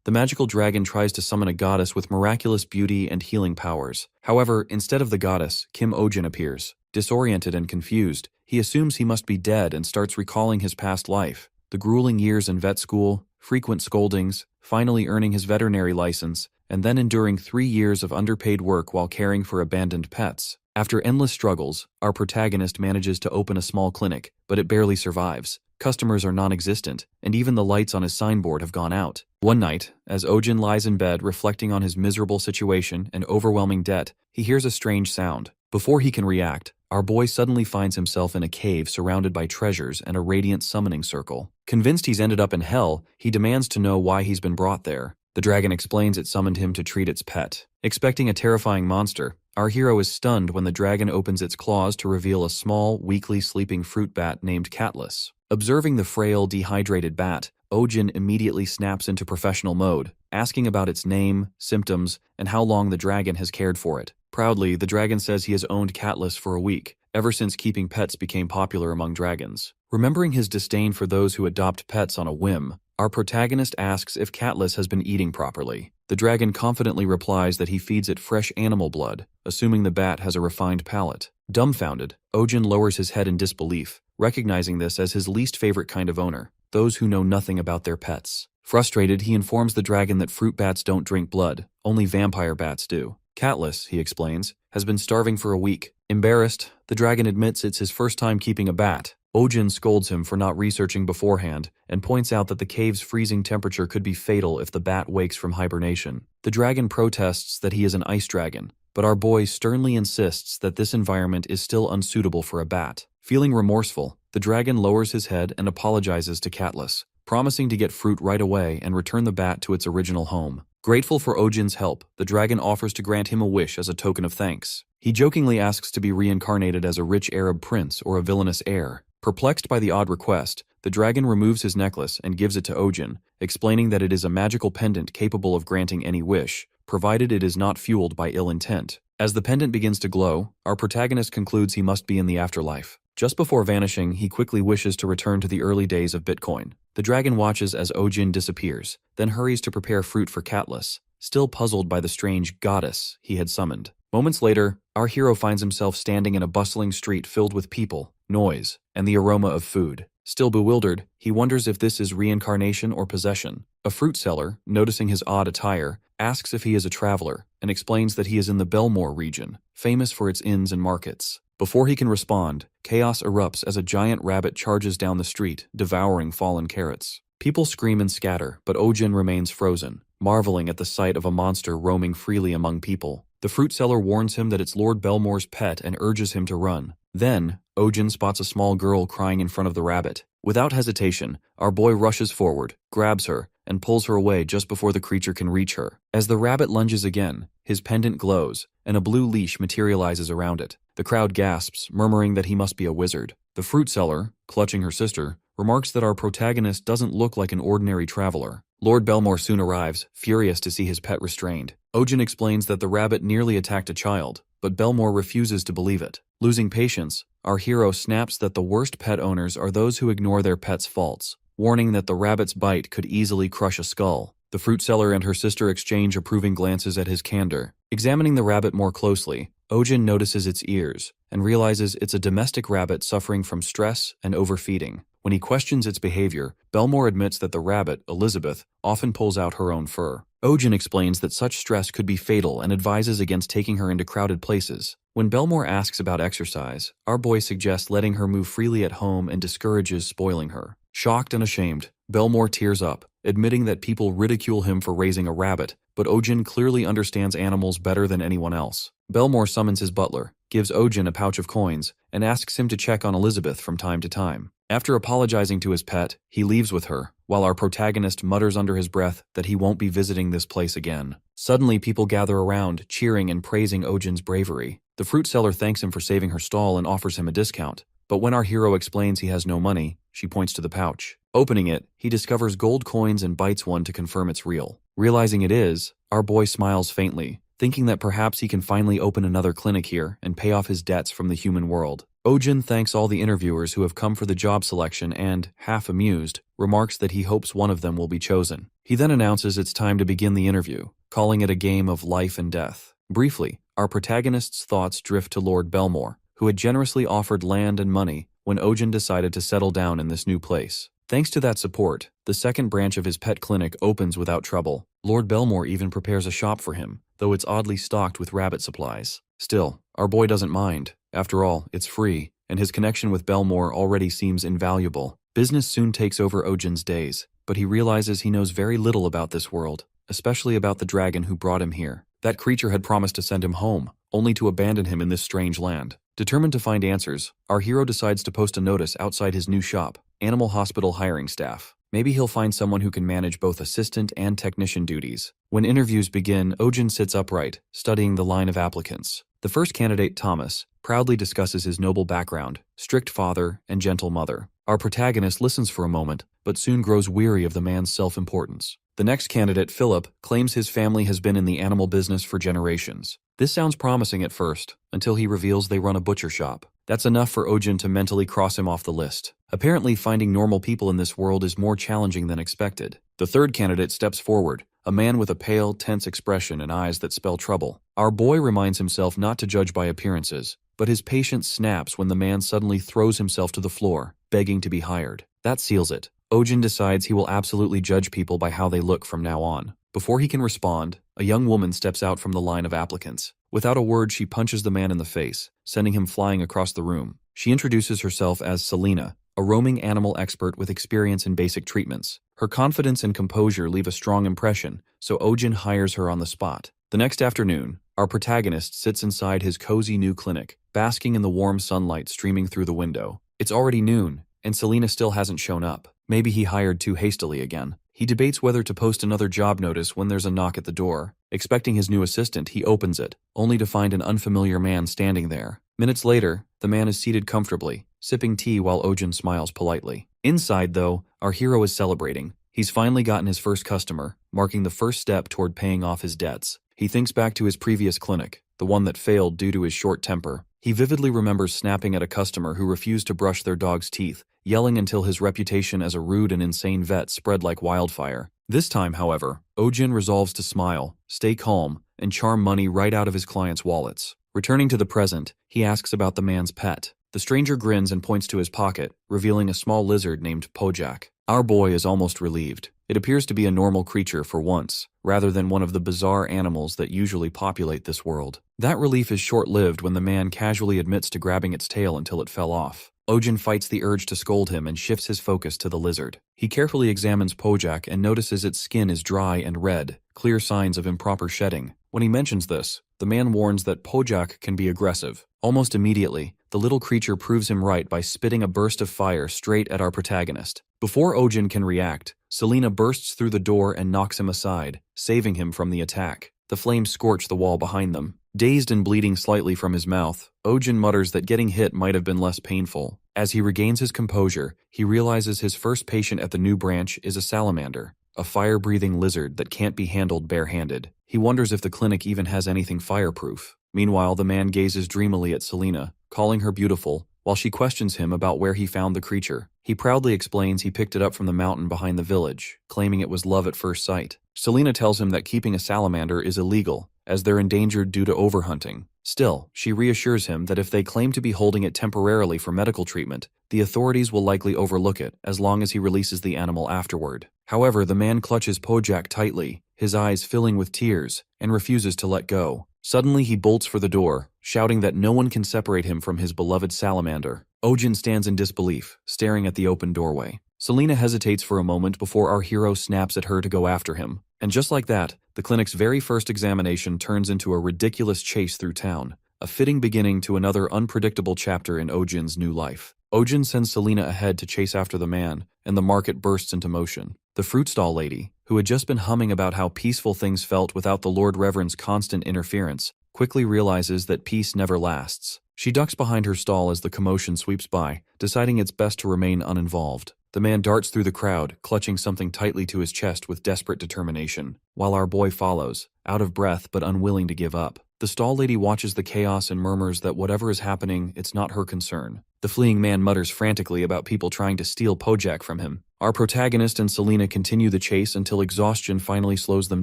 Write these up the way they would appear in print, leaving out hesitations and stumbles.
The magical dragon tries to summon a goddess with miraculous beauty and healing powers. However, instead of the goddess, Kim Ojin appears. Disoriented and confused, he assumes he must be dead and starts recalling his past life. The grueling years in vet school, frequent scoldings, finally earning his veterinary license, and then enduring 3 years of underpaid work while caring for abandoned pets. After endless struggles, our protagonist manages to open a small clinic, but it barely survives. Customers are non-existent, and even the lights on his signboard have gone out. One night, as Ojin lies in bed reflecting on his miserable situation and overwhelming debt, he hears a strange sound. Before he can react, our boy suddenly finds himself in a cave surrounded by treasures and a radiant summoning circle. Convinced he's ended up in hell, he demands to know why he's been brought there. The dragon explains it summoned him to treat its pet. Expecting a terrifying monster, our hero is stunned when the dragon opens its claws to reveal a small, weakly sleeping fruit bat named Catlas. Observing the frail, dehydrated bat, Ojin immediately snaps into professional mode, asking about its name, symptoms, and how long the dragon has cared for it. Proudly, the dragon says he has owned Catlas for a week, ever since keeping pets became popular among dragons. Remembering his disdain for those who adopt pets on a whim, our protagonist asks if Catlas has been eating properly. The dragon confidently replies that he feeds it fresh animal blood, assuming the bat has a refined palate. Dumbfounded, Ojin lowers his head in disbelief, recognizing this as his least favorite kind of owner, those who know nothing about their pets. Frustrated, he informs the dragon that fruit bats don't drink blood, only vampire bats do. Catlas, he explains, has been starving for a week. Embarrassed, the dragon admits it's his first time keeping a bat. Ojin scolds him for not researching beforehand and points out that the cave's freezing temperature could be fatal if the bat wakes from hibernation. The dragon protests that he is an ice dragon, but our boy sternly insists that this environment is still unsuitable for a bat. Feeling remorseful, the dragon lowers his head and apologizes to Catlas, promising to get fruit right away and return the bat to its original home. Grateful for Ojin's help, the dragon offers to grant him a wish as a token of thanks. He jokingly asks to be reincarnated as a rich Arab prince or a villainous heir. Perplexed by the odd request, the dragon removes his necklace and gives it to Ojin, explaining that it is a magical pendant capable of granting any wish, provided it is not fueled by ill intent. As the pendant begins to glow, our protagonist concludes he must be in the afterlife. Just before vanishing, he quickly wishes to return to the early days of Bitcoin. The dragon watches as Ojin disappears, then hurries to prepare fruit for Catlas, still puzzled by the strange goddess he had summoned. Moments later, our hero finds himself standing in a bustling street filled with people, noise, and the aroma of food. Still bewildered, he wonders if this is reincarnation or possession. A fruit seller, noticing his odd attire, asks if he is a traveler, and explains that he is in the Belmore region, famous for its inns and markets. Before he can respond, chaos erupts as a giant rabbit charges down the street, devouring fallen carrots. People scream and scatter, but Ojin remains frozen, marveling at the sight of a monster roaming freely among people. The fruit seller warns him that it's Lord Belmore's pet and urges him to run. Then, Ojin spots a small girl crying in front of the rabbit. Without hesitation, our boy rushes forward, grabs her, and pulls her away just before the creature can reach her. As the rabbit lunges again, his pendant glows, and a blue leash materializes around it. The crowd gasps, murmuring that he must be a wizard. The fruit seller, clutching her sister, remarks that our protagonist doesn't look like an ordinary traveler. Lord Belmore soon arrives, furious to see his pet restrained. Ojin explains that the rabbit nearly attacked a child, but Belmore refuses to believe it. Losing patience, our hero snaps that the worst pet owners are those who ignore their pet's faults, warning that the rabbit's bite could easily crush a skull. The fruit seller and her sister exchange approving glances at his candor. Examining the rabbit more closely, Ojin notices its ears and realizes it's a domestic rabbit suffering from stress and overfeeding. When he questions its behavior, Belmore admits that the rabbit, Elizabeth, often pulls out her own fur. Ojin explains that such stress could be fatal and advises against taking her into crowded places. When Belmore asks about exercise, our boy suggests letting her move freely at home and discourages spoiling her. Shocked and ashamed, Belmore tears up, admitting that people ridicule him for raising a rabbit, but Ojin clearly understands animals better than anyone else. Belmore summons his butler, gives Ojin a pouch of coins, and asks him to check on Elizabeth from time to time. After apologizing to his pet, he leaves with her, while our protagonist mutters under his breath that he won't be visiting this place again. Suddenly, people gather around, cheering and praising Ojin's bravery. The fruit seller thanks him for saving her stall and offers him a discount. But when our hero explains he has no money, she points to the pouch. Opening it, he discovers gold coins and bites one to confirm it's real. Realizing it is, our boy smiles faintly, thinking that perhaps he can finally open another clinic here and pay off his debts from the human world. Ojin thanks all the interviewers who have come for the job selection and, half amused, remarks that he hopes one of them will be chosen. He then announces it's time to begin the interview, calling it a game of life and death. Briefly, our protagonist's thoughts drift to Lord Belmore, who had generously offered land and money when Ojin decided to settle down in this new place. Thanks to that support, the second branch of his pet clinic opens without trouble. Lord Belmore even prepares a shop for him, though it's oddly stocked with rabbit supplies. Still, our boy doesn't mind. After all, it's free, and his connection with Belmore already seems invaluable. Business soon takes over Ojin's days, but he realizes he knows very little about this world, especially about the dragon who brought him here. That creature had promised to send him home, only to abandon him in this strange land. Determined to find answers, our hero decides to post a notice outside his new shop, Animal Hospital Hiring Staff. Maybe he'll find someone who can manage both assistant and technician duties. When interviews begin, Ojin sits upright, studying the line of applicants. The first candidate, Thomas, proudly discusses his noble background, strict father, and gentle mother. Our protagonist listens for a moment, but soon grows weary of the man's self-importance. The next candidate, Philip, claims his family has been in the animal business for generations. This sounds promising at first, until he reveals they run a butcher shop. That's enough for Ojin to mentally cross him off the list. Apparently, finding normal people in this world is more challenging than expected. The third candidate steps forward, a man with a pale, tense expression and eyes that spell trouble. Our boy reminds himself not to judge by appearances, but his patience snaps when the man suddenly throws himself to the floor, begging to be hired. That seals it. Ojin decides he will absolutely judge people by how they look from now on. Before he can respond, a young woman steps out from the line of applicants. Without a word, she punches the man in the face, sending him flying across the room. She introduces herself as Selena, a roaming animal expert with experience in basic treatments. Her confidence and composure leave a strong impression, so Ojin hires her on the spot. The next afternoon, our protagonist sits inside his cozy new clinic, basking in the warm sunlight streaming through the window. It's already noon, and Selena still hasn't shown up. Maybe he hired too hastily again. He debates whether to post another job notice when there's a knock at the door. Expecting his new assistant, he opens it, only to find an unfamiliar man standing there. Minutes later, the man is seated comfortably, sipping tea while Ojin smiles politely. Inside, though, our hero is celebrating. He's finally gotten his first customer, marking the first step toward paying off his debts. He thinks back to his previous clinic, the one that failed due to his short temper. He vividly remembers snapping at a customer who refused to brush their dog's teeth, yelling until his reputation as a rude and insane vet spread like wildfire. This time, however, Ojin resolves to smile, stay calm, and charm money right out of his clients' wallets. Returning to the present, he asks about the man's pet. The stranger grins and points to his pocket, revealing a small lizard named Pojak. Our boy is almost relieved. It appears to be a normal creature for once, rather than one of the bizarre animals that usually populate this world. That relief is short-lived when the man casually admits to grabbing its tail until it fell off. Ojin fights the urge to scold him and shifts his focus to the lizard. He carefully examines Pojak and notices its skin is dry and red, clear signs of improper shedding. When he mentions this, the man warns that Pojak can be aggressive. Almost immediately, the little creature proves him right by spitting a burst of fire straight at our protagonist. Before Ojin can react, Selena bursts through the door and knocks him aside, saving him from the attack. The flames scorch the wall behind them. Dazed and bleeding slightly from his mouth, Ojin mutters that getting hit might have been less painful. As he regains his composure, he realizes his first patient at the new branch is a salamander, a fire-breathing lizard that can't be handled bare-handed. He wonders if the clinic even has anything fireproof. Meanwhile, the man gazes dreamily at Selena, calling her beautiful, while she questions him about where he found the creature. He proudly explains he picked it up from the mountain behind the village, claiming it was love at first sight. Selena tells him that keeping a salamander is illegal, as they're endangered due to overhunting. Still, she reassures him that if they claim to be holding it temporarily for medical treatment, the authorities will likely overlook it as long as he releases the animal afterward. However, the man clutches Pojak tightly, his eyes filling with tears, and refuses to let go. Suddenly he bolts for the door, shouting that no one can separate him from his beloved salamander. Ojin stands in disbelief, staring at the open doorway. Selena hesitates for a moment before our hero snaps at her to go after him. And just like that, the clinic's very first examination turns into a ridiculous chase through town, a fitting beginning to another unpredictable chapter in Ojin's new life. Ojin sends Selena ahead to chase after the man, and the market bursts into motion. The fruit stall lady, who had just been humming about how peaceful things felt without the Lord Reverend's constant interference, quickly realizes that peace never lasts. She ducks behind her stall as the commotion sweeps by, deciding it's best to remain uninvolved. The man darts through the crowd, clutching something tightly to his chest with desperate determination, while our boy follows, out of breath but unwilling to give up. The stall lady watches the chaos and murmurs that whatever is happening, it's not her concern. The fleeing man mutters frantically about people trying to steal Pojak from him. Our protagonist and Selina continue the chase until exhaustion finally slows them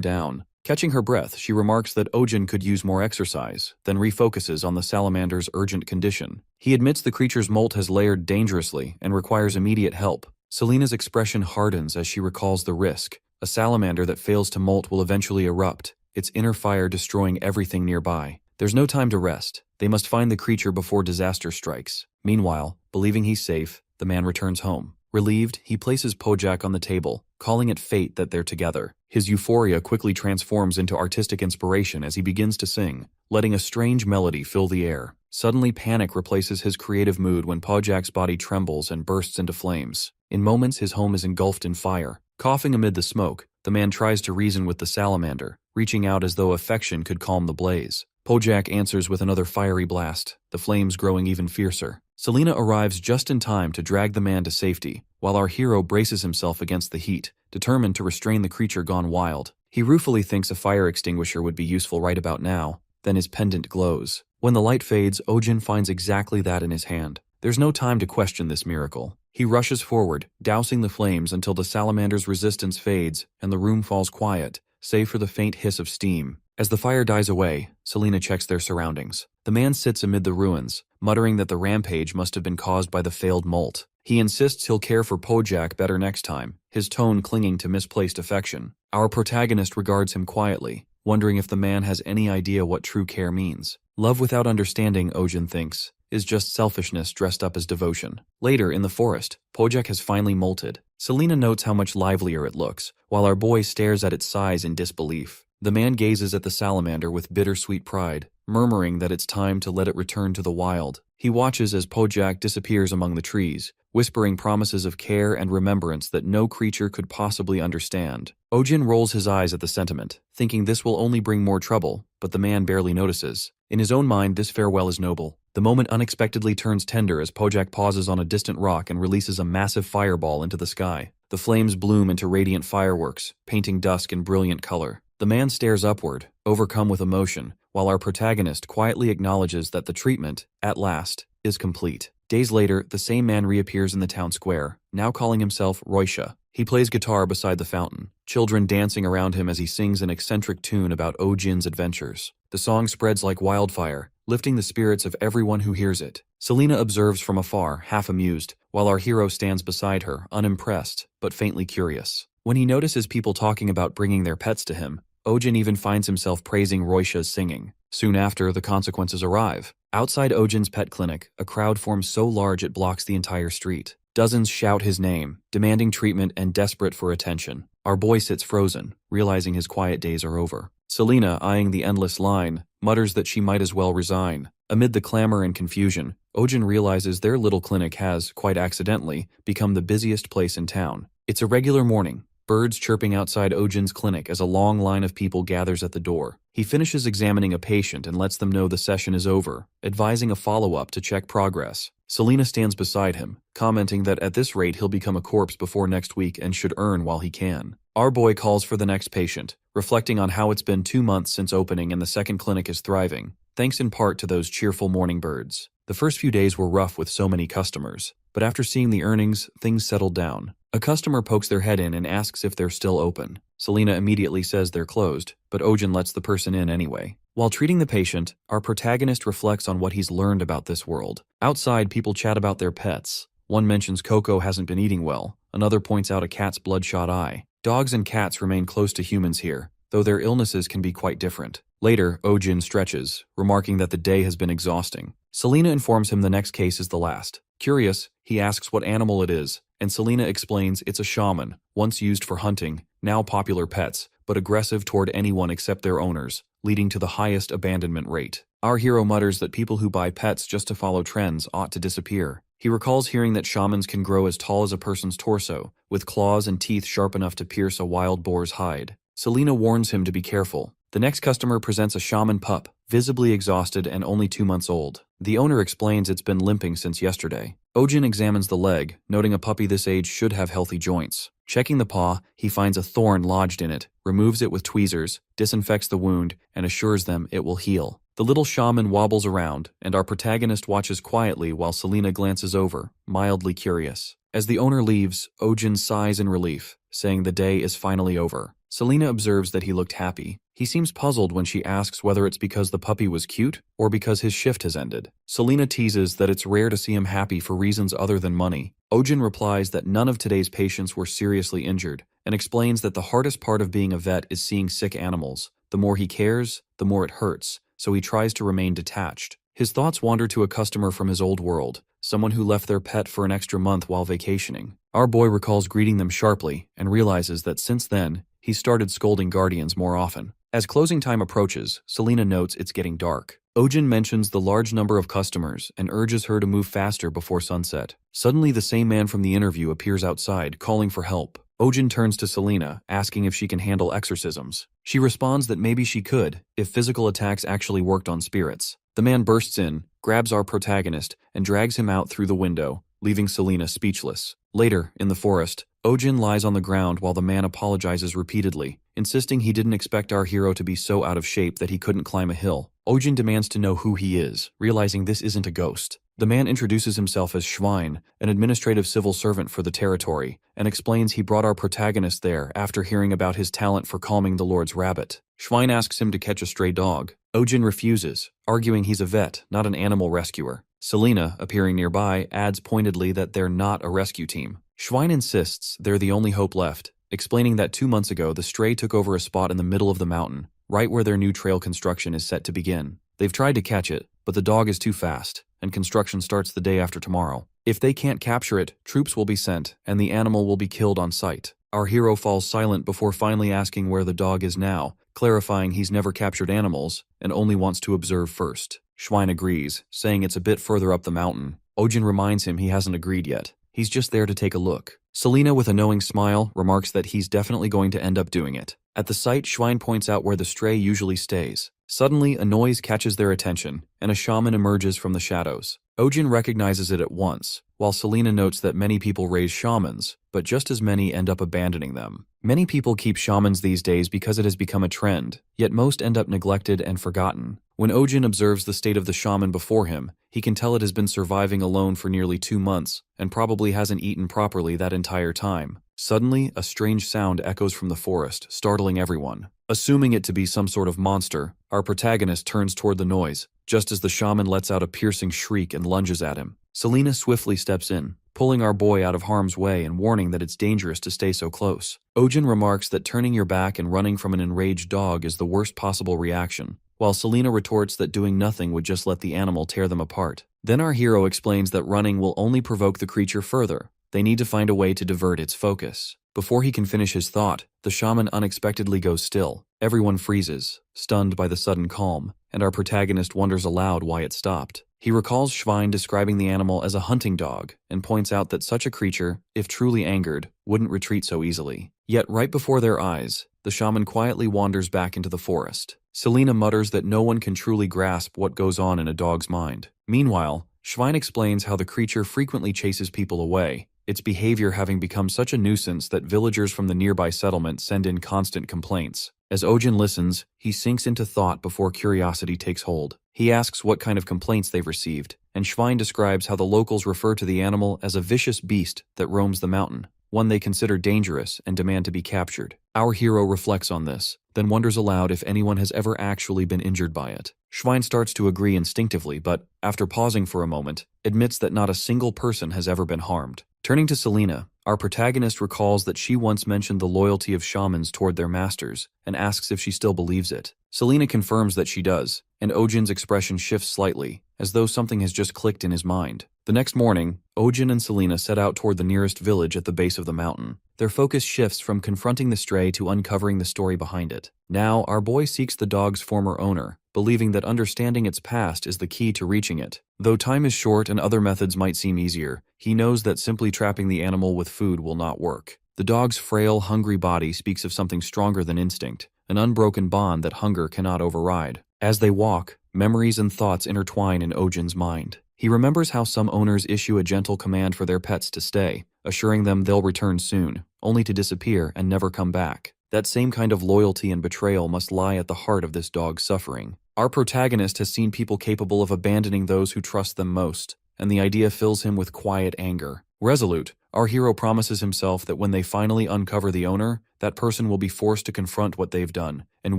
down. Catching her breath, she remarks that Ojin could use more exercise, then refocuses on the salamander's urgent condition. He admits the creature's molt has layered dangerously and requires immediate help. Selina's expression hardens as she recalls the risk. A salamander that fails to molt will eventually erupt, its inner fire destroying everything nearby. There's no time to rest. They must find the creature before disaster strikes. Meanwhile, believing he's safe, the man returns home. Relieved, he places Pojak on the table, calling it fate that they're together. His euphoria quickly transforms into artistic inspiration as he begins to sing, letting a strange melody fill the air. Suddenly, panic replaces his creative mood when Pojak's body trembles and bursts into flames. In moments, his home is engulfed in fire. Coughing amid the smoke, the man tries to reason with the salamander, reaching out as though affection could calm the blaze. Pojak answers with another fiery blast, the flames growing even fiercer. Selina arrives just in time to drag the man to safety, while our hero braces himself against the heat, determined to restrain the creature gone wild. He ruefully thinks a fire extinguisher would be useful right about now, then his pendant glows. When the light fades, Ojin finds exactly that in his hand. There's no time to question this miracle. He rushes forward, dousing the flames until the salamander's resistance fades and the room falls quiet, save for the faint hiss of steam. As the fire dies away, Selina checks their surroundings. The man sits amid the ruins, muttering that the rampage must have been caused by the failed molt. He insists he'll care for Pojak better next time, his tone clinging to misplaced affection. Our protagonist regards him quietly, wondering if the man has any idea what true care means. Love without understanding, Ojin thinks, is just selfishness dressed up as devotion. Later, in the forest, Pojak has finally molted. Selina notes how much livelier it looks, while our boy stares at its size in disbelief. The man gazes at the salamander with bittersweet pride, murmuring that it's time to let it return to the wild. He watches as Pojak disappears among the trees, whispering promises of care and remembrance that no creature could possibly understand. Ojin rolls his eyes at the sentiment, thinking this will only bring more trouble, but the man barely notices. In his own mind, this farewell is noble. The moment unexpectedly turns tender as Pojak pauses on a distant rock and releases a massive fireball into the sky. The flames bloom into radiant fireworks, painting dusk in brilliant color. The man stares upward, overcome with emotion, while our protagonist quietly acknowledges that the treatment, at last, is complete. Days later, the same man reappears in the town square, now calling himself Roisha. He plays guitar beside the fountain, children dancing around him as he sings an eccentric tune about Ojin's adventures. The song spreads like wildfire, lifting the spirits of everyone who hears it. Selina observes from afar, half amused, while our hero stands beside her, unimpressed, but faintly curious. When he notices people talking about bringing their pets to him, Ojin even finds himself praising Roisha's singing. Soon after, the consequences arrive. Outside Ojin's pet clinic, a crowd forms so large it blocks the entire street. Dozens shout his name, demanding treatment and desperate for attention. Our boy sits frozen, realizing his quiet days are over. Selina, eyeing the endless line, mutters that she might as well resign. Amid the clamor and confusion, Ojin realizes their little clinic has, quite accidentally, become the busiest place in town. It's a regular morning, birds chirping outside Ojin's clinic as a long line of people gathers at the door. He finishes examining a patient and lets them know the session is over, advising a follow-up to check progress. Selina stands beside him, commenting that at this rate he'll become a corpse before next week and should earn while he can. Our boy calls for the next patient, reflecting on how it's been 2 months since opening and the second clinic is thriving, thanks in part to those cheerful morning birds. The first few days were rough with so many customers, but after seeing the earnings, things settled down. A customer pokes their head in and asks if they're still open. Selina immediately says they're closed, but Ojin lets the person in anyway. While treating the patient, our protagonist reflects on what he's learned about this world. Outside, people chat about their pets. One mentions Coco hasn't been eating well, another points out a cat's bloodshot eye. Dogs and cats remain close to humans here, though their illnesses can be quite different. Later, Ojin stretches, remarking that the day has been exhausting. Selina informs him the next case is the last. Curious, he asks what animal it is, and Selina explains it's a shaman, once used for hunting, now popular pets, but aggressive toward anyone except their owners, leading to the highest abandonment rate. Our hero mutters that people who buy pets just to follow trends ought to disappear. He recalls hearing that shamans can grow as tall as a person's torso, with claws and teeth sharp enough to pierce a wild boar's hide. Selina warns him to be careful. The next customer presents a shaman pup, visibly exhausted and only 2 months old. The owner explains it's been limping since yesterday. Ojin examines the leg, noting a puppy this age should have healthy joints. Checking the paw, he finds a thorn lodged in it, removes it with tweezers, disinfects the wound, and assures them it will heal. The little shaman wobbles around, and our protagonist watches quietly while Selena glances over, mildly curious. As the owner leaves, Ojin sighs in relief, saying the day is finally over. Selena observes that he looked happy. He seems puzzled when she asks whether it's because the puppy was cute or because his shift has ended. Selena teases that it's rare to see him happy for reasons other than money. Ojin replies that none of today's patients were seriously injured and explains that the hardest part of being a vet is seeing sick animals. The more he cares, the more it hurts, so he tries to remain detached. His thoughts wander to a customer from his old world, someone who left their pet for an extra month while vacationing. Our boy recalls greeting them sharply and realizes that since then, he started scolding guardians more often. As closing time approaches, Selena notes it's getting dark. Ojin mentions the large number of customers and urges her to move faster before sunset. Suddenly, the same man from the interview appears outside, calling for help. Ojin turns to Selena, asking if she can handle exorcisms. She responds that maybe she could, if physical attacks actually worked on spirits. The man bursts in, grabs our protagonist, and drags him out through the window, leaving Selena speechless. Later, in the forest, Ojin lies on the ground while the man apologizes repeatedly, insisting he didn't expect our hero to be so out of shape that he couldn't climb a hill. Ojin demands to know who he is, realizing this isn't a ghost. The man introduces himself as Schwein, an administrative civil servant for the territory, and explains he brought our protagonist there after hearing about his talent for calming the Lord's rabbit. Schwein asks him to catch a stray dog. Ojin refuses, arguing he's a vet, not an animal rescuer. Selena, appearing nearby, adds pointedly that they're not a rescue team. Schwein insists they're the only hope left, explaining that 2 months ago the stray took over a spot in the middle of the mountain, right where their new trail construction is set to begin. They've tried to catch it, but the dog is too fast, and construction starts the day after tomorrow. If they can't capture it, troops will be sent, and the animal will be killed on sight. Our hero falls silent before finally asking where the dog is now, clarifying he's never captured animals and only wants to observe first. Schwein agrees, saying it's a bit further up the mountain. Ojin reminds him he hasn't agreed yet. He's just there to take a look. Selena, with a knowing smile, remarks that he's definitely going to end up doing it. At the site, Schwein points out where the stray usually stays. Suddenly, a noise catches their attention, and a shaman emerges from the shadows. Ojin recognizes it at once, while Selena notes that many people raise shamans, but just as many end up abandoning them. Many people keep shamans these days because it has become a trend, yet most end up neglected and forgotten. When Ojin observes the state of the shaman before him, he can tell it has been surviving alone for nearly 2 months, and probably hasn't eaten properly that entire time. Suddenly, a strange sound echoes from the forest, startling everyone. Assuming it to be some sort of monster, our protagonist turns toward the noise, just as the shaman lets out a piercing shriek and lunges at him. Selena swiftly steps in, pulling our boy out of harm's way and warning that it's dangerous to stay so close. Ojin remarks that turning your back and running from an enraged dog is the worst possible reaction, while Selena retorts that doing nothing would just let the animal tear them apart. Then our hero explains that running will only provoke the creature further. They need to find a way to divert its focus. Before he can finish his thought, the shaman unexpectedly goes still. Everyone freezes, stunned by the sudden calm, and our protagonist wonders aloud why it stopped. He recalls Schwein describing the animal as a hunting dog and points out that such a creature, if truly angered, wouldn't retreat so easily. Yet right before their eyes, the shaman quietly wanders back into the forest. Selena mutters that no one can truly grasp what goes on in a dog's mind. Meanwhile, Schwein explains how the creature frequently chases people away, its behavior having become such a nuisance that villagers from the nearby settlement send in constant complaints. As Ojin listens, he sinks into thought before curiosity takes hold. He asks what kind of complaints they've received, and Schwein describes how the locals refer to the animal as a vicious beast that roams the mountain, one they consider dangerous and demand to be captured. Our hero reflects on this, then wonders aloud if anyone has ever actually been injured by it. Schwein starts to agree instinctively, but, after pausing for a moment, admits that not a single person has ever been harmed. Turning to Selena, our protagonist recalls that she once mentioned the loyalty of shamans toward their masters, and asks if she still believes it. Selena confirms that she does, and Ojin's expression shifts slightly, as though something has just clicked in his mind. The next morning, Ojin and Selena set out toward the nearest village at the base of the mountain. Their focus shifts from confronting the stray to uncovering the story behind it. Now, our boy seeks the dog's former owner, believing that understanding its past is the key to reaching it. Though time is short and other methods might seem easier, he knows that simply trapping the animal with food will not work. The dog's frail, hungry body speaks of something stronger than instinct, an unbroken bond that hunger cannot override. As they walk, memories and thoughts intertwine in Ojin's mind. He remembers how some owners issue a gentle command for their pets to stay, assuring them they'll return soon, only to disappear and never come back. That same kind of loyalty and betrayal must lie at the heart of this dog's suffering. Our protagonist has seen people capable of abandoning those who trust them most, and the idea fills him with quiet anger. Resolute, our hero promises himself that when they finally uncover the owner, that person will be forced to confront what they've done and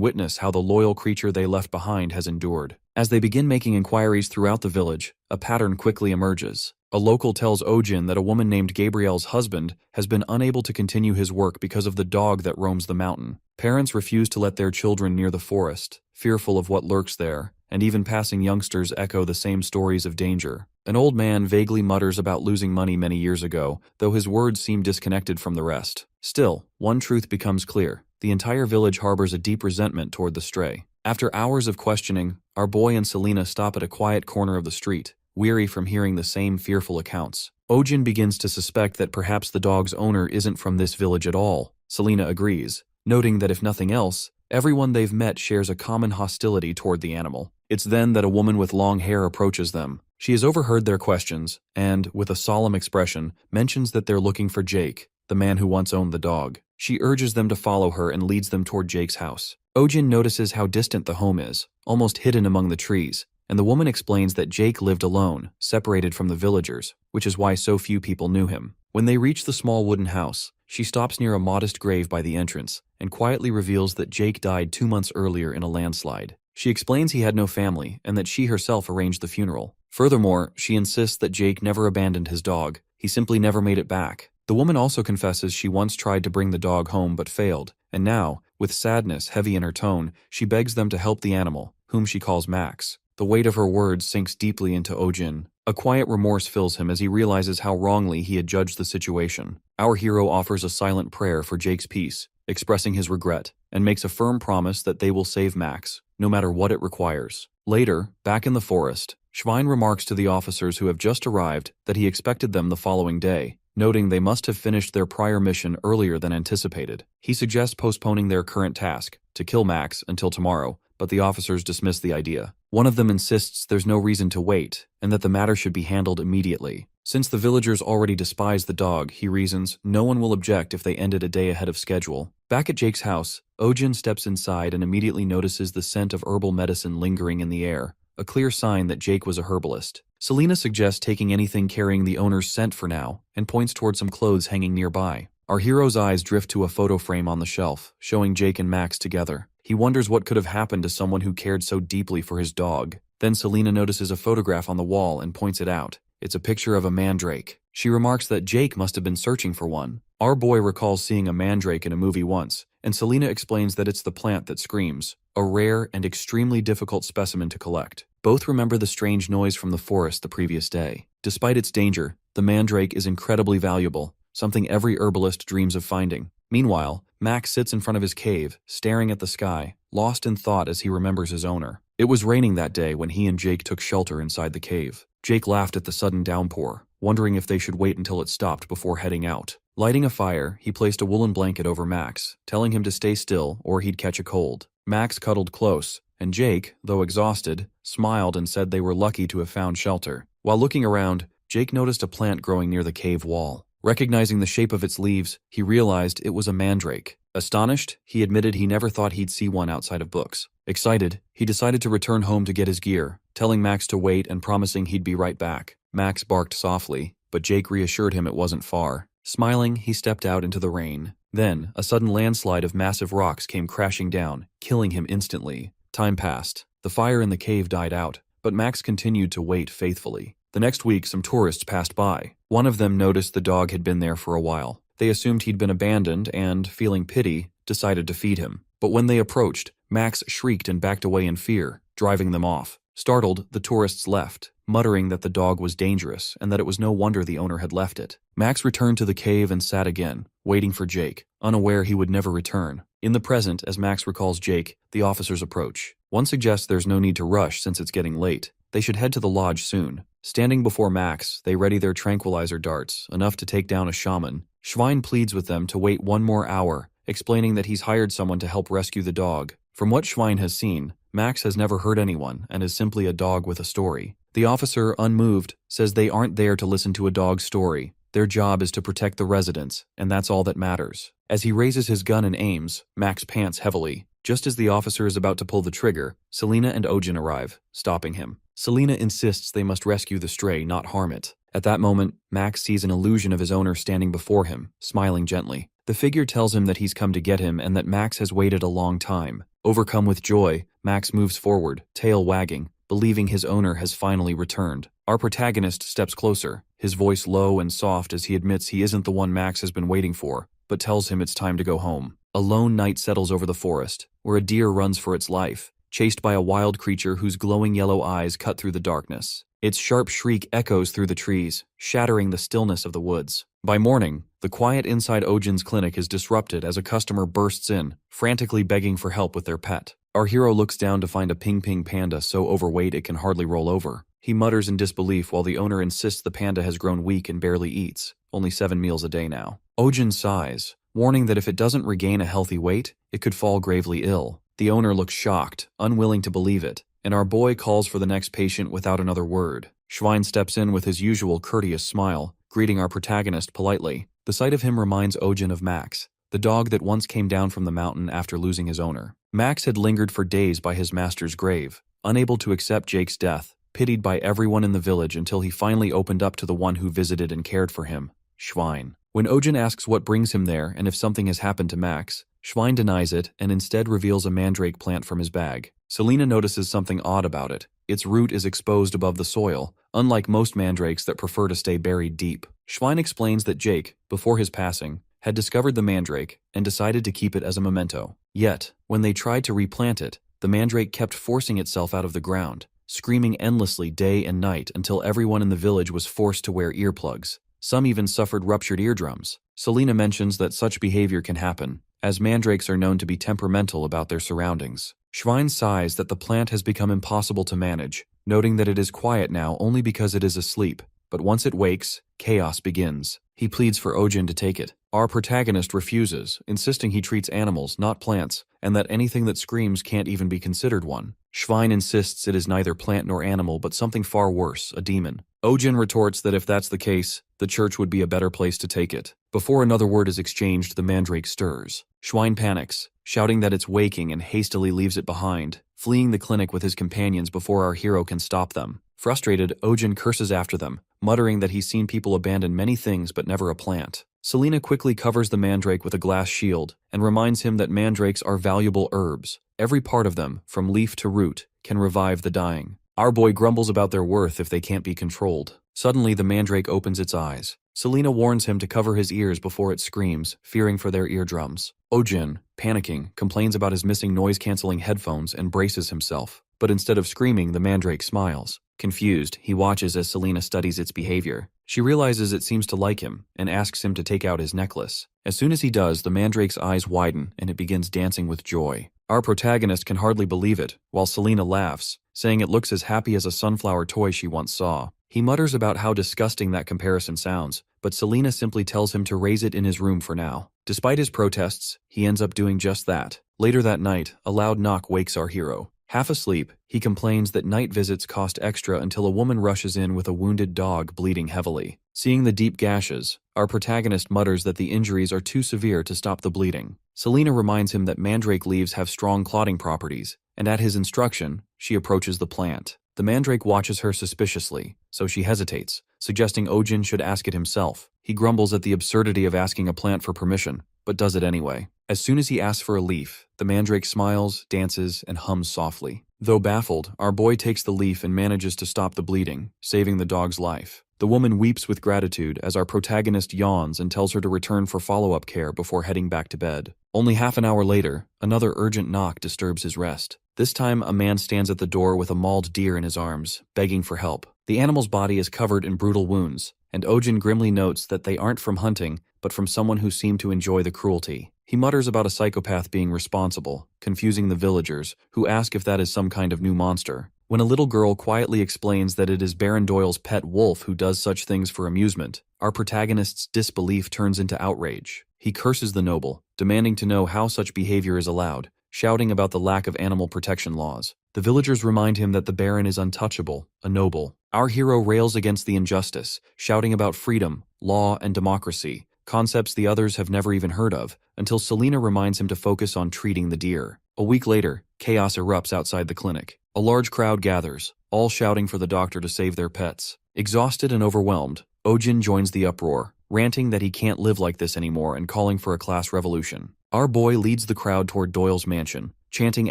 witness how the loyal creature they left behind has endured. As they begin making inquiries throughout the village, a pattern quickly emerges. A local tells Ojin that a woman named Gabrielle's husband has been unable to continue his work because of the dog that roams the mountain. Parents refuse to let their children near the forest, fearful of what lurks there, and even passing youngsters echo the same stories of danger. An old man vaguely mutters about losing money many years ago, though his words seem disconnected from the rest. Still, one truth becomes clear. The entire village harbors a deep resentment toward the stray. After hours of questioning, our boy and Selena stop at a quiet corner of the street, weary from hearing the same fearful accounts. Ojin begins to suspect that perhaps the dog's owner isn't from this village at all. Selena agrees, noting that if nothing else, everyone they've met shares a common hostility toward the animal. It's then that a woman with long hair approaches them. She has overheard their questions and, with a solemn expression, mentions that they're looking for Jake, the man who once owned the dog. She urges them to follow her and leads them toward Jake's house. Ojin notices how distant the home is, almost hidden among the trees, and the woman explains that Jake lived alone, separated from the villagers, which is why so few people knew him. When they reach the small wooden house, she stops near a modest grave by the entrance and quietly reveals that Jake died 2 months earlier in a landslide. She explains he had no family and that she herself arranged the funeral. Furthermore, she insists that Jake never abandoned his dog, he simply never made it back. The woman also confesses she once tried to bring the dog home but failed, and now, with sadness heavy in her tone, she begs them to help the animal, whom she calls Max. The weight of her words sinks deeply into Ojin. A quiet remorse fills him as he realizes how wrongly he had judged the situation. Our hero offers a silent prayer for Jake's peace, expressing his regret, and makes a firm promise that they will save Max, no matter what it requires. Later, back in the forest, Schwein remarks to the officers who have just arrived that he expected them the following day, noting they must have finished their prior mission earlier than anticipated. He suggests postponing their current task, to kill Max, until tomorrow, but the officers dismiss the idea. One of them insists there's no reason to wait, and that the matter should be handled immediately. Since the villagers already despise the dog, he reasons, no one will object if they ended a day ahead of schedule. Back at Jake's house, Ojin steps inside and immediately notices the scent of herbal medicine lingering in the air, a clear sign that Jake was a herbalist. Selena suggests taking anything carrying the owner's scent for now, and points toward some clothes hanging nearby. Our hero's eyes drift to a photo frame on the shelf, showing Jake and Max together. He wonders what could have happened to someone who cared so deeply for his dog. Then Selena notices a photograph on the wall and points it out. It's a picture of a mandrake. She remarks that Jake must have been searching for one. Our boy recalls seeing a mandrake in a movie once, and Selena explains that it's the plant that screams, a rare and extremely difficult specimen to collect. Both remember the strange noise from the forest the previous day. Despite its danger, the mandrake is incredibly valuable, something every herbalist dreams of finding. Meanwhile, Max sits in front of his cave, staring at the sky, lost in thought as he remembers his owner. It was raining that day when he and Jake took shelter inside the cave. Jake laughed at the sudden downpour, wondering if they should wait until it stopped before heading out. Lighting a fire, he placed a woolen blanket over Max, telling him to stay still or he'd catch a cold. Max cuddled close, and Jake, though exhausted, smiled and said they were lucky to have found shelter. While looking around, Jake noticed a plant growing near the cave wall. Recognizing the shape of its leaves, he realized it was a mandrake. Astonished, he admitted he never thought he'd see one outside of books. Excited, he decided to return home to get his gear, telling Max to wait and promising he'd be right back. Max barked softly, but Jake reassured him it wasn't far. Smiling, he stepped out into the rain. Then, a sudden landslide of massive rocks came crashing down, killing him instantly. Time passed. The fire in the cave died out, but Max continued to wait faithfully. The next week, some tourists passed by. One of them noticed the dog had been there for a while. They assumed he'd been abandoned and, feeling pity, decided to feed him. But when they approached, Max shrieked and backed away in fear, driving them off. Startled, the tourists left, muttering that the dog was dangerous and that it was no wonder the owner had left it. Max returned to the cave and sat again, waiting for Jake, unaware he would never return. In the present, as Max recalls Jake, the officers approach. One suggests there's no need to rush since it's getting late. They should head to the lodge soon. Standing before Max, they ready their tranquilizer darts, enough to take down a shaman. Schwein pleads with them to wait 1 more hour, explaining that he's hired someone to help rescue the dog. From what Schwein has seen, Max has never hurt anyone and is simply a dog with a story. The officer, unmoved, says they aren't there to listen to a dog's story. Their job is to protect the residents, and that's all that matters. As he raises his gun and aims, Max pants heavily. Just as the officer is about to pull the trigger, Selena and Ojin arrive, stopping him. Selena insists they must rescue the stray, not harm it. At that moment, Max sees an illusion of his owner standing before him, smiling gently. The figure tells him that he's come to get him and that Max has waited a long time. Overcome with joy, Max moves forward, tail wagging, believing his owner has finally returned. Our protagonist steps closer, his voice low and soft as he admits he isn't the one Max has been waiting for, but tells him it's time to go home. A lone night settles over the forest, where a deer runs for its life, chased by a wild creature whose glowing yellow eyes cut through the darkness. Its sharp shriek echoes through the trees, shattering the stillness of the woods. By morning, the quiet inside Ojin's clinic is disrupted as a customer bursts in, frantically begging for help with their pet. Our hero looks down to find a ping-ping panda so overweight it can hardly roll over. He mutters in disbelief while the owner insists the panda has grown weak and barely eats, only 7 meals a day now. Ojin sighs, warning that if it doesn't regain a healthy weight, it could fall gravely ill. The owner looks shocked, unwilling to believe it, and our boy calls for the next patient without another word. Schwein steps in with his usual courteous smile, greeting our protagonist politely. The sight of him reminds Ojin of Max, the dog that once came down from the mountain after losing his owner. Max had lingered for days by his master's grave, unable to accept Jake's death, pitied by everyone in the village until he finally opened up to the one who visited and cared for him, Schwein. When Ojin asks what brings him there and if something has happened to Max, Schwein denies it and instead reveals a mandrake plant from his bag. Selena notices something odd about it. Its root is exposed above the soil, unlike most mandrakes that prefer to stay buried deep. Schwein explains that Jake, before his passing, had discovered the mandrake and decided to keep it as a memento. Yet, when they tried to replant it, the mandrake kept forcing itself out of the ground, screaming endlessly day and night until everyone in the village was forced to wear earplugs. Some even suffered ruptured eardrums. Selena mentions that such behavior can happen, as mandrakes are known to be temperamental about their surroundings. Schwein sighs that the plant has become impossible to manage, noting that it is quiet now only because it is asleep, but once it wakes, chaos begins. He pleads for Ojin to take it. Our protagonist refuses, insisting he treats animals, not plants, and that anything that screams can't even be considered one. Schwein insists it is neither plant nor animal but something far worse, a demon. Ojin retorts that if that's the case, the church would be a better place to take it. Before another word is exchanged, the mandrake stirs. Schwein panics, shouting that it's waking and hastily leaves it behind, fleeing the clinic with his companions before our hero can stop them. Frustrated, Ojin curses after them, muttering that he's seen people abandon many things but never a plant. Selena quickly covers the mandrake with a glass shield and reminds him that mandrakes are valuable herbs. Every part of them, from leaf to root, can revive the dying. Our boy grumbles about their worth if they can't be controlled. Suddenly, the mandrake opens its eyes. Selena warns him to cover his ears before it screams, fearing for their eardrums. Ojin, panicking, complains about his missing noise-canceling headphones and braces himself. But instead of screaming, the mandrake smiles. Confused, he watches as Selena studies its behavior. She realizes it seems to like him and asks him to take out his necklace. As soon as he does, the mandrake's eyes widen and it begins dancing with joy. Our protagonist can hardly believe it, while Selena laughs, saying it looks as happy as a sunflower toy she once saw. He mutters about how disgusting that comparison sounds, but Selena simply tells him to raise it in his room for now. Despite his protests, he ends up doing just that. Later that night, a loud knock wakes our hero. Half asleep, he complains that night visits cost extra until a woman rushes in with a wounded dog bleeding heavily. Seeing the deep gashes, our protagonist mutters that the injuries are too severe to stop the bleeding. Selena reminds him that mandrake leaves have strong clotting properties, and at his instruction, she approaches the plant. The mandrake watches her suspiciously, so she hesitates, suggesting Ojin should ask it himself. He grumbles at the absurdity of asking a plant for permission, but does it anyway. As soon as he asks for a leaf, the mandrake smiles, dances, and hums softly. Though baffled, our boy takes the leaf and manages to stop the bleeding, saving the dog's life. The woman weeps with gratitude as our protagonist yawns and tells her to return for follow-up care before heading back to bed. Only half an hour later, another urgent knock disturbs his rest. This time, a man stands at the door with a mauled deer in his arms, begging for help. The animal's body is covered in brutal wounds, and Ojin grimly notes that they aren't from hunting, but from someone who seemed to enjoy the cruelty. He mutters about a psychopath being responsible, confusing the villagers, who ask if that is some kind of new monster. When a little girl quietly explains that it is Baron Doyle's pet wolf who does such things for amusement, our protagonist's disbelief turns into outrage. He curses the noble, demanding to know how such behavior is allowed, shouting about the lack of animal protection laws. The villagers remind him that the Baron is untouchable, a noble. Our hero rails against the injustice, shouting about freedom, law, and democracy, concepts the others have never even heard of, until Selena reminds him to focus on treating the deer. A week later, chaos erupts outside the clinic. A large crowd gathers, all shouting for the doctor to save their pets. Exhausted and overwhelmed, Ojin joins the uproar, ranting that he can't live like this anymore and calling for a class revolution. Our boy leads the crowd toward Doyle's mansion, chanting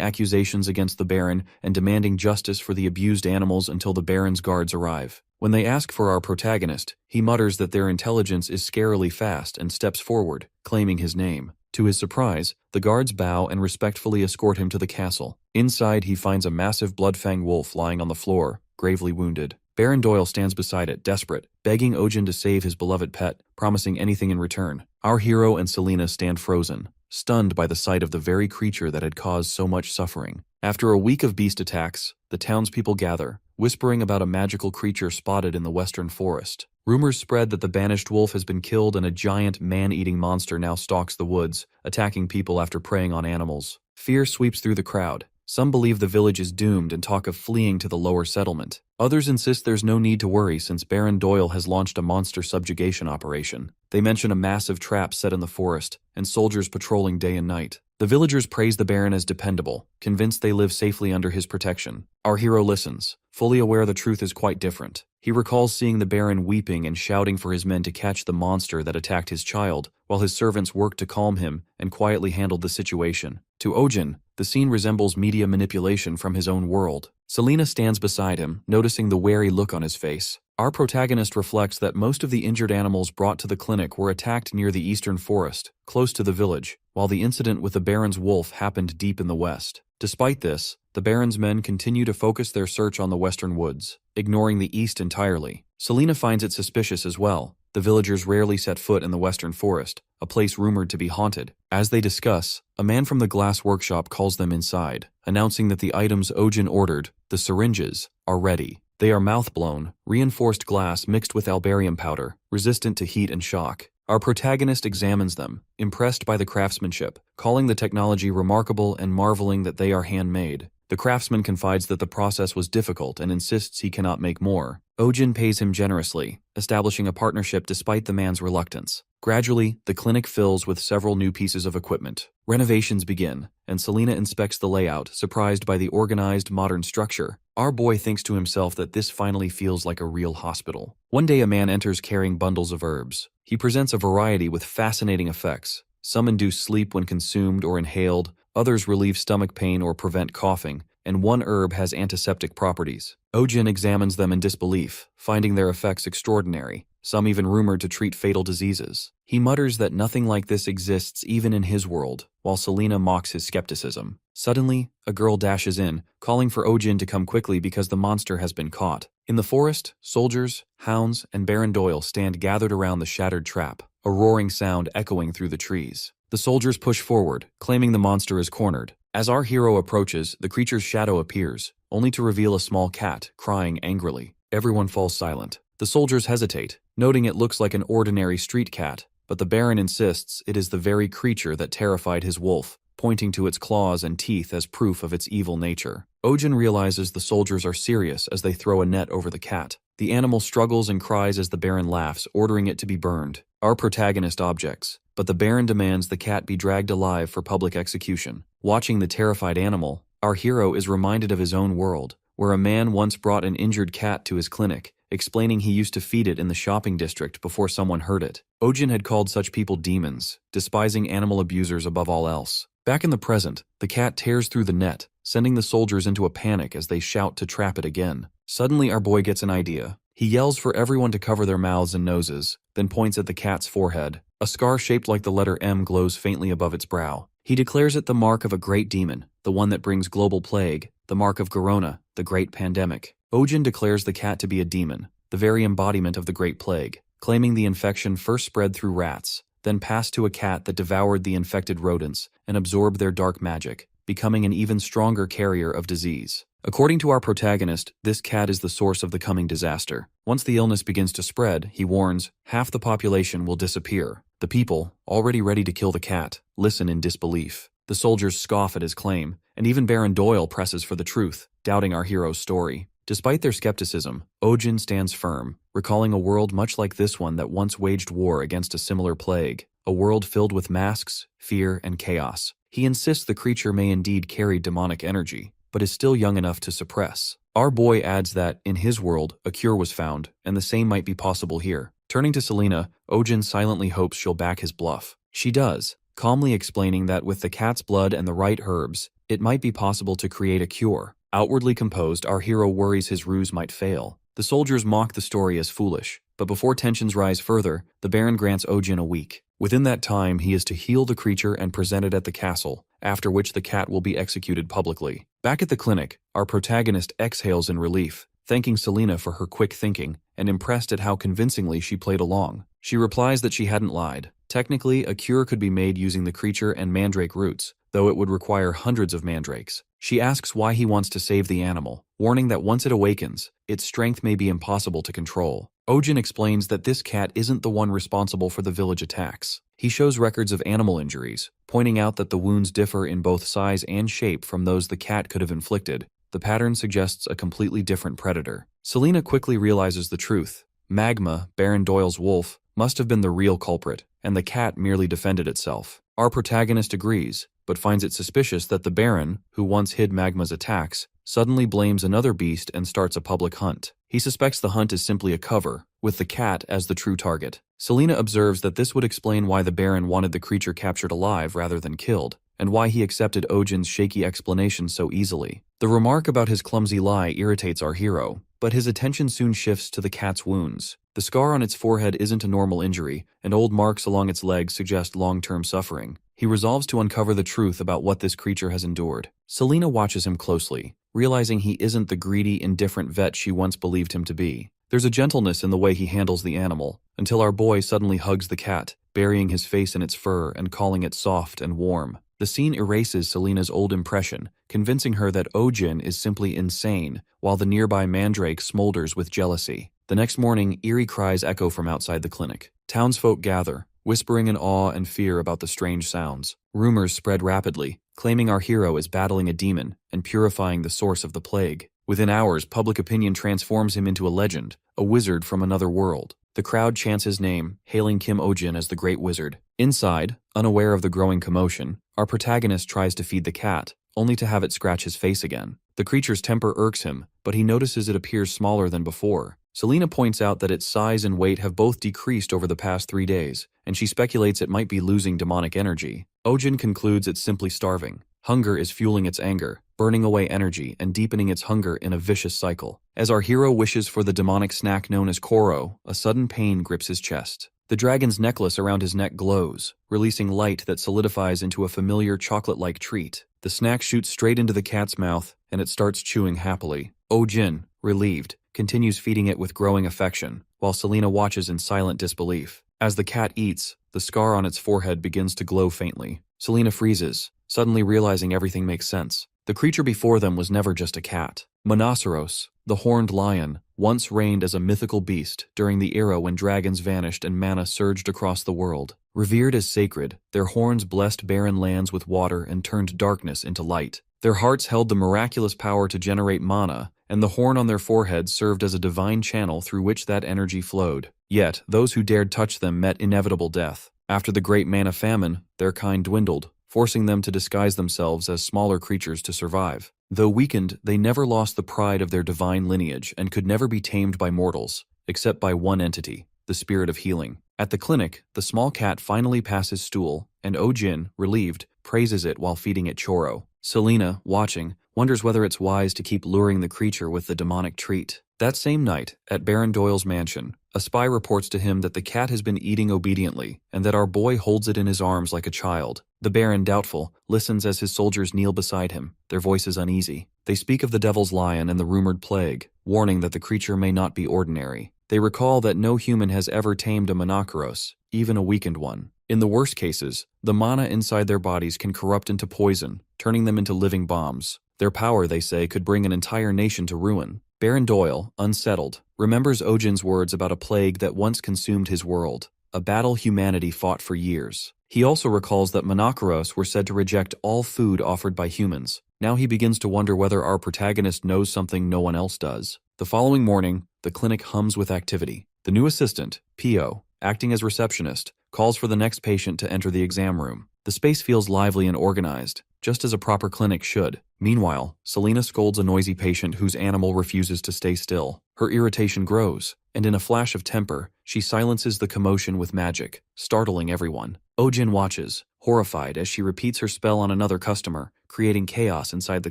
accusations against the Baron and demanding justice for the abused animals until the Baron's guards arrive. When they ask for our protagonist, he mutters that their intelligence is scarily fast and steps forward, claiming his name. To his surprise, the guards bow and respectfully escort him to the castle. Inside, he finds a massive blood-fanged wolf lying on the floor, gravely wounded. Baron Doyle stands beside it, desperate, begging Ojin to save his beloved pet, promising anything in return. Our hero and Selena stand frozen, stunned by the sight of the very creature that had caused so much suffering. After a week of beast attacks, the townspeople gather, whispering about a magical creature spotted in the western forest. Rumors spread that the banished wolf has been killed and a giant man-eating monster now stalks the woods, attacking people after preying on animals. Fear sweeps through the crowd. Some believe the village is doomed and talk of fleeing to the lower settlement. Others insist there's no need to worry since Baron Doyle has launched a monster subjugation operation. They mention a massive trap set in the forest and soldiers patrolling day and night. The villagers praise the Baron as dependable, convinced they live safely under his protection. Our hero listens, fully aware the truth is quite different. He recalls seeing the Baron weeping and shouting for his men to catch the monster that attacked his child, while his servants worked to calm him and quietly handled the situation. To Ojin, the scene resembles media manipulation from his own world. Selena stands beside him, noticing the wary look on his face. Our protagonist reflects that most of the injured animals brought to the clinic were attacked near the eastern forest, close to the village, while the incident with the Baron's wolf happened deep in the west. Despite this, the Baron's men continue to focus their search on the western woods, ignoring the east entirely. Selena finds it suspicious as well. The villagers rarely set foot in the western forest, a place rumored to be haunted. As they discuss, a man from the glass workshop calls them inside, announcing that the items Ojin ordered, the syringes, are ready. They are mouth-blown, reinforced glass mixed with albarium powder, resistant to heat and shock. Our protagonist examines them, impressed by the craftsmanship, calling the technology remarkable and marveling that they are handmade. The craftsman confides that the process was difficult and insists he cannot make more. Ojin pays him generously, establishing a partnership despite the man's reluctance. Gradually, the clinic fills with several new pieces of equipment. Renovations begin, and Selena inspects the layout, surprised by the organized, modern structure. Our boy thinks to himself that this finally feels like a real hospital. One day a man enters carrying bundles of herbs. He presents a variety with fascinating effects. Some induce sleep when consumed or inhaled, others relieve stomach pain or prevent coughing, and one herb has antiseptic properties. Ojin examines them in disbelief, finding their effects extraordinary, some even rumored to treat fatal diseases. He mutters that nothing like this exists even in his world, while Selena mocks his skepticism. Suddenly, a girl dashes in, calling for Ojin to come quickly because the monster has been caught. In the forest, soldiers, hounds, and Baron Doyle stand gathered around the shattered trap, a roaring sound echoing through the trees. The soldiers push forward, claiming the monster is cornered. As our hero approaches, the creature's shadow appears, only to reveal a small cat, crying angrily. Everyone falls silent. The soldiers hesitate, noting it looks like an ordinary street cat, but the Baron insists it is the very creature that terrified his wolf, pointing to its claws and teeth as proof of its evil nature. Ojin realizes the soldiers are serious as they throw a net over the cat. The animal struggles and cries as the Baron laughs, ordering it to be burned. Our protagonist objects, but the Baron demands the cat be dragged alive for public execution. Watching the terrified animal, our hero is reminded of his own world, where a man once brought an injured cat to his clinic, explaining he used to feed it in the shopping district before someone hurt it. Ojin had called such people demons, despising animal abusers above all else. Back in the present, the cat tears through the net, sending the soldiers into a panic as they shout to trap it again. Suddenly our boy gets an idea. He yells for everyone to cover their mouths and noses, then points at the cat's forehead. A scar shaped like the letter M glows faintly above its brow. He declares it the mark of a great demon, the one that brings global plague, the mark of Corona, the great pandemic. Ojin declares the cat to be a demon, the very embodiment of the Great Plague, claiming the infection first spread through rats, then passed to a cat that devoured the infected rodents and absorbed their dark magic, becoming an even stronger carrier of disease. According to our protagonist, this cat is the source of the coming disaster. Once the illness begins to spread, he warns, half the population will disappear. The people, already ready to kill the cat, listen in disbelief. The soldiers scoff at his claim, and even Baron Doyle presses for the truth, doubting our hero's story. Despite their skepticism, Ojin stands firm, recalling a world much like this one that once waged war against a similar plague, a world filled with masks, fear, and chaos. He insists the creature may indeed carry demonic energy, but is still young enough to suppress. Our boy adds that, in his world, a cure was found, and the same might be possible here. Turning to Selena, Ojin silently hopes she'll back his bluff. She does, calmly explaining that with the cat's blood and the right herbs, it might be possible to create a cure. Outwardly composed, our hero worries his ruse might fail. The soldiers mock the story as foolish, but before tensions rise further, the Baron grants Ojin a week. Within that time, he is to heal the creature and present it at the castle, after which the cat will be executed publicly. Back at the clinic, our protagonist exhales in relief, thanking Selena for her quick thinking and impressed at how convincingly she played along. She replies that she hadn't lied. Technically, a cure could be made using the creature and mandrake roots, though it would require hundreds of mandrakes. She asks why he wants to save the animal, warning that once it awakens, its strength may be impossible to control. Ojin explains that this cat isn't the one responsible for the village attacks. He shows records of animal injuries, pointing out that the wounds differ in both size and shape from those the cat could have inflicted. The pattern suggests a completely different predator. Selena quickly realizes the truth. Magma, Baron Doyle's wolf, must have been the real culprit, and the cat merely defended itself. Our protagonist agrees, but finds it suspicious that the Baron, who once hid Magma's attacks, suddenly blames another beast and starts a public hunt. He suspects the hunt is simply a cover, with the cat as the true target. Selena observes that this would explain why the Baron wanted the creature captured alive rather than killed, and why he accepted Ojin's shaky explanation so easily. The remark about his clumsy lie irritates our hero, but his attention soon shifts to the cat's wounds. The scar on its forehead isn't a normal injury, and old marks along its legs suggest long-term suffering. He resolves to uncover the truth about what this creature has endured. Selena watches him closely, realizing he isn't the greedy, indifferent vet she once believed him to be. There's a gentleness in the way he handles the animal, until our boy suddenly hugs the cat, burying his face in its fur and calling it soft and warm. The scene erases Selena's old impression, convincing her that Ojin is simply insane, while the nearby mandrake smolders with jealousy. The next morning, eerie cries echo from outside the clinic. Townsfolk gather, whispering in awe and fear about the strange sounds. Rumors spread rapidly, claiming our hero is battling a demon and purifying the source of the plague. Within hours, public opinion transforms him into a legend, a wizard from another world. The crowd chants his name, hailing Kim Ojin as the Great Wizard. Inside, unaware of the growing commotion, our protagonist tries to feed the cat, only to have it scratch his face again. The creature's temper irks him, but he notices it appears smaller than before. Selena points out that its size and weight have both decreased over the past 3 days, and she speculates it might be losing demonic energy. Ojin concludes it's simply starving. Hunger is fueling its anger, burning away energy and deepening its hunger in a vicious cycle. As our hero wishes for the demonic snack known as Koro, a sudden pain grips his chest. The dragon's necklace around his neck glows, releasing light that solidifies into a familiar chocolate-like treat. The snack shoots straight into the cat's mouth, and it starts chewing happily. Ojin, relieved, continues feeding it with growing affection, while Selena watches in silent disbelief. As the cat eats, the scar on its forehead begins to glow faintly. Selena freezes, suddenly realizing everything makes sense. The creature before them was never just a cat. Monoceros, the horned lion, once reigned as a mythical beast during the era when dragons vanished and mana surged across the world. Revered as sacred, their horns blessed barren lands with water and turned darkness into light. Their hearts held the miraculous power to generate mana, and the horn on their foreheads served as a divine channel through which that energy flowed. Yet, those who dared touch them met inevitable death. After the great mana famine, their kind dwindled, forcing them to disguise themselves as smaller creatures to survive. Though weakened, they never lost the pride of their divine lineage and could never be tamed by mortals, except by one entity, the spirit of healing. At the clinic, the small cat finally passes stool, and Ojin, relieved, praises it while feeding it choro. Selena, watching, wonders whether it's wise to keep luring the creature with the demonic treat. That same night, at Baron Doyle's mansion, a spy reports to him that the cat has been eating obediently, and that our boy holds it in his arms like a child. The Baron, doubtful, listens as his soldiers kneel beside him, their voices uneasy. They speak of the devil's lion and the rumored plague, warning that the creature may not be ordinary. They recall that no human has ever tamed a Monoceros, even a weakened one. In the worst cases, the mana inside their bodies can corrupt into poison, turning them into living bombs. Their power, they say, could bring an entire nation to ruin. Baron Doyle, unsettled, remembers Ojin's words about a plague that once consumed his world, a battle humanity fought for years. He also recalls that Monoceros were said to reject all food offered by humans, Now he begins to wonder whether our protagonist knows something no one else does. The following morning, the clinic hums with activity. The new assistant, Pio, acting as receptionist, calls for the next patient to enter the exam room. The space feels lively and organized, just as a proper clinic should. Meanwhile, Selena scolds a noisy patient whose animal refuses to stay still. Her irritation grows, and in a flash of temper, she silences the commotion with magic, startling everyone. Ojin watches, horrified as she repeats her spell on another customer, creating chaos inside the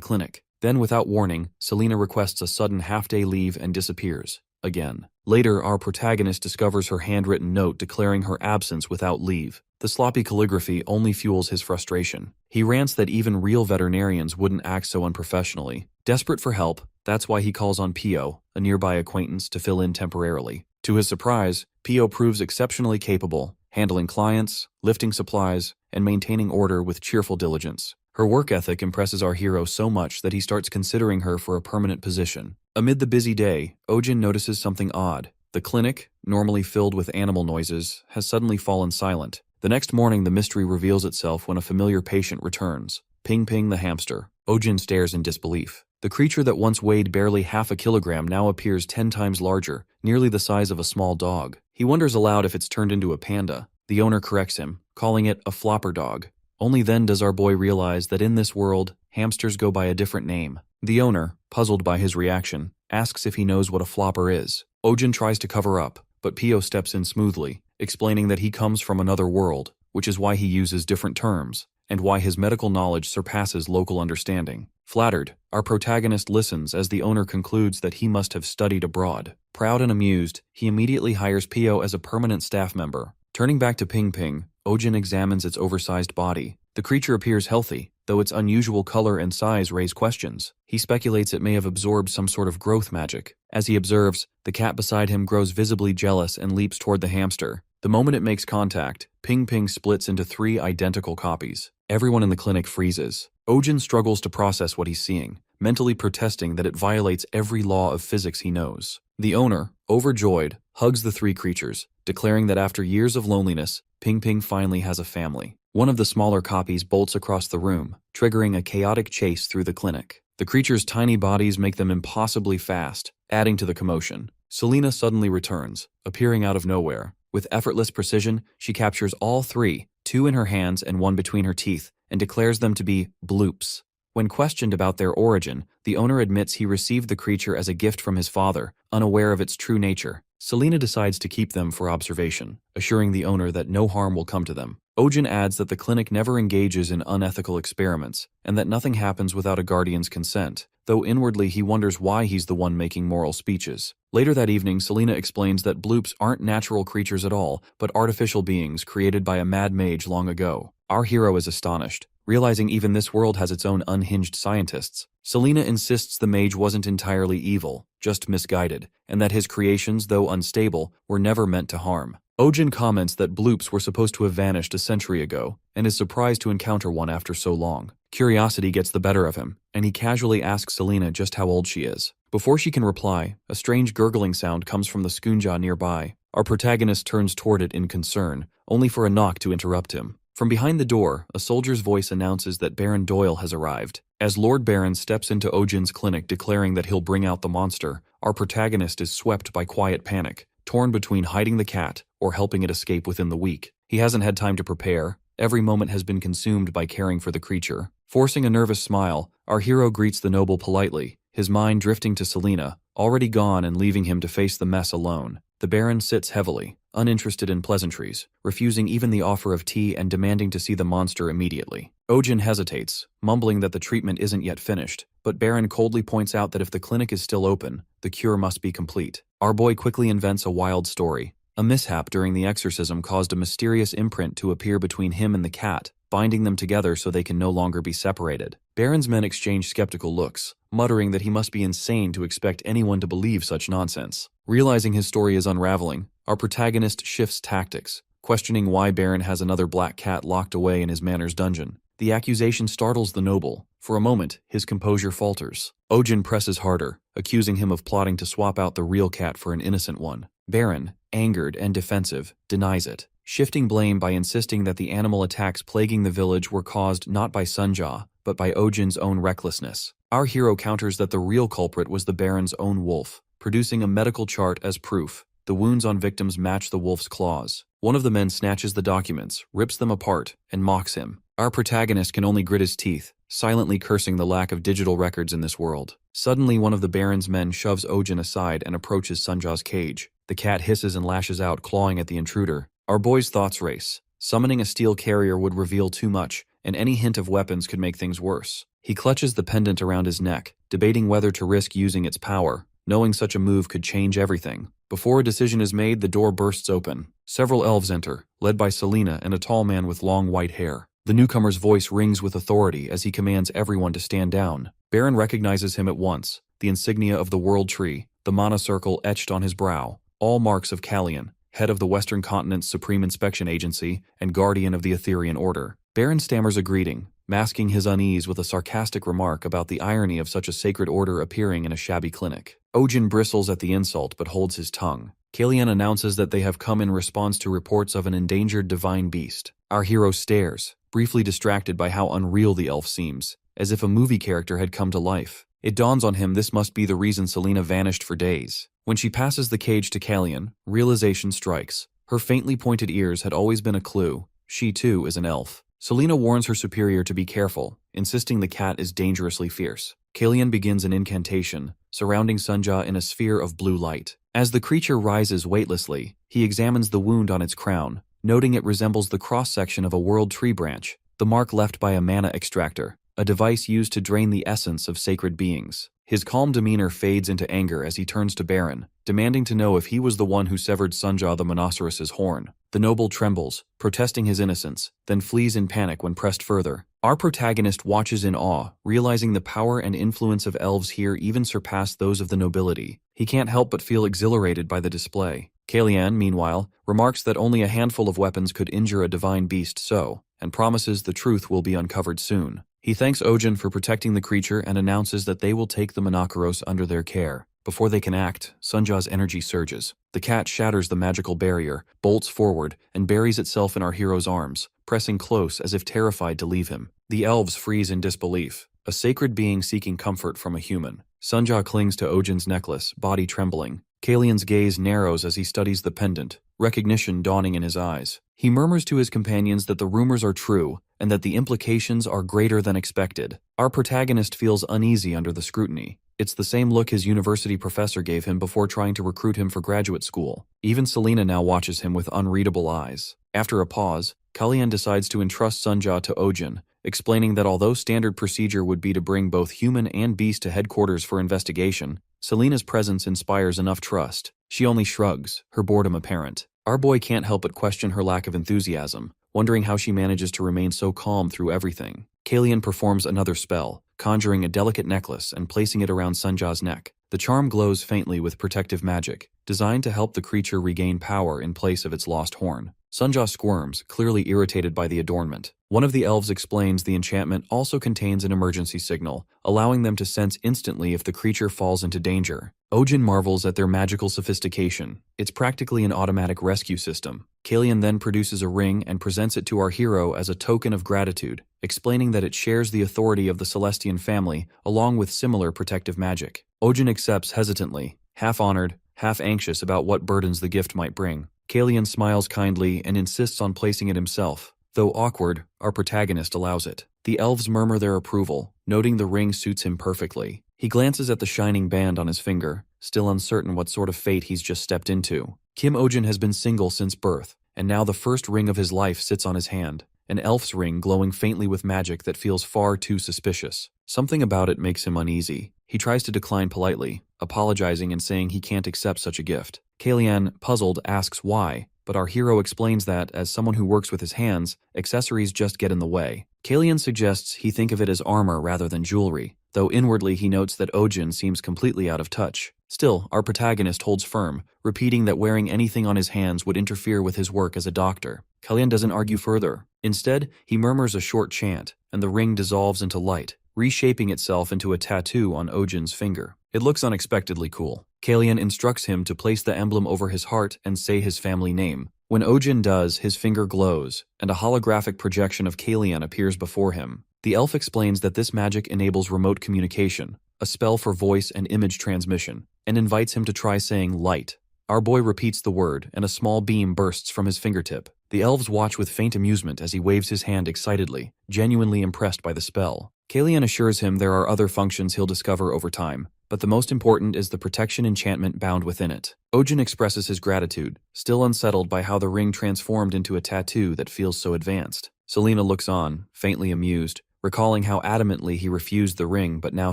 clinic. Then, without warning, Selena requests a sudden half-day leave and disappears. Again. Later, our protagonist discovers her handwritten note declaring her absence without leave. The sloppy calligraphy only fuels his frustration. He rants that even real veterinarians wouldn't act so unprofessionally. Desperate for help, that's why he calls on Pio, a nearby acquaintance, to fill in temporarily. To his surprise, Pio proves exceptionally capable, handling clients, lifting supplies, and maintaining order with cheerful diligence. Her work ethic impresses our hero so much that he starts considering her for a permanent position. Amid the busy day, Ojin notices something odd. The clinic, normally filled with animal noises, has suddenly fallen silent. The next morning, the mystery reveals itself when a familiar patient returns. Ping Ping the hamster. Ojin stares in disbelief. The creature that once weighed barely half a kilogram now appears 10 times larger, nearly the size of a small dog. He wonders aloud if it's turned into a panda. The owner corrects him, calling it a flopper dog. Only then does our boy realize that in this world, hamsters go by a different name. The owner, puzzled by his reaction, asks if he knows what a flopper is. Ojin tries to cover up, but Pio steps in smoothly, explaining that he comes from another world, which is why he uses different terms, and why his medical knowledge surpasses local understanding. Flattered, our protagonist listens as the owner concludes that he must have studied abroad. Proud and amused, he immediately hires Pio as a permanent staff member. Turning back to Ping Ping, Ojin examines its oversized body. The creature appears healthy, though its unusual color and size raise questions. He speculates it may have absorbed some sort of growth magic. As he observes, the cat beside him grows visibly jealous and leaps toward the hamster. The moment it makes contact, Ping Ping splits into 3 identical copies. Everyone in the clinic freezes. Ojin struggles to process what he's seeing, mentally protesting that it violates every law of physics he knows. The owner, overjoyed, hugs the 3 creatures, declaring that after years of loneliness, Ping Ping finally has a family. One of the smaller copies bolts across the room, triggering a chaotic chase through the clinic. The creature's tiny bodies make them impossibly fast, adding to the commotion. Selena suddenly returns, appearing out of nowhere. With effortless precision, she captures all 3, 2 in her hands and 1 between her teeth, and declares them to be bloops. When questioned about their origin, the owner admits he received the creature as a gift from his father, unaware of its true nature. Selena decides to keep them for observation, assuring the owner that no harm will come to them. Ojin adds that the clinic never engages in unethical experiments, and that nothing happens without a guardian's consent, though inwardly he wonders why he's the one making moral speeches. Later that evening, Selena explains that bloops aren't natural creatures at all, but artificial beings created by a mad mage long ago. Our hero is astonished, realizing even this world has its own unhinged scientists. Selena insists the mage wasn't entirely evil, just misguided, and that his creations, though unstable, were never meant to harm. Ojin comments that bloops were supposed to have vanished a century ago, and is surprised to encounter one after so long. Curiosity gets the better of him, and he casually asks Selena just how old she is. Before she can reply, a strange gurgling sound comes from the Skunja nearby. Our protagonist turns toward it in concern, only for a knock to interrupt him. From behind the door, a soldier's voice announces that Baron Doyle has arrived. As Lord Baron steps into Ojin's clinic declaring that he'll bring out the monster, our protagonist is swept by quiet panic, torn between hiding the cat or helping it escape within the week. He hasn't had time to prepare. Every moment has been consumed by caring for the creature. Forcing a nervous smile, our hero greets the noble politely, his mind drifting to Selena, already gone and leaving him to face the mess alone. The Baron sits heavily, uninterested in pleasantries, refusing even the offer of tea and demanding to see the monster immediately. Ojin hesitates, mumbling that the treatment isn't yet finished, but Baron coldly points out that if the clinic is still open, the cure must be complete. Our boy quickly invents a wild story. A mishap during the exorcism caused a mysterious imprint to appear between him and the cat, binding them together so they can no longer be separated. Baron's men exchange skeptical looks, muttering that he must be insane to expect anyone to believe such nonsense. Realizing his story is unraveling, our protagonist shifts tactics, questioning why Baron has another black cat locked away in his manor's dungeon. The accusation startles the noble. For a moment, his composure falters. Ojin presses harder, accusing him of plotting to swap out the real cat for an innocent one. Baron, angered and defensive, denies it. shifting blame by insisting that the animal attacks plaguing the village were caused not by Sunja, but by Ojin's own recklessness. Our hero counters that the real culprit was the Baron's own wolf, producing a medical chart as proof. The wounds on victims match the wolf's claws. One of the men snatches the documents, rips them apart, and mocks him. Our protagonist can only grit his teeth, silently cursing the lack of digital records in this world. Suddenly, one of the Baron's men shoves Ojin aside and approaches Sunja's cage. The cat hisses and lashes out, clawing at the intruder. Our boy's thoughts race. Summoning a steel carrier would reveal too much, and any hint of weapons could make things worse. He clutches the pendant around his neck, debating whether to risk using its power, knowing such a move could change everything. Before a decision is made, the door bursts open. Several elves enter, led by Selena and a tall man with long white hair. The newcomer's voice rings with authority as he commands everyone to stand down. Baron recognizes him at once, the insignia of the World Tree, the mana circle etched on his brow, all marks of Callian, head of the Western Continent's Supreme Inspection Agency and guardian of the Etherian Order. Baron stammers a greeting, masking his unease with a sarcastic remark about the irony of such a sacred order appearing in a shabby clinic. Ojin bristles at the insult but holds his tongue. Callian announces that they have come in response to reports of an endangered divine beast. Our hero stares, briefly distracted by how unreal the elf seems, as if a movie character had come to life. It dawns on him this must be the reason Selena vanished for days. When she passes the cage to Callian, realization strikes. Her faintly pointed ears had always been a clue. She too is an elf. Selena warns her superior to be careful, insisting the cat is dangerously fierce. Callian begins an incantation, surrounding Sunja in a sphere of blue light. As the creature rises weightlessly, he examines the wound on its crown, noting it resembles the cross-section of a world tree branch, the mark left by a mana extractor, a device used to drain the essence of sacred beings. His calm demeanor fades into anger as he turns to Baron, demanding to know if he was the one who severed Sunja the Monoceros' horn. The noble trembles, protesting his innocence, then flees in panic when pressed further. Our protagonist watches in awe, realizing the power and influence of elves here even surpass those of the nobility. He can't help but feel exhilarated by the display. Callian, meanwhile, remarks that only a handful of weapons could injure a divine beast so, and promises the truth will be uncovered soon. He thanks Ojin for protecting the creature and announces that they will take the Monoceros under their care. Before they can act, Sunja's energy surges. The cat shatters the magical barrier, bolts forward, and buries itself in our hero's arms, pressing close as if terrified to leave him. The elves freeze in disbelief, a sacred being seeking comfort from a human. Sunja clings to Ojin's necklace, body trembling. Callian's gaze narrows as he studies the pendant, recognition dawning in his eyes. He murmurs to his companions that the rumors are true, and that the implications are greater than expected. Our protagonist feels uneasy under the scrutiny. It's the same look his university professor gave him before trying to recruit him for graduate school. Even Selena now watches him with unreadable eyes. After a pause, Callian decides to entrust Sunja to Ojin, explaining that although standard procedure would be to bring both human and beast to headquarters for investigation, Selena's presence inspires enough trust. She only shrugs, her boredom apparent. Our boy can't help but question her lack of enthusiasm, wondering how she manages to remain so calm through everything. Callian performs another spell, conjuring a delicate necklace and placing it around Sunja's neck. The charm glows faintly with protective magic, designed to help the creature regain power in place of its lost horn. Sunja squirms, clearly irritated by the adornment. One of the elves explains the enchantment also contains an emergency signal, allowing them to sense instantly if the creature falls into danger. Ojin marvels at their magical sophistication. It's practically an automatic rescue system. Callian then produces a ring and presents it to our hero as a token of gratitude, explaining that it shares the authority of the Celestian family along with similar protective magic. Ojin accepts hesitantly, half honored, half anxious about what burdens the gift might bring. Callian smiles kindly and insists on placing it himself. Though awkward, our protagonist allows it. The elves murmur their approval, noting the ring suits him perfectly. He glances at the shining band on his finger, still uncertain what sort of fate he's just stepped into. Kim Ojin has been single since birth, and now the first ring of his life sits on his hand, an elf's ring glowing faintly with magic that feels far too suspicious. Something about it makes him uneasy. He tries to decline politely, apologizing and saying he can't accept such a gift. Callian, puzzled, asks why, but our hero explains that, as someone who works with his hands, accessories just get in the way. Callian suggests he think of it as armor rather than jewelry, though inwardly he notes that Ojin seems completely out of touch. Still, our protagonist holds firm, repeating that wearing anything on his hands would interfere with his work as a doctor. Callian doesn't argue further. Instead, he murmurs a short chant, and the ring dissolves into light, reshaping itself into a tattoo on Ojin's finger. It looks unexpectedly cool. Callian instructs him to place the emblem over his heart and say his family name, When Ojin does, his finger glows, and a holographic projection of Kalian appears before him. The elf explains that this magic enables remote communication, a spell for voice and image transmission, and invites him to try saying light. Our boy repeats the word, and a small beam bursts from his fingertip. The elves watch with faint amusement as he waves his hand excitedly, genuinely impressed by the spell. Kalian assures him there are other functions he'll discover over time, but the most important is the protection enchantment bound within it. Ojin expresses his gratitude, still unsettled by how the ring transformed into a tattoo that feels so advanced. Selena looks on, faintly amused, recalling how adamantly he refused the ring but now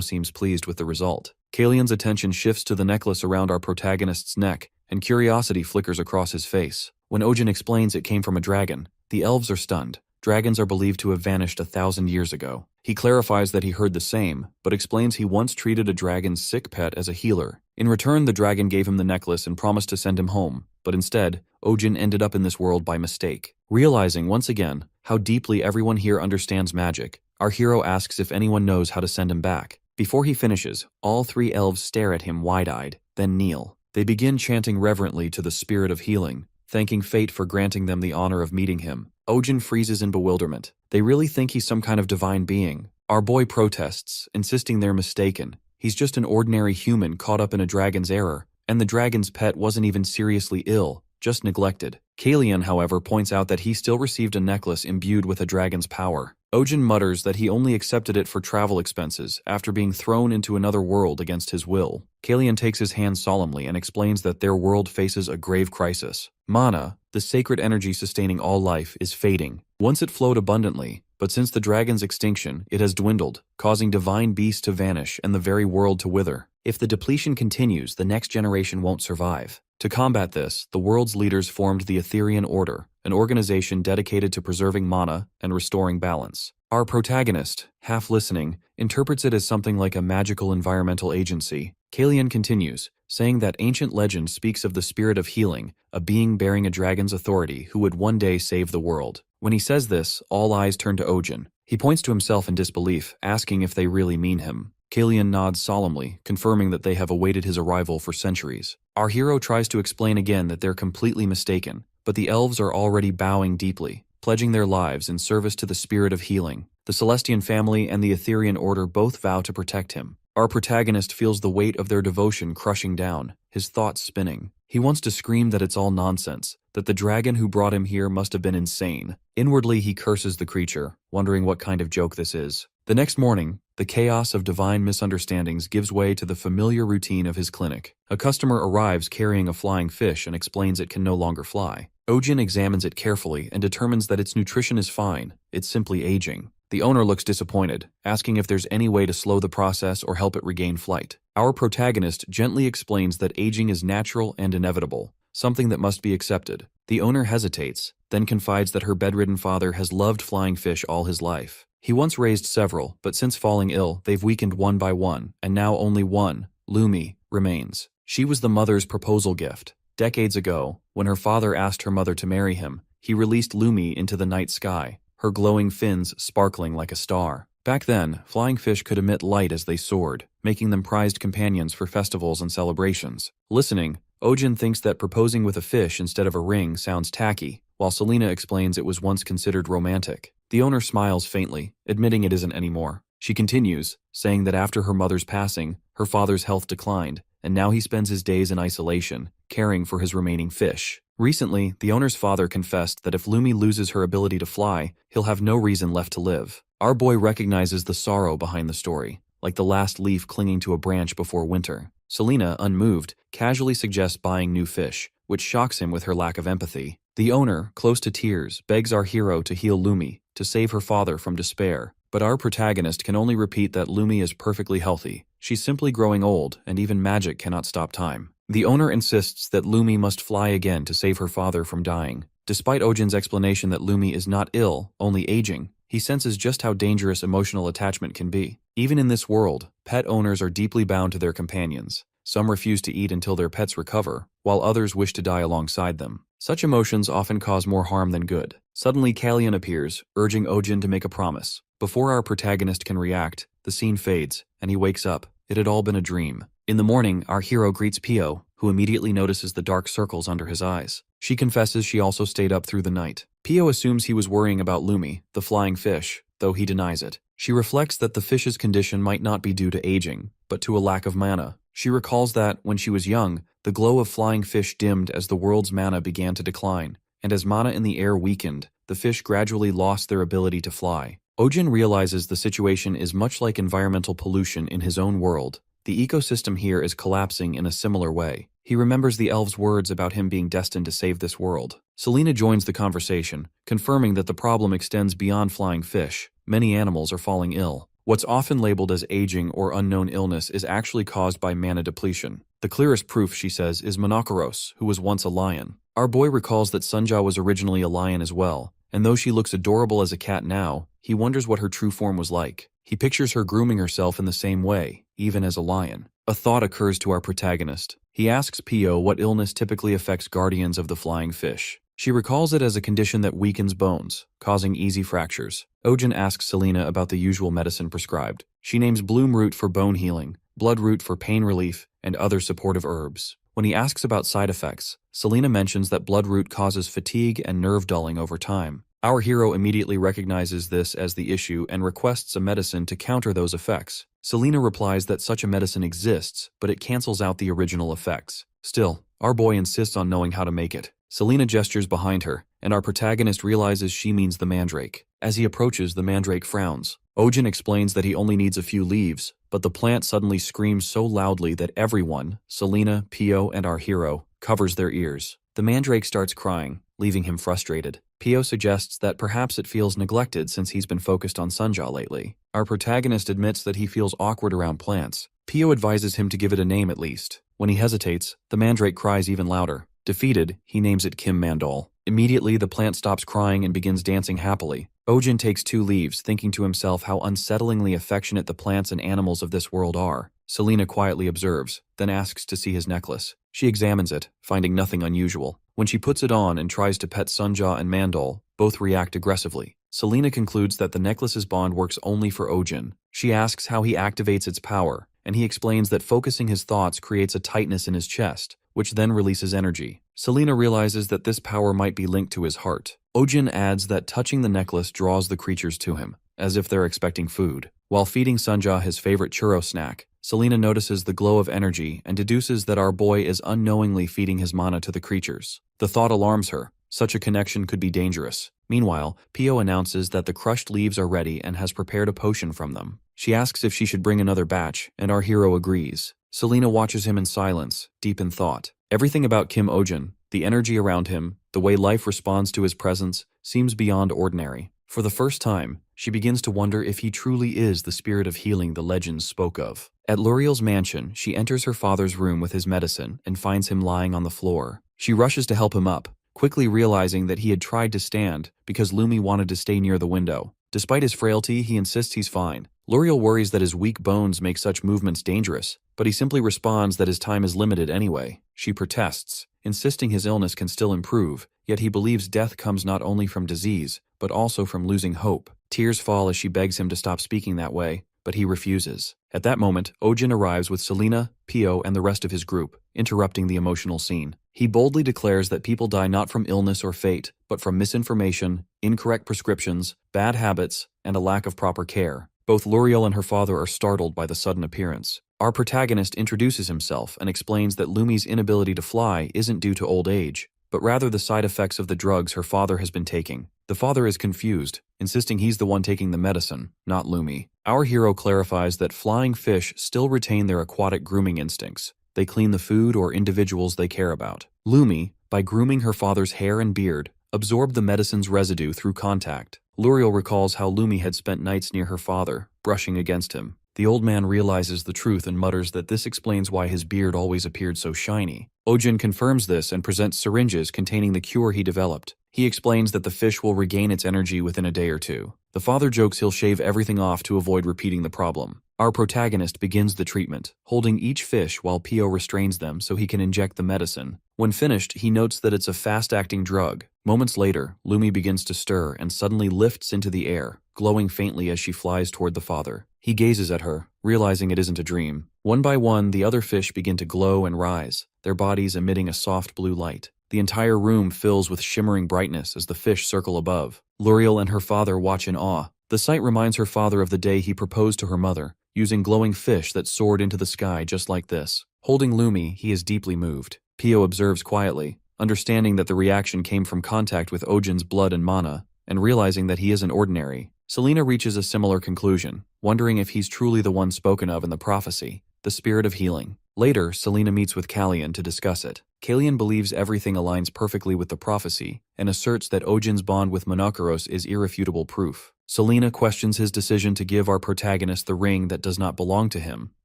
seems pleased with the result. Kalian's attention shifts to the necklace around our protagonist's neck, and curiosity flickers across his face. When Ojin explains it came from a dragon, the elves are stunned. Dragons are believed to have vanished 1,000 years ago. He clarifies that he heard the same, but explains he once treated a dragon's sick pet as a healer. In return, the dragon gave him the necklace and promised to send him home, but instead, Ojin ended up in this world by mistake. Realizing once again how deeply everyone here understands magic, our hero asks if anyone knows how to send him back. Before he finishes, all three elves stare at him wide-eyed, then kneel. They begin chanting reverently to the spirit of healing, thanking fate for granting them the honor of meeting him. Ojin freezes in bewilderment. They really think he's some kind of divine being. Our boy protests, insisting they're mistaken. He's just an ordinary human caught up in a dragon's error, and the dragon's pet wasn't even seriously ill, just neglected. Kalian, however, points out that he still received a necklace imbued with a dragon's power. Ojin mutters that he only accepted it for travel expenses after being thrown into another world against his will. Kalian takes his hand solemnly and explains that their world faces a grave crisis. Mana, the sacred energy sustaining all life, is fading. Once it flowed abundantly, but since the dragon's extinction, it has dwindled, causing divine beasts to vanish and the very world to wither. If the depletion continues, the next generation won't survive. To combat this, the world's leaders formed the Etherian Order, an organization dedicated to preserving mana and restoring balance. Our protagonist, half listening, interprets it as something like a magical environmental agency. Kalian continues, saying that ancient legend speaks of the spirit of healing, a being bearing a dragon's authority who would one day save the world. When he says this, all eyes turn to Ojin. He points to himself in disbelief, asking if they really mean him. Kalian nods solemnly, confirming that they have awaited his arrival for centuries. Our hero tries to explain again that they're completely mistaken, but the elves are already bowing deeply, pledging their lives in service to the spirit of healing. The Celestian family and the Etherian Order both vow to protect him. Our protagonist feels the weight of their devotion crushing down, his thoughts spinning. He wants to scream that it's all nonsense, that the dragon who brought him here must have been insane. Inwardly, he curses the creature, wondering what kind of joke this is. The next morning, the chaos of divine misunderstandings gives way to the familiar routine of his clinic. A customer arrives carrying a flying fish and explains it can no longer fly. Ojin examines it carefully and determines that its nutrition is fine, it's simply aging. The owner looks disappointed, asking if there's any way to slow the process or help it regain flight. Our protagonist gently explains that aging is natural and inevitable, something that must be accepted. The owner hesitates, then confides that her bedridden father has loved flying fish all his life. He once raised several, but since falling ill, they've weakened one by one, and now only one, Lumi, remains. She was the mother's proposal gift. Decades ago, when her father asked her mother to marry him, he released Lumi into the night sky, her glowing fins sparkling like a star. Back then, flying fish could emit light as they soared, making them prized companions for festivals and celebrations. Listening, Ojin thinks that proposing with a fish instead of a ring sounds tacky, while Selena explains it was once considered romantic. The owner smiles faintly, admitting it isn't anymore. She continues, saying that after her mother's passing, her father's health declined, and now he spends his days in isolation, caring for his remaining fish. Recently, the owner's father confessed that if Lumi loses her ability to fly, he'll have no reason left to live. Our boy recognizes the sorrow behind the story, like the last leaf clinging to a branch before winter. Selena, unmoved, casually suggests buying new fish, which shocks him with her lack of empathy. The owner, close to tears, begs our hero to heal Lumi, to save her father from despair. But our protagonist can only repeat that Lumi is perfectly healthy. She's simply growing old, and even magic cannot stop time. The owner insists that Lumi must fly again to save her father from dying. Despite Ojin's explanation that Lumi is not ill, only aging, he senses just how dangerous emotional attachment can be. Even in this world, pet owners are deeply bound to their companions. Some refuse to eat until their pets recover, while others wish to die alongside them. Such emotions often cause more harm than good. Suddenly, Kalian appears, urging Ojin to make a promise. Before our protagonist can react, the scene fades, and he wakes up. It had all been a dream. In the morning, our hero greets Pio, who immediately notices the dark circles under his eyes. She confesses she also stayed up through the night. Pio assumes he was worrying about Lumi, the flying fish, though he denies it. She reflects that the fish's condition might not be due to aging, but to a lack of mana. She recalls that, when she was young, the glow of flying fish dimmed as the world's mana began to decline, and as mana in the air weakened, the fish gradually lost their ability to fly. Ojin realizes the situation is much like environmental pollution in his own world. The ecosystem here is collapsing in a similar way. He remembers the elves' words about him being destined to save this world. Selena joins the conversation, confirming that the problem extends beyond flying fish. Many animals are falling ill. What's often labeled as aging or unknown illness is actually caused by mana depletion. The clearest proof, she says, is Monokoros, who was once a lion. Our boy recalls that Sunja was originally a lion as well, and though she looks adorable as a cat now, he wonders what her true form was like. He pictures her grooming herself in the same way, even as a lion. A thought occurs to our protagonist. He asks Pio what illness typically affects guardians of the flying fish. She recalls it as a condition that weakens bones, causing easy fractures. Ojin asks Selena about the usual medicine prescribed. She names bloom root for bone healing, blood root for pain relief, and other supportive herbs. When he asks about side effects, Selena mentions that blood root causes fatigue and nerve dulling over time. Our hero immediately recognizes this as the issue and requests a medicine to counter those effects. Selena replies that such a medicine exists, but it cancels out the original effects. Still, our boy insists on knowing how to make it. Selena gestures behind her, and our protagonist realizes she means the mandrake. As he approaches, the mandrake frowns. Ojin explains that he only needs a few leaves, but the plant suddenly screams so loudly that everyone, Selena, Pio, and our hero, covers their ears. The mandrake starts crying, leaving him frustrated. Pio suggests that perhaps it feels neglected since he's been focused on Sunja lately. Our protagonist admits that he feels awkward around plants. Pio advises him to give it a name at least. When he hesitates, the mandrake cries even louder. Defeated, he names it Kim Mandol. Immediately, the plant stops crying and begins dancing happily. Ojin takes 2 leaves, thinking to himself how unsettlingly affectionate the plants and animals of this world are. Selena quietly observes, then asks to see his necklace. She examines it, finding nothing unusual. When she puts it on and tries to pet Sunja and Mandol, both react aggressively. Selena concludes that the necklace's bond works only for Ojin. She asks how he activates its power, and he explains that focusing his thoughts creates a tightness in his chest, which then releases energy. Selena realizes that this power might be linked to his heart. Ojin adds that touching the necklace draws the creatures to him, as if they're expecting food. While feeding Sunja his favorite churro snack, Selena notices the glow of energy and deduces that our boy is unknowingly feeding his mana to the creatures. The thought alarms her. Such a connection could be dangerous. Meanwhile, Pio announces that the crushed leaves are ready and has prepared a potion from them. She asks if she should bring another batch, and our hero agrees. Selena watches him in silence, deep in thought. Everything about Kim Ojin, the energy around him, the way life responds to his presence, seems beyond ordinary. For the first time, she begins to wonder if he truly is the spirit of healing the legends spoke of. At Luriel's mansion, she enters her father's room with his medicine and finds him lying on the floor. She rushes to help him up, quickly realizing that he had tried to stand because Lumi wanted to stay near the window. Despite his frailty, he insists he's fine. Luriel worries that his weak bones make such movements dangerous, but he simply responds that his time is limited anyway. She protests, insisting his illness can still improve, yet he believes death comes not only from disease, but also from losing hope. Tears fall as she begs him to stop speaking that way, but he refuses. At that moment, Ojin arrives with Selena, Pio, and the rest of his group, interrupting the emotional scene. He boldly declares that people die not from illness or fate, but from misinformation, incorrect prescriptions, bad habits, and a lack of proper care. Both Luriel and her father are startled by the sudden appearance. Our protagonist introduces himself and explains that Lumi's inability to fly isn't due to old age, but rather the side effects of the drugs her father has been taking. The father is confused, insisting he's the one taking the medicine, not Lumi. Our hero clarifies that flying fish still retain their aquatic grooming instincts. They clean the food or individuals they care about. Lumi, by grooming her father's hair and beard, absorbed the medicine's residue through contact. Luriel recalls how Lumi had spent nights near her father, brushing against him. The old man realizes the truth and mutters that this explains why his beard always appeared so shiny. Ojin confirms this and presents syringes containing the cure he developed. He explains that the fish will regain its energy within a day or two. The father jokes he'll shave everything off to avoid repeating the problem. Our protagonist begins the treatment, holding each fish while Pio restrains them so he can inject the medicine. When finished, he notes that it's a fast-acting drug. Moments later, Lumi begins to stir and suddenly lifts into the air, glowing faintly as she flies toward the father. He gazes at her, realizing it isn't a dream. One by one, the other fish begin to glow and rise, their bodies emitting a soft blue light. The entire room fills with shimmering brightness as the fish circle above. Luriel and her father watch in awe. The sight reminds her father of the day he proposed to her mother, using glowing fish that soared into the sky just like this. Holding Lumi, he is deeply moved. Pio observes quietly, understanding that the reaction came from contact with Ojin's blood and mana, and realizing that he isn't ordinary. Selena reaches a similar conclusion, wondering if he's truly the one spoken of in the prophecy, the spirit of healing. Later, Selena meets with Kalian to discuss it. Kalian believes everything aligns perfectly with the prophecy, and asserts that Ojin's bond with Monoceros is irrefutable proof. Selena questions his decision to give our protagonist the ring that does not belong to him,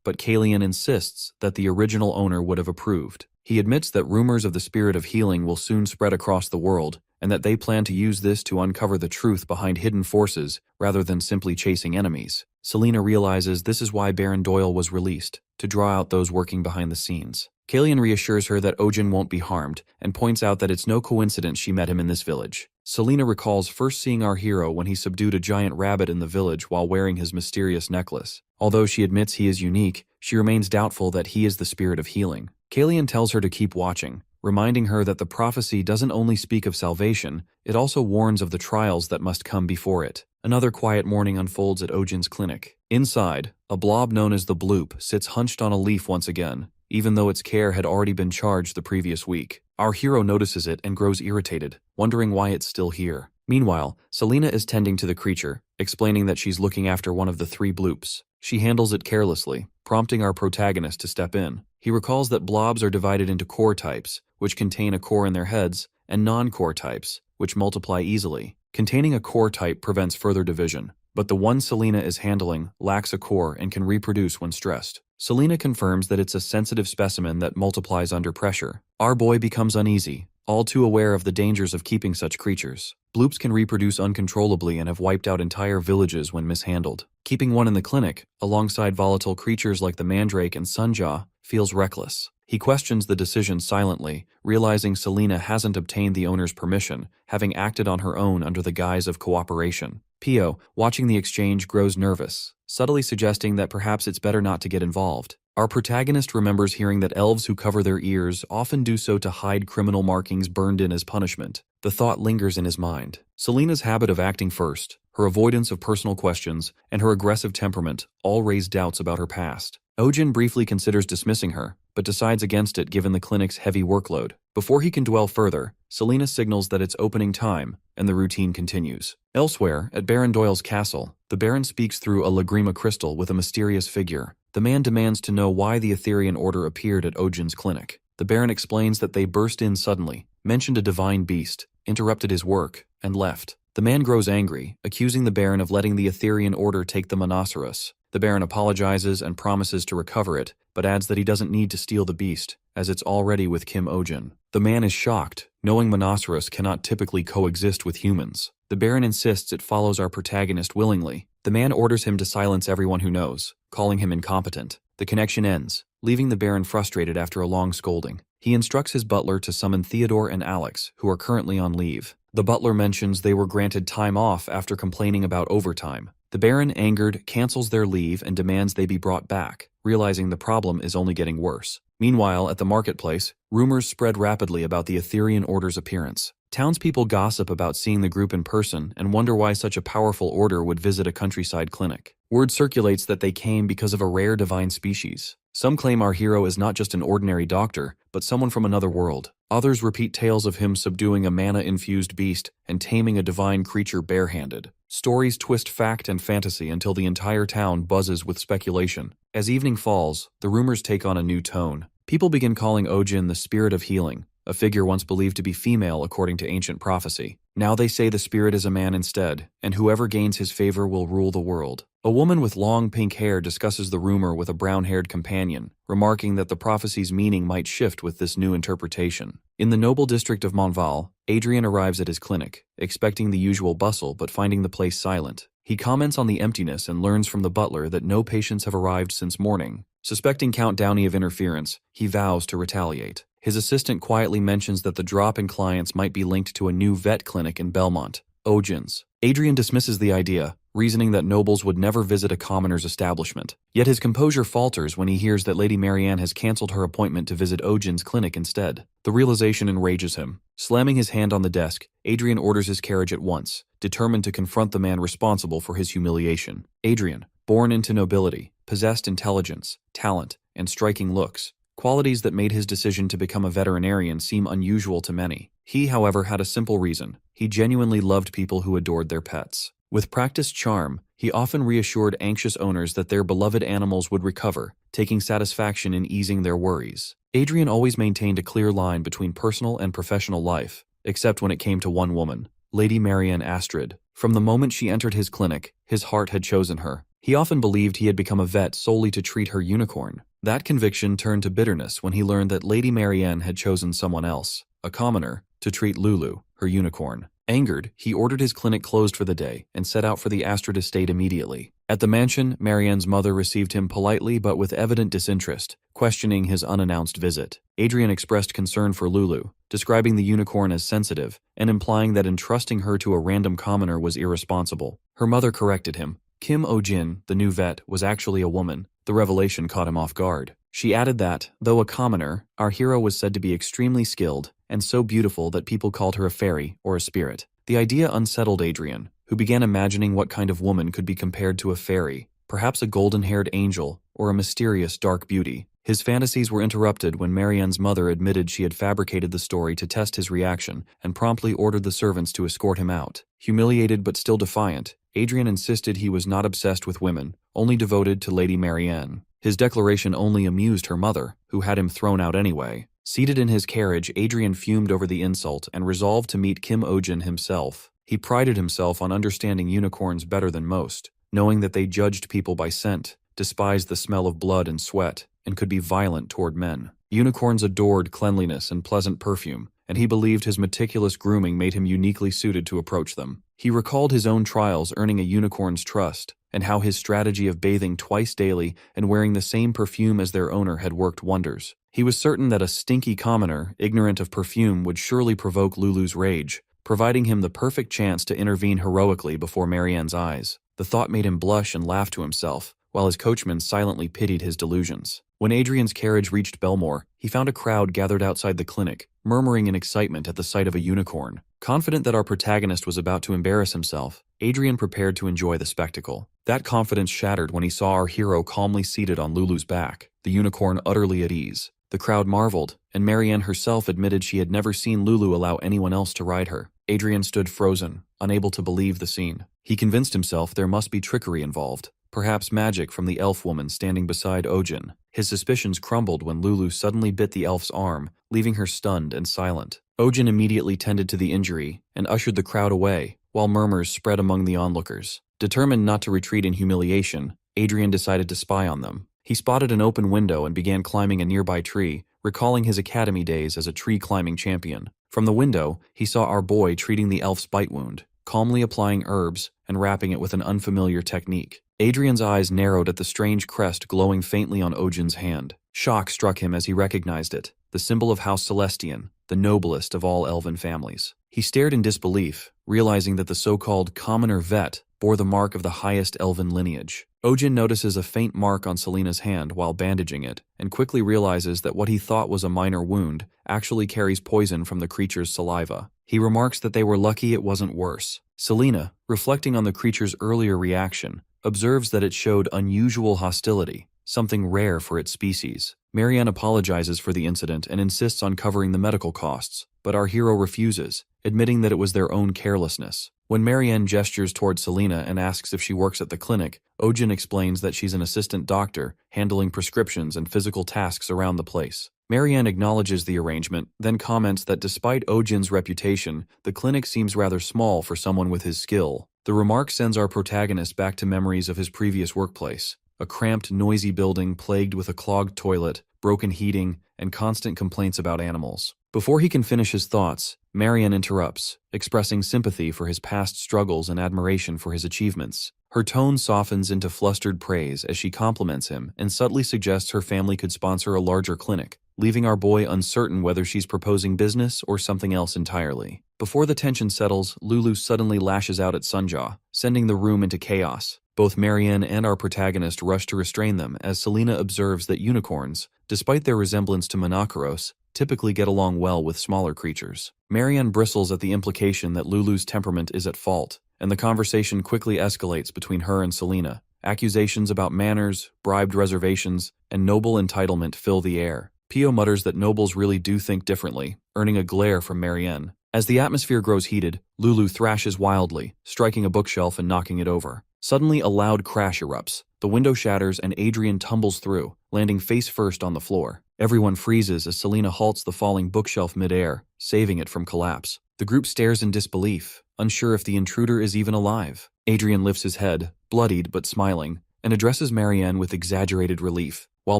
but Kalian insists that the original owner would have approved. He admits that rumors of the spirit of healing will soon spread across the world, and that they plan to use this to uncover the truth behind hidden forces rather than simply chasing enemies. Selena realizes this is why Baron Doyle was released, to draw out those working behind the scenes. Kalian reassures her that Ojin won't be harmed, and points out that it's no coincidence she met him in this village. Selena recalls first seeing our hero when he subdued a giant rabbit in the village while wearing his mysterious necklace. Although she admits he is unique, she remains doubtful that he is the spirit of healing. Kalian tells her to keep watching, reminding her that the prophecy doesn't only speak of salvation, it also warns of the trials that must come before it. Another quiet morning unfolds at Ojin's clinic. Inside, a blob known as the Bloop sits hunched on a leaf once again, even though its care had already been charged the previous week. Our hero notices it and grows irritated, wondering why it's still here. Meanwhile, Selena is tending to the creature, explaining that she's looking after one of the 3 Bloops. She handles it carelessly, prompting our protagonist to step in. He recalls that blobs are divided into core types, which contain a core in their heads, and non-core types, which multiply easily. Containing a core type prevents further division, but the one Selena is handling lacks a core and can reproduce when stressed. Selena confirms that it's a sensitive specimen that multiplies under pressure. Our boy becomes uneasy, all too aware of the dangers of keeping such creatures. Bloops can reproduce uncontrollably and have wiped out entire villages when mishandled. Keeping one in the clinic, alongside volatile creatures like the Mandrake and Sunjaw, feels reckless. He questions the decision silently, realizing Selena hasn't obtained the owner's permission, having acted on her own under the guise of cooperation. Pio, watching the exchange, grows nervous, subtly suggesting that perhaps it's better not to get involved. Our protagonist remembers hearing that elves who cover their ears often do so to hide criminal markings burned in as punishment. The thought lingers in his mind. Selena's habit of acting first, her avoidance of personal questions, and her aggressive temperament all raise doubts about her past. Ojin briefly considers dismissing her, but decides against it given the clinic's heavy workload. Before he can dwell further, Selena signals that it's opening time, and the routine continues. Elsewhere, at Baron Doyle's castle, the Baron speaks through a Lagrima crystal with a mysterious figure. The man demands to know why the Etherian Order appeared at Ojin's clinic. The Baron explains that they burst in suddenly, mentioned a divine beast, interrupted his work, and left. The man grows angry, accusing the Baron of letting the Etherian Order take the Monoceros. The Baron apologizes and promises to recover it, but adds that he doesn't need to steal the beast, as it's already with Kim Ojin. The man is shocked, knowing Monoceros cannot typically coexist with humans. The Baron insists it follows our protagonist willingly. The man orders him to silence everyone who knows, calling him incompetent. The connection ends, leaving the Baron frustrated after a long scolding. He instructs his butler to summon Theodore and Alex, who are currently on leave. The butler mentions they were granted time off after complaining about overtime. The Baron, angered, cancels their leave and demands they be brought back, realizing the problem is only getting worse. Meanwhile, at the marketplace, rumors spread rapidly about the Etherian Order's appearance. Townspeople gossip about seeing the group in person and wonder why such a powerful order would visit a countryside clinic. Word circulates that they came because of a rare divine species. Some claim our hero is not just an ordinary doctor, but someone from another world. Others repeat tales of him subduing a mana-infused beast and taming a divine creature barehanded. Stories twist fact and fantasy until the entire town buzzes with speculation. As evening falls, the rumors take on a new tone. People begin calling Ojin the Spirit of Healing, a figure once believed to be female according to ancient prophecy. Now they say the spirit is a man instead, and whoever gains his favor will rule the world. A woman with long pink hair discusses the rumor with a brown-haired companion, remarking that the prophecy's meaning might shift with this new interpretation. In the noble district of Montval, Adrian arrives at his clinic, expecting the usual bustle but finding the place silent. He comments on the emptiness and learns from the butler that no patients have arrived since morning. Suspecting Count Downey of interference, he vows to retaliate. His assistant quietly mentions that the drop in clients might be linked to a new vet clinic in Belmont, Ojin's. Adrian dismisses the idea, reasoning that nobles would never visit a commoner's establishment. Yet his composure falters when he hears that Lady Marianne has cancelled her appointment to visit Ojin's clinic instead. The realization enrages him. Slamming his hand on the desk, Adrian orders his carriage at once, determined to confront the man responsible for his humiliation. Adrian, born into nobility, possessed intelligence, talent, and striking looks, qualities that made his decision to become a veterinarian seem unusual to many. He, however, had a simple reason. He genuinely loved people who adored their pets. With practiced charm, he often reassured anxious owners that their beloved animals would recover, taking satisfaction in easing their worries. Adrian always maintained a clear line between personal and professional life, except when it came to one woman, Lady Marianne Astrid. From the moment she entered his clinic, his heart had chosen her. He often believed he had become a vet solely to treat her unicorn. That conviction turned to bitterness when he learned that Lady Marianne had chosen someone else, a commoner, to treat Lulu, her unicorn. Angered, he ordered his clinic closed for the day and set out for the Astrid estate immediately. At the mansion, Marianne's mother received him politely but with evident disinterest, questioning his unannounced visit. Adrian expressed concern for Lulu, describing the unicorn as sensitive and implying that entrusting her to a random commoner was irresponsible. Her mother corrected him. Kim Ojin, the new vet, was actually a woman. The revelation caught him off guard. She added that, though a commoner, our hero was said to be extremely skilled and so beautiful that people called her a fairy or a spirit. The idea unsettled Adrian, who began imagining what kind of woman could be compared to a fairy, perhaps a golden-haired angel or a mysterious dark beauty. His fantasies were interrupted when Marianne's mother admitted she had fabricated the story to test his reaction and promptly ordered the servants to escort him out. Humiliated but still defiant, Adrian insisted he was not obsessed with women, only devoted to Lady Marianne. His declaration only amused her mother, who had him thrown out anyway. Seated in his carriage, Adrian fumed over the insult and resolved to meet Kim Ojin himself. He prided himself on understanding unicorns better than most, knowing that they judged people by scent, despised the smell of blood and sweat, and could be violent toward men. Unicorns adored cleanliness and pleasant perfume, and he believed his meticulous grooming made him uniquely suited to approach them. He recalled his own trials earning a unicorn's trust, and how his strategy of bathing twice daily and wearing the same perfume as their owner had worked wonders. He was certain that a stinky commoner, ignorant of perfume, would surely provoke Lulu's rage, providing him the perfect chance to intervene heroically before Marianne's eyes. The thought made him blush and laugh to himself, while his coachman silently pitied his delusions. When Adrian's carriage reached Belmore, he found a crowd gathered outside the clinic, murmuring in excitement at the sight of a unicorn. Confident that our protagonist was about to embarrass himself, Adrian prepared to enjoy the spectacle. That confidence shattered when he saw our hero calmly seated on Lulu's back, the unicorn utterly at ease. The crowd marveled, and Marianne herself admitted she had never seen Lulu allow anyone else to ride her. Adrian stood frozen, unable to believe the scene. He convinced himself there must be trickery involved, perhaps magic from the elf woman standing beside Ojin. His suspicions crumbled when Lulu suddenly bit the elf's arm, leaving her stunned and silent. Ojin immediately tended to the injury and ushered the crowd away, while murmurs spread among the onlookers. Determined not to retreat in humiliation, Adrian decided to spy on them. He spotted an open window and began climbing a nearby tree, recalling his academy days as a tree-climbing champion. From the window, he saw our boy treating the elf's bite wound, calmly applying herbs and wrapping it with an unfamiliar technique. Adrian's eyes narrowed at the strange crest glowing faintly on Ojin's hand. Shock struck him as he recognized it, the symbol of House Celestian, the noblest of all elven families. He stared in disbelief, realizing that the so-called commoner vet bore the mark of the highest elven lineage. Ojin notices a faint mark on Selena's hand while bandaging it, and quickly realizes that what he thought was a minor wound actually carries poison from the creature's saliva. He remarks that they were lucky it wasn't worse. Selena, reflecting on the creature's earlier reaction, observes that it showed unusual hostility, something rare for its species. Marianne apologizes for the incident and insists on covering the medical costs, but our hero refuses, admitting that it was their own carelessness. When Marianne gestures toward Selena and asks if she works at the clinic, Ojin explains that she's an assistant doctor, handling prescriptions and physical tasks around the place. Marianne acknowledges the arrangement, then comments that despite Ojin's reputation, the clinic seems rather small for someone with his skill. The remark sends our protagonist back to memories of his previous workplace, a cramped, noisy building plagued with a clogged toilet, broken heating, and constant complaints about animals. Before he can finish his thoughts, Marianne interrupts, expressing sympathy for his past struggles and admiration for his achievements. Her tone softens into flustered praise as she compliments him and subtly suggests her family could sponsor a larger clinic, leaving our boy uncertain whether she's proposing business or something else entirely. Before the tension settles, Lulu suddenly lashes out at Sunjaw, sending the room into chaos. Both Marianne and our protagonist rush to restrain them as Selena observes that unicorns, despite their resemblance to Monoceros, typically get along well with smaller creatures. Marianne bristles at the implication that Lulu's temperament is at fault, and the conversation quickly escalates between her and Selena. Accusations about manners, bribed reservations, and noble entitlement fill the air. Pio mutters that nobles really do think differently, earning a glare from Marianne. As the atmosphere grows heated, Lulu thrashes wildly, striking a bookshelf and knocking it over. Suddenly, a loud crash erupts. The window shatters and Adrian tumbles through, landing face first on the floor. Everyone freezes as Selena halts the falling bookshelf midair, saving it from collapse. The group stares in disbelief, unsure if the intruder is even alive. Adrian lifts his head, bloodied but smiling, and addresses Marianne with exaggerated relief. While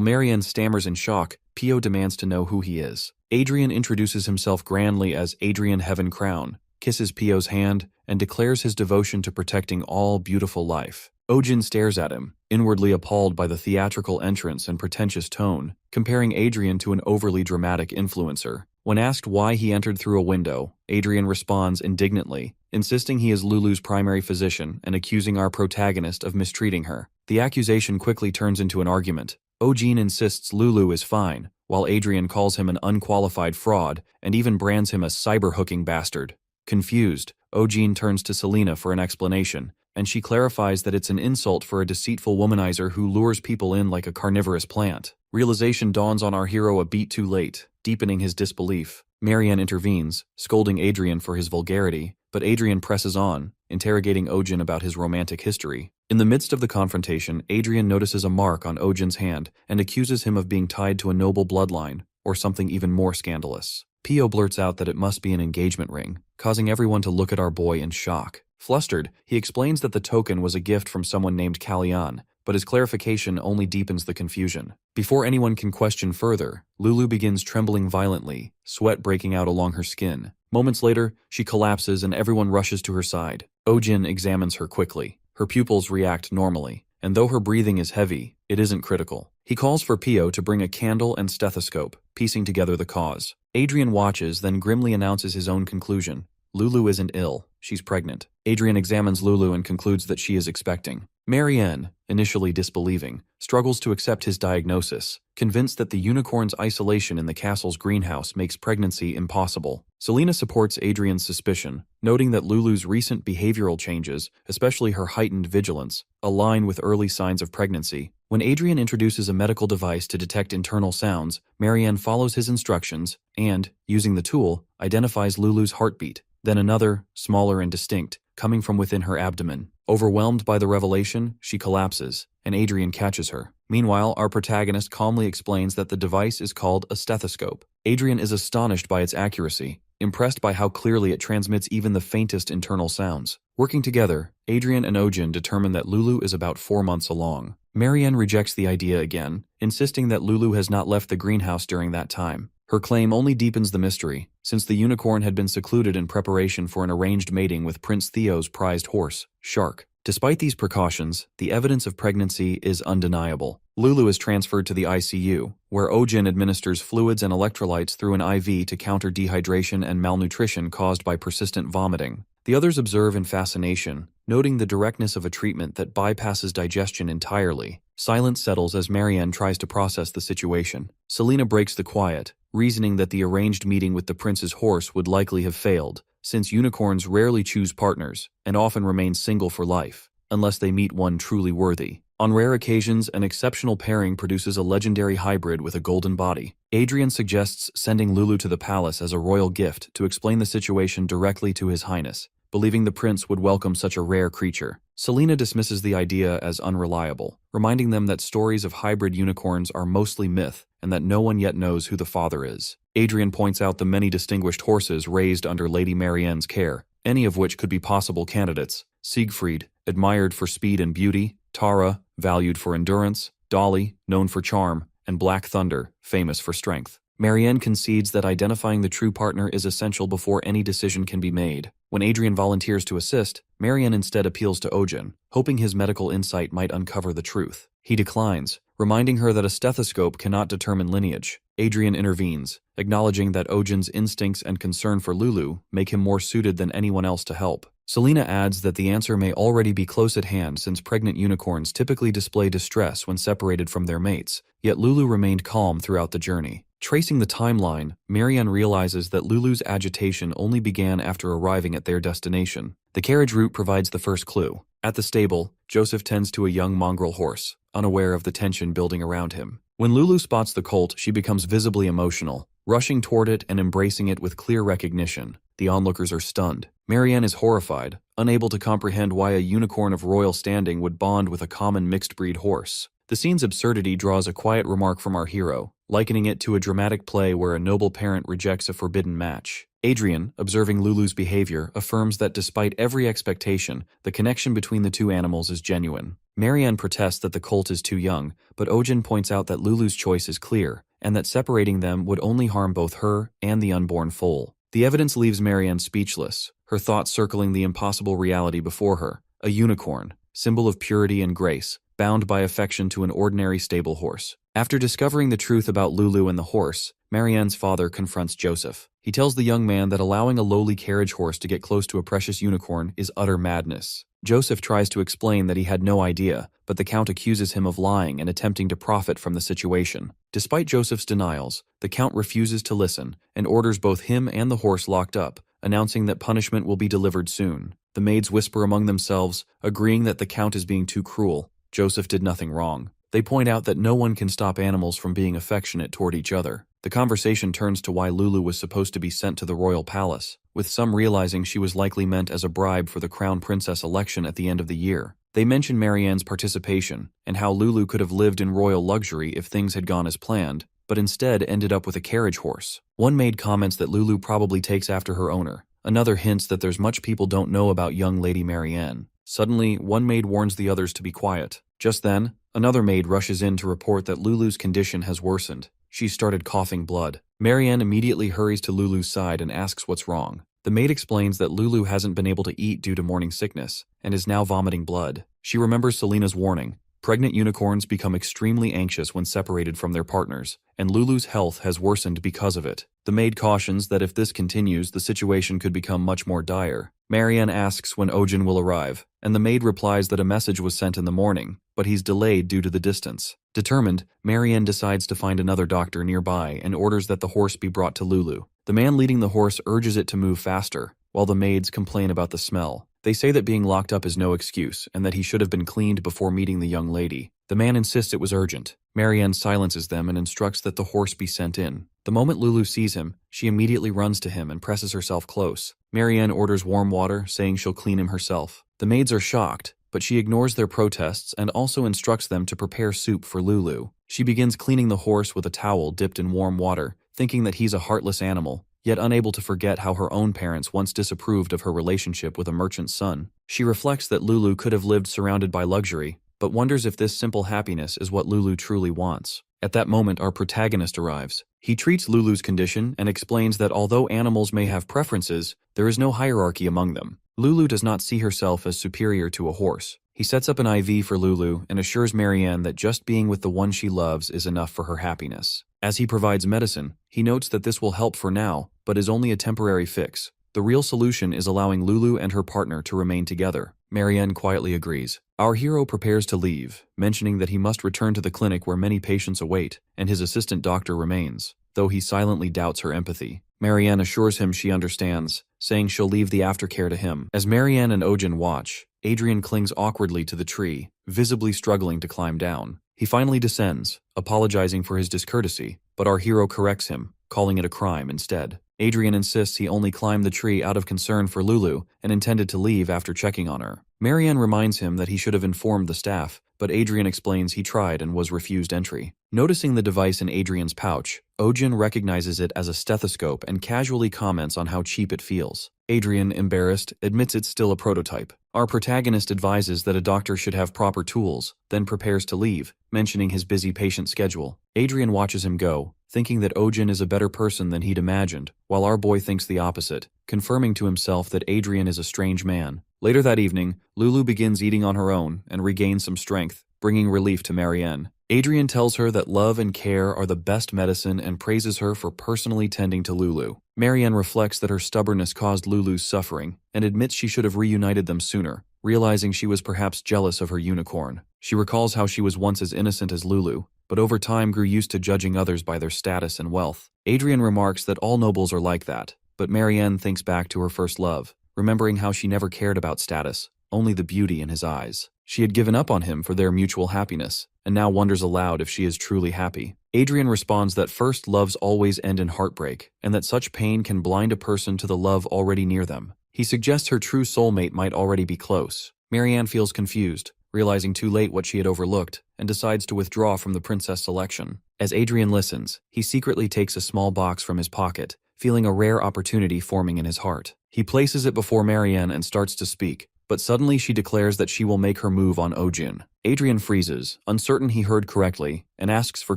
Marianne stammers in shock, Pio demands to know who he is. Adrian introduces himself grandly as Adrian Heaven Crown, kisses Pio's hand, and declares his devotion to protecting all beautiful life. Ojin stares at him, inwardly appalled by the theatrical entrance and pretentious tone, comparing Adrian to an overly dramatic influencer. When asked why he entered through a window, Adrian responds indignantly, insisting he is Lulu's primary physician and accusing our protagonist of mistreating her. The accusation quickly turns into an argument. Ojin insists Lulu is fine, while Adrian calls him an unqualified fraud and even brands him a cyber-hooking bastard. Confused, Ojin turns to Selena for an explanation, and she clarifies that it's an insult for a deceitful womanizer who lures people in like a carnivorous plant. Realization dawns on our hero a beat too late, deepening his disbelief. Marianne intervenes, scolding Adrian for his vulgarity, but Adrian presses on, interrogating Ojin about his romantic history. In the midst of the confrontation, Adrian notices a mark on Ojin's hand and accuses him of being tied to a noble bloodline, or something even more scandalous. Pio blurts out that it must be an engagement ring, causing everyone to look at our boy in shock. Flustered, he explains that the token was a gift from someone named Kalyan, but his clarification only deepens the confusion. Before anyone can question further, Lulu begins trembling violently, sweat breaking out along her skin. Moments later, she collapses and everyone rushes to her side. Ojin examines her quickly. Her pupils react normally, and though her breathing is heavy, it isn't critical. He calls for Pio to bring a candle and stethoscope, piecing together the cause. Adrian watches, then grimly announces his own conclusion. Lulu isn't ill, she's pregnant. Adrian examines Lulu and concludes that she is expecting. Marianne, initially disbelieving, struggles to accept his diagnosis, convinced that the unicorn's isolation in the castle's greenhouse makes pregnancy impossible. Selena supports Adrian's suspicion, noting that Lulu's recent behavioral changes, especially her heightened vigilance, align with early signs of pregnancy. When Adrian introduces a medical device to detect internal sounds, Marianne follows his instructions and, using the tool, identifies Lulu's heartbeat, then another, smaller and distinct, coming from within her abdomen. Overwhelmed by the revelation, she collapses, and Adrian catches her. Meanwhile, our protagonist calmly explains that the device is called a stethoscope. Adrian is astonished by its accuracy, impressed by how clearly it transmits even the faintest internal sounds. Working together, Adrian and Ojin determine that Lulu is about 4 months along. Marianne rejects the idea again, insisting that Lulu has not left the greenhouse during that time. Her claim only deepens the mystery, since the unicorn had been secluded in preparation for an arranged mating with Prince Theo's prized horse, Shark. Despite these precautions, the evidence of pregnancy is undeniable. Lulu is transferred to the ICU, where Ojin administers fluids and electrolytes through an IV to counter dehydration and malnutrition caused by persistent vomiting. The others observe in fascination, noting the directness of a treatment that bypasses digestion entirely. Silence settles as Marianne tries to process the situation. Selena breaks the quiet, reasoning that the arranged meeting with the prince's horse would likely have failed, since unicorns rarely choose partners and often remain single for life, unless they meet one truly worthy. On rare occasions, an exceptional pairing produces a legendary hybrid with a golden body. Adrian suggests sending Lulu to the palace as a royal gift to explain the situation directly to His Highness, believing the prince would welcome such a rare creature. Selena dismisses the idea as unreliable, reminding them that stories of hybrid unicorns are mostly myth and that no one yet knows who the father is. Adrian points out the many distinguished horses raised under Lady Marianne's care, any of which could be possible candidates. Siegfried, admired for speed and beauty, Tara, valued for endurance, Dolly, known for charm, and Black Thunder, famous for strength. Marianne concedes that identifying the true partner is essential before any decision can be made. When Adrian volunteers to assist, Marianne instead appeals to Ojin, hoping his medical insight might uncover the truth. He declines, reminding her that a stethoscope cannot determine lineage. Adrian intervenes, acknowledging that Ojin's instincts and concern for Lulu make him more suited than anyone else to help. Selena adds that the answer may already be close at hand since pregnant unicorns typically display distress when separated from their mates, yet Lulu remained calm throughout the journey. Tracing the timeline, Marianne realizes that Lulu's agitation only began after arriving at their destination. The carriage route provides the first clue. At the stable, Joseph tends to a young mongrel horse, unaware of the tension building around him. When Lulu spots the colt, she becomes visibly emotional, rushing toward it and embracing it with clear recognition. The onlookers are stunned. Marianne is horrified, unable to comprehend why a unicorn of royal standing would bond with a common mixed-breed horse. The scene's absurdity draws a quiet remark from our hero, likening it to a dramatic play where a noble parent rejects a forbidden match. Adrian, observing Lulu's behavior, affirms that despite every expectation, the connection between the two animals is genuine. Marianne protests that the colt is too young, but Ojin points out that Lulu's choice is clear, and that separating them would only harm both her and the unborn foal. The evidence leaves Marianne speechless, her thoughts circling the impossible reality before her: a unicorn, symbol of purity and grace, bound by affection to an ordinary stable horse. After discovering the truth about Lulu and the horse, Marianne's father confronts Joseph. He tells the young man that allowing a lowly carriage horse to get close to a precious unicorn is utter madness. Joseph tries to explain that he had no idea, but the Count accuses him of lying and attempting to profit from the situation. Despite Joseph's denials, the Count refuses to listen and orders both him and the horse locked up, announcing that punishment will be delivered soon. The maids whisper among themselves, agreeing that the Count is being too cruel. Joseph did nothing wrong. They point out that no one can stop animals from being affectionate toward each other. The conversation turns to why Lulu was supposed to be sent to the royal palace, with some realizing she was likely meant as a bribe for the crown princess election at the end of the year. They mention Marianne's participation, and how Lulu could have lived in royal luxury if things had gone as planned, but instead ended up with a carriage horse. One maid comments that Lulu probably takes after her owner. Another hints that there's much people don't know about young Lady Marianne. Suddenly, one maid warns the others to be quiet. Just then, another maid rushes in to report that Lulu's condition has worsened. She started coughing blood. Marianne immediately hurries to Lulu's side and asks what's wrong. The maid explains that Lulu hasn't been able to eat due to morning sickness, and is now vomiting blood. She remembers Selena's warning. Pregnant unicorns become extremely anxious when separated from their partners, and Lulu's health has worsened because of it. The maid cautions that if this continues, the situation could become much more dire. Marianne asks when Ojin will arrive, and the maid replies that a message was sent in the morning, but he's delayed due to the distance. Determined, Marianne decides to find another doctor nearby and orders that the horse be brought to Lulu. The man leading the horse urges it to move faster, while the maids complain about the smell. They say that being locked up is no excuse, and that he should have been cleaned before meeting the young lady. The man insists it was urgent. Marianne silences them and instructs that the horse be sent in. The moment Lulu sees him, she immediately runs to him and presses herself close. Marianne orders warm water, saying she'll clean him herself. The maids are shocked, but she ignores their protests and also instructs them to prepare soup for Lulu. She begins cleaning the horse with a towel dipped in warm water, thinking that he's a heartless animal, yet unable to forget how her own parents once disapproved of her relationship with a merchant's son. She reflects that Lulu could have lived surrounded by luxury, but wonders if this simple happiness is what Lulu truly wants. At that moment, our protagonist arrives. He treats Lulu's condition and explains that although animals may have preferences, there is no hierarchy among them. Lulu does not see herself as superior to a horse. He sets up an IV for Lulu and assures Marianne that just being with the one she loves is enough for her happiness. As he provides medicine, he notes that this will help for now, but is only a temporary fix. The real solution is allowing Lulu and her partner to remain together. Marianne quietly agrees. Our hero prepares to leave, mentioning that he must return to the clinic where many patients await, and his assistant doctor remains, though he silently doubts her empathy. Marianne assures him she understands, saying she'll leave the aftercare to him. As Marianne and Ojin watch, Adrian clings awkwardly to the tree, visibly struggling to climb down. He finally descends, apologizing for his discourtesy, but our hero corrects him, calling it a crime instead. Adrian insists he only climbed the tree out of concern for Lulu and intended to leave after checking on her. Marianne reminds him that he should have informed the staff, but Adrian explains he tried and was refused entry. Noticing the device in Adrian's pouch, Ojin recognizes it as a stethoscope and casually comments on how cheap it feels. Adrian, embarrassed, admits it's still a prototype. Our protagonist advises that a doctor should have proper tools, then prepares to leave, mentioning his busy patient schedule. Adrian watches him go, thinking that Ojin is a better person than he'd imagined, while our boy thinks the opposite, confirming to himself that Adrian is a strange man. Later that evening, Lulu begins eating on her own and regains some strength, bringing relief to Marianne. Adrian tells her that love and care are the best medicine and praises her for personally tending to Lulu. Marianne reflects that her stubbornness caused Lulu's suffering and admits she should have reunited them sooner, realizing she was perhaps jealous of her unicorn. She recalls how she was once as innocent as Lulu, but over time grew used to judging others by their status and wealth. Adrian remarks that all nobles are like that, but Marianne thinks back to her first love, remembering how she never cared about status, only the beauty in his eyes. She had given up on him for their mutual happiness, and now wonders aloud if she is truly happy. Adrian responds that first loves always end in heartbreak, and that such pain can blind a person to the love already near them. He suggests her true soulmate might already be close. Marianne feels confused, realizing too late what she had overlooked, and decides to withdraw from the princess selection. As Adrian listens, he secretly takes a small box from his pocket, feeling a rare opportunity forming in his heart. He places it before Marianne and starts to speak, but suddenly she declares that she will make her move on Ojin. Adrian freezes, uncertain he heard correctly, and asks for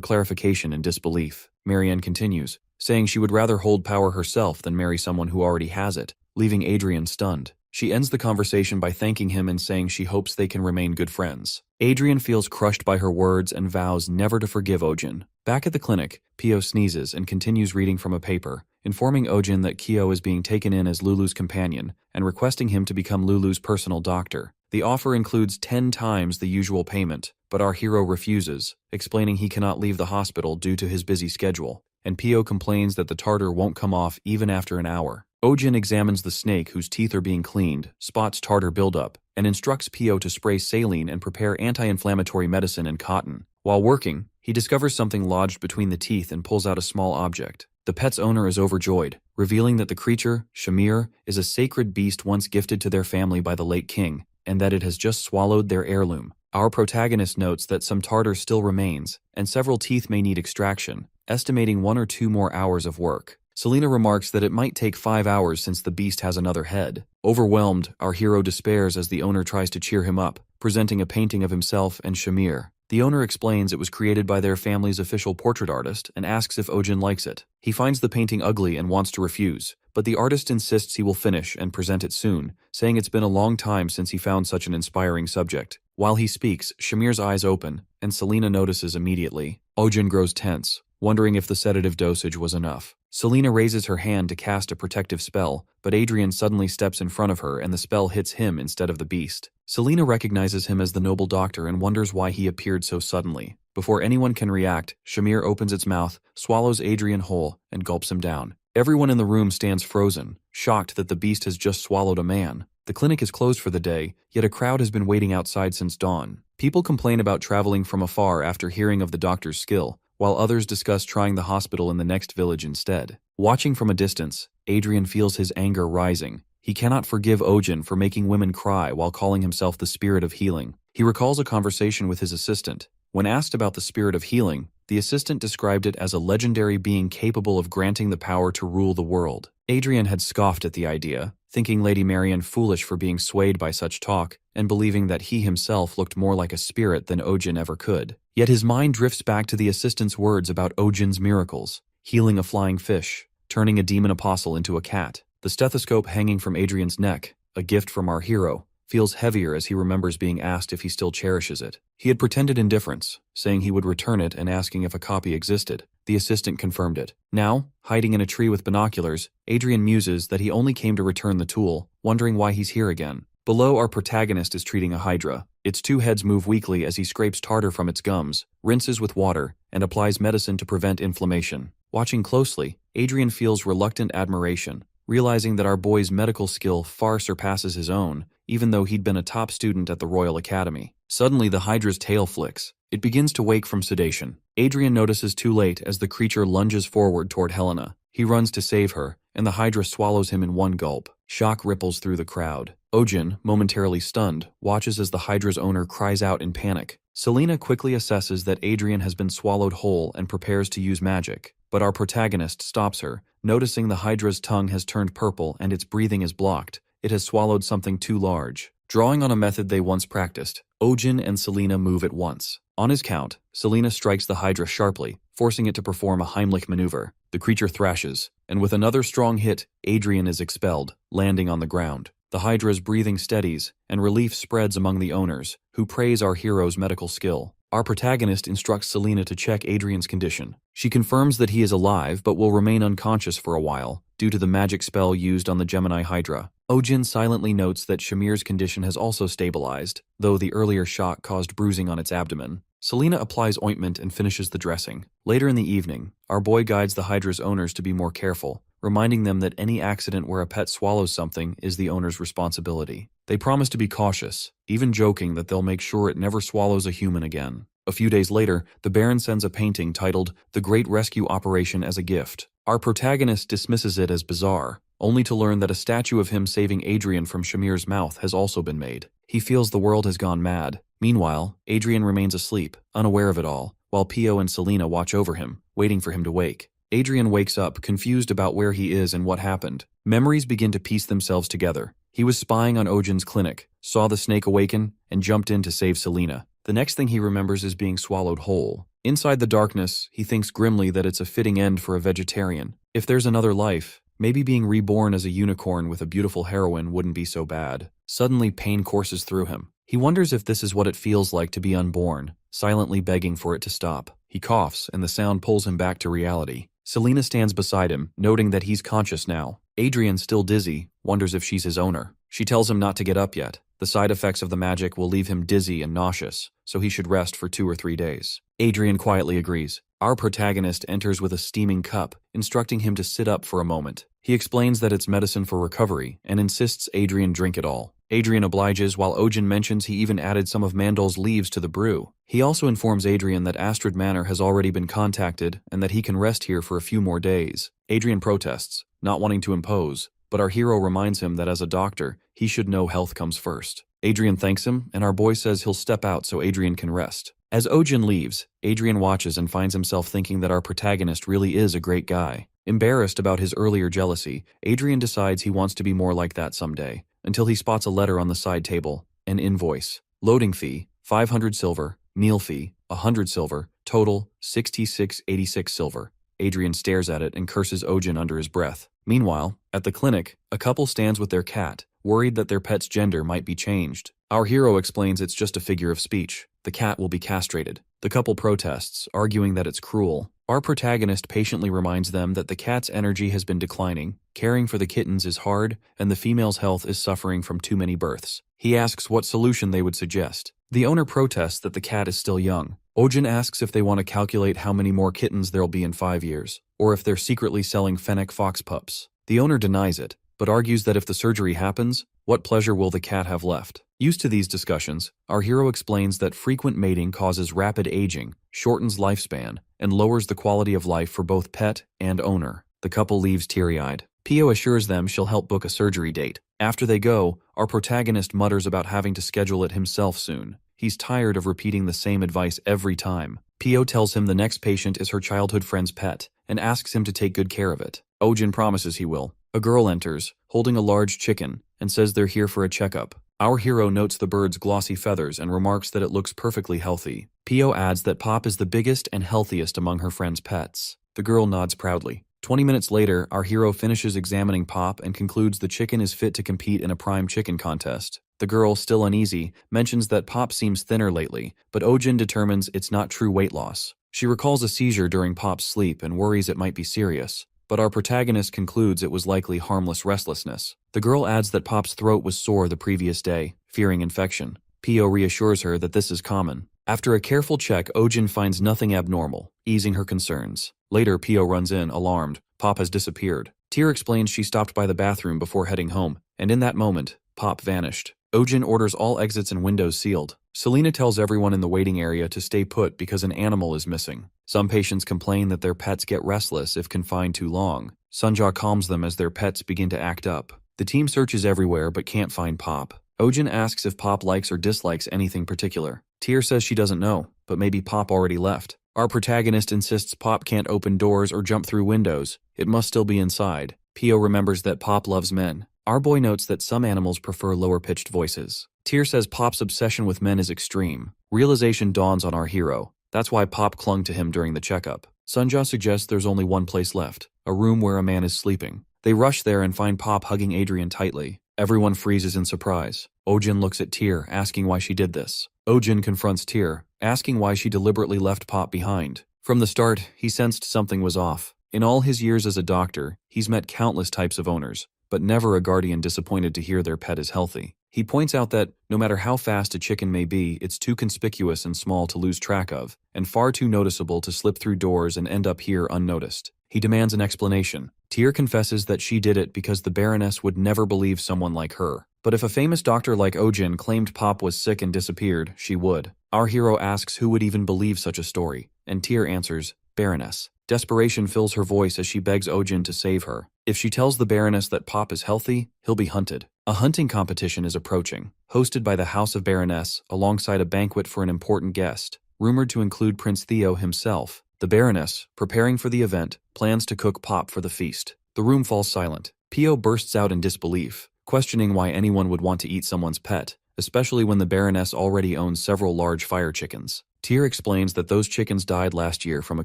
clarification in disbelief. Marianne continues, saying she would rather hold power herself than marry someone who already has it, leaving Adrian stunned. She ends the conversation by thanking him and saying she hopes they can remain good friends. Adrian feels crushed by her words and vows never to forgive Ojin. Back at the clinic, Pio sneezes and continues reading from a paper, informing Ojin that Kyo is being taken in as Lulu's companion and requesting him to become Lulu's personal doctor. The offer includes 10 times the usual payment, but our hero refuses, explaining he cannot leave the hospital due to his busy schedule, and Pio complains that the tartar won't come off even after an hour. Ojin examines the snake whose teeth are being cleaned, spots tartar buildup, and instructs Pio to spray saline and prepare anti-inflammatory medicine and cotton. While working, he discovers something lodged between the teeth and pulls out a small object. The pet's owner is overjoyed, revealing that the creature, Shamir, is a sacred beast once gifted to their family by the late king, and that it has just swallowed their heirloom. Our protagonist notes that some tartar still remains, and several teeth may need extraction, estimating 1 or 2 more hours of work. Selena remarks that it might take 5 hours since the beast has another head. Overwhelmed, our hero despairs as the owner tries to cheer him up, presenting a painting of himself and Shamir. The owner explains it was created by their family's official portrait artist and asks if Ojin likes it. He finds the painting ugly and wants to refuse, but the artist insists he will finish and present it soon, saying it's been a long time since he found such an inspiring subject. While he speaks, Shamir's eyes open, and Selena notices immediately. Ojin grows tense, wondering if the sedative dosage was enough. Selena raises her hand to cast a protective spell, but Adrian suddenly steps in front of her and the spell hits him instead of the beast. Selena recognizes him as the noble doctor and wonders why he appeared so suddenly. Before anyone can react, Shamir opens its mouth, swallows Adrian whole, and gulps him down. Everyone in the room stands frozen, shocked that the beast has just swallowed a man. The clinic is closed for the day, yet a crowd has been waiting outside since dawn. People complain about traveling from afar after hearing of the doctor's skill, while others discuss trying the hospital in the next village instead. Watching from a distance, Adrian feels his anger rising. He cannot forgive Ojin for making women cry while calling himself the spirit of healing. He recalls a conversation with his assistant. When asked about the spirit of healing, the assistant described it as a legendary being capable of granting the power to rule the world. Adrian had scoffed at the idea, thinking Lady Marianne foolish for being swayed by such talk, and believing that he himself looked more like a spirit than Ojin ever could. Yet his mind drifts back to the assistant's words about Ojin's miracles, healing a flying fish, turning a demon apostle into a cat. The stethoscope hanging from Adrian's neck, a gift from our hero, feels heavier as he remembers being asked if he still cherishes it. He had pretended indifference, saying he would return it and asking if a copy existed. The assistant confirmed it. Now, hiding in a tree with binoculars, Adrian muses that he only came to return the tool, wondering why he's here again. Below, our protagonist is treating a hydra. Its 2 heads move weakly as he scrapes tartar from its gums, rinses with water, and applies medicine to prevent inflammation. Watching closely, Adrian feels reluctant admiration, realizing that our boy's medical skill far surpasses his own, even though he'd been a top student at the Royal Academy. Suddenly, the hydra's tail flicks. It begins to wake from sedation. Adrian notices too late as the creature lunges forward toward Helena. He runs to save her, and the hydra swallows him in one gulp. Shock ripples through the crowd. Ojin, momentarily stunned, watches as the hydra's owner cries out in panic. Selena quickly assesses that Adrian has been swallowed whole and prepares to use magic, but our protagonist stops her, noticing the hydra's tongue has turned purple and its breathing is blocked. It has swallowed something too large. Drawing on a method they once practiced, Ojin and Selena move at once. On his count, Selena strikes the hydra sharply, forcing it to perform a Heimlich maneuver. The creature thrashes, and with another strong hit, Adrian is expelled, landing on the ground. The hydra's breathing steadies, and relief spreads among the owners, who praise our hero's medical skill. Our protagonist instructs Selena to check Adrian's condition. She confirms that he is alive but will remain unconscious for a while, due to the magic spell used on the Gemini Hydra. Ojin silently notes that Shamir's condition has also stabilized, though the earlier shock caused bruising on its abdomen. Selena applies ointment and finishes the dressing. Later in the evening, our boy guides the Hydra's owners to be more careful, reminding them that any accident where a pet swallows something is the owner's responsibility. They promise to be cautious, even joking that they'll make sure it never swallows a human again. A few days later, the Baron sends a painting titled The Great Rescue Operation as a gift. Our protagonist dismisses it as bizarre, only to learn that a statue of him saving Adrian from Shamir's mouth has also been made. He feels the world has gone mad. Meanwhile, Adrian remains asleep, unaware of it all, while Pio and Selena watch over him, waiting for him to wake. Adrian wakes up, confused about where he is and what happened. Memories begin to piece themselves together. He was spying on Ojin's clinic, saw the snake awaken, and jumped in to save Selena. The next thing he remembers is being swallowed whole. Inside the darkness, he thinks grimly that it's a fitting end for a vegetarian. If there's another life, maybe being reborn as a unicorn with a beautiful heroine wouldn't be so bad. Suddenly, pain courses through him. He wonders if this is what it feels like to be unborn, silently begging for it to stop. He coughs, and the sound pulls him back to reality. Selena stands beside him, noting that he's conscious now. Adrian, still dizzy, wonders if she's his owner. She tells him not to get up yet. The side effects of the magic will leave him dizzy and nauseous, so he should rest for 2 or 3 days. Adrian quietly agrees. Our protagonist enters with a steaming cup, instructing him to sit up for a moment. He explains that it's medicine for recovery, and insists Adrian drink it all. Adrian obliges, while Ojin mentions he even added some of Mandol's leaves to the brew. He also informs Adrian that Astrid Manor has already been contacted and that he can rest here for a few more days. Adrian protests, not wanting to impose, but our hero reminds him that as a doctor, he should know health comes first. Adrian thanks him, and our boy says he'll step out so Adrian can rest. As Ojin leaves, Adrian watches and finds himself thinking that our protagonist really is a great guy. Embarrassed about his earlier jealousy, Adrian decides he wants to be more like that someday, until he spots a letter on the side table, an invoice. Loading fee, 500 silver, meal fee, 100 silver, total, 6686 silver. Adrian stares at it and curses Ojin under his breath. Meanwhile, at the clinic, a couple stands with their cat, worried that their pet's gender might be changed. Our hero explains it's just a figure of speech. The cat will be castrated. The couple protests, arguing that it's cruel. Our protagonist patiently reminds them that the cat's energy has been declining, caring for the kittens is hard, and the female's health is suffering from too many births. He asks what solution they would suggest. The owner protests that the cat is still young. Ojin asks if they want to calculate how many more kittens there'll be in 5 years, or if they're secretly selling fennec fox pups. The owner denies it, but argues that if the surgery happens, what pleasure will the cat have left? Used to these discussions, our hero explains that frequent mating causes rapid aging, shortens lifespan, and lowers the quality of life for both pet and owner. The couple leaves teary-eyed. Pio assures them she'll help book a surgery date. After they go, our protagonist mutters about having to schedule it himself soon. He's tired of repeating the same advice every time. Pio tells him the next patient is her childhood friend's pet, and asks him to take good care of it. Ojin promises he will. A girl enters, holding a large chicken, and says they're here for a checkup. Our hero notes the bird's glossy feathers and remarks that it looks perfectly healthy. Pio adds that Pop is the biggest and healthiest among her friend's pets. The girl nods proudly. 20 minutes later, our hero finishes examining Pop and concludes the chicken is fit to compete in a prime chicken contest. The girl, still uneasy, mentions that Pop seems thinner lately, but Ojin determines it's not true weight loss. She recalls a seizure during Pop's sleep and worries it might be serious, but our protagonist concludes it was likely harmless restlessness. The girl adds that Pop's throat was sore the previous day, fearing infection. Pio reassures her that this is common. After a careful check, Ojin finds nothing abnormal, easing her concerns. Later, Pio runs in, alarmed. Pop has disappeared. Tyr explains she stopped by the bathroom before heading home, and in that moment, Pop vanished. Ojin orders all exits and windows sealed. Selena tells everyone in the waiting area to stay put because an animal is missing. Some patients complain that their pets get restless if confined too long. Sunja calms them as their pets begin to act up. The team searches everywhere but can't find Pop. Ojin asks if Pop likes or dislikes anything particular. Tyr says she doesn't know, but maybe Pop already left. Our protagonist insists Pop can't open doors or jump through windows. It must still be inside. Pio remembers that Pop loves men. Our boy notes that some animals prefer lower-pitched voices. Tyr says Pop's obsession with men is extreme. Realization dawns on our hero. That's why Pop clung to him during the checkup. Sunja suggests there's only one place left, a room where a man is sleeping. They rush there and find Pop hugging Adrian tightly. Everyone freezes in surprise. Ojin looks at Tyr, asking why she did this. Ojin confronts Tyr, asking why she deliberately left Pop behind. From the start, he sensed something was off. In all his years as a doctor, he's met countless types of owners, but never a guardian disappointed to hear their pet is healthy. He points out that, no matter how fast a chicken may be, it's too conspicuous and small to lose track of, and far too noticeable to slip through doors and end up here unnoticed. He demands an explanation. Tyr confesses that she did it because the Baroness would never believe someone like her. But if a famous doctor like Ojin claimed Pop was sick and disappeared, she would. Our hero asks who would even believe such a story, and Tyr answers, Baroness. Desperation fills her voice as she begs Ojin to save her. If she tells the Baroness that Pop is healthy, he'll be hunted. A hunting competition is approaching, hosted by the House of Baroness alongside a banquet for an important guest, rumored to include Prince Theo himself. The Baroness, preparing for the event, plans to cook Pop for the feast. The room falls silent. Pio bursts out in disbelief, questioning why anyone would want to eat someone's pet, especially when the Baroness already owns several large fire chickens. Tyr explains that those chickens died last year from a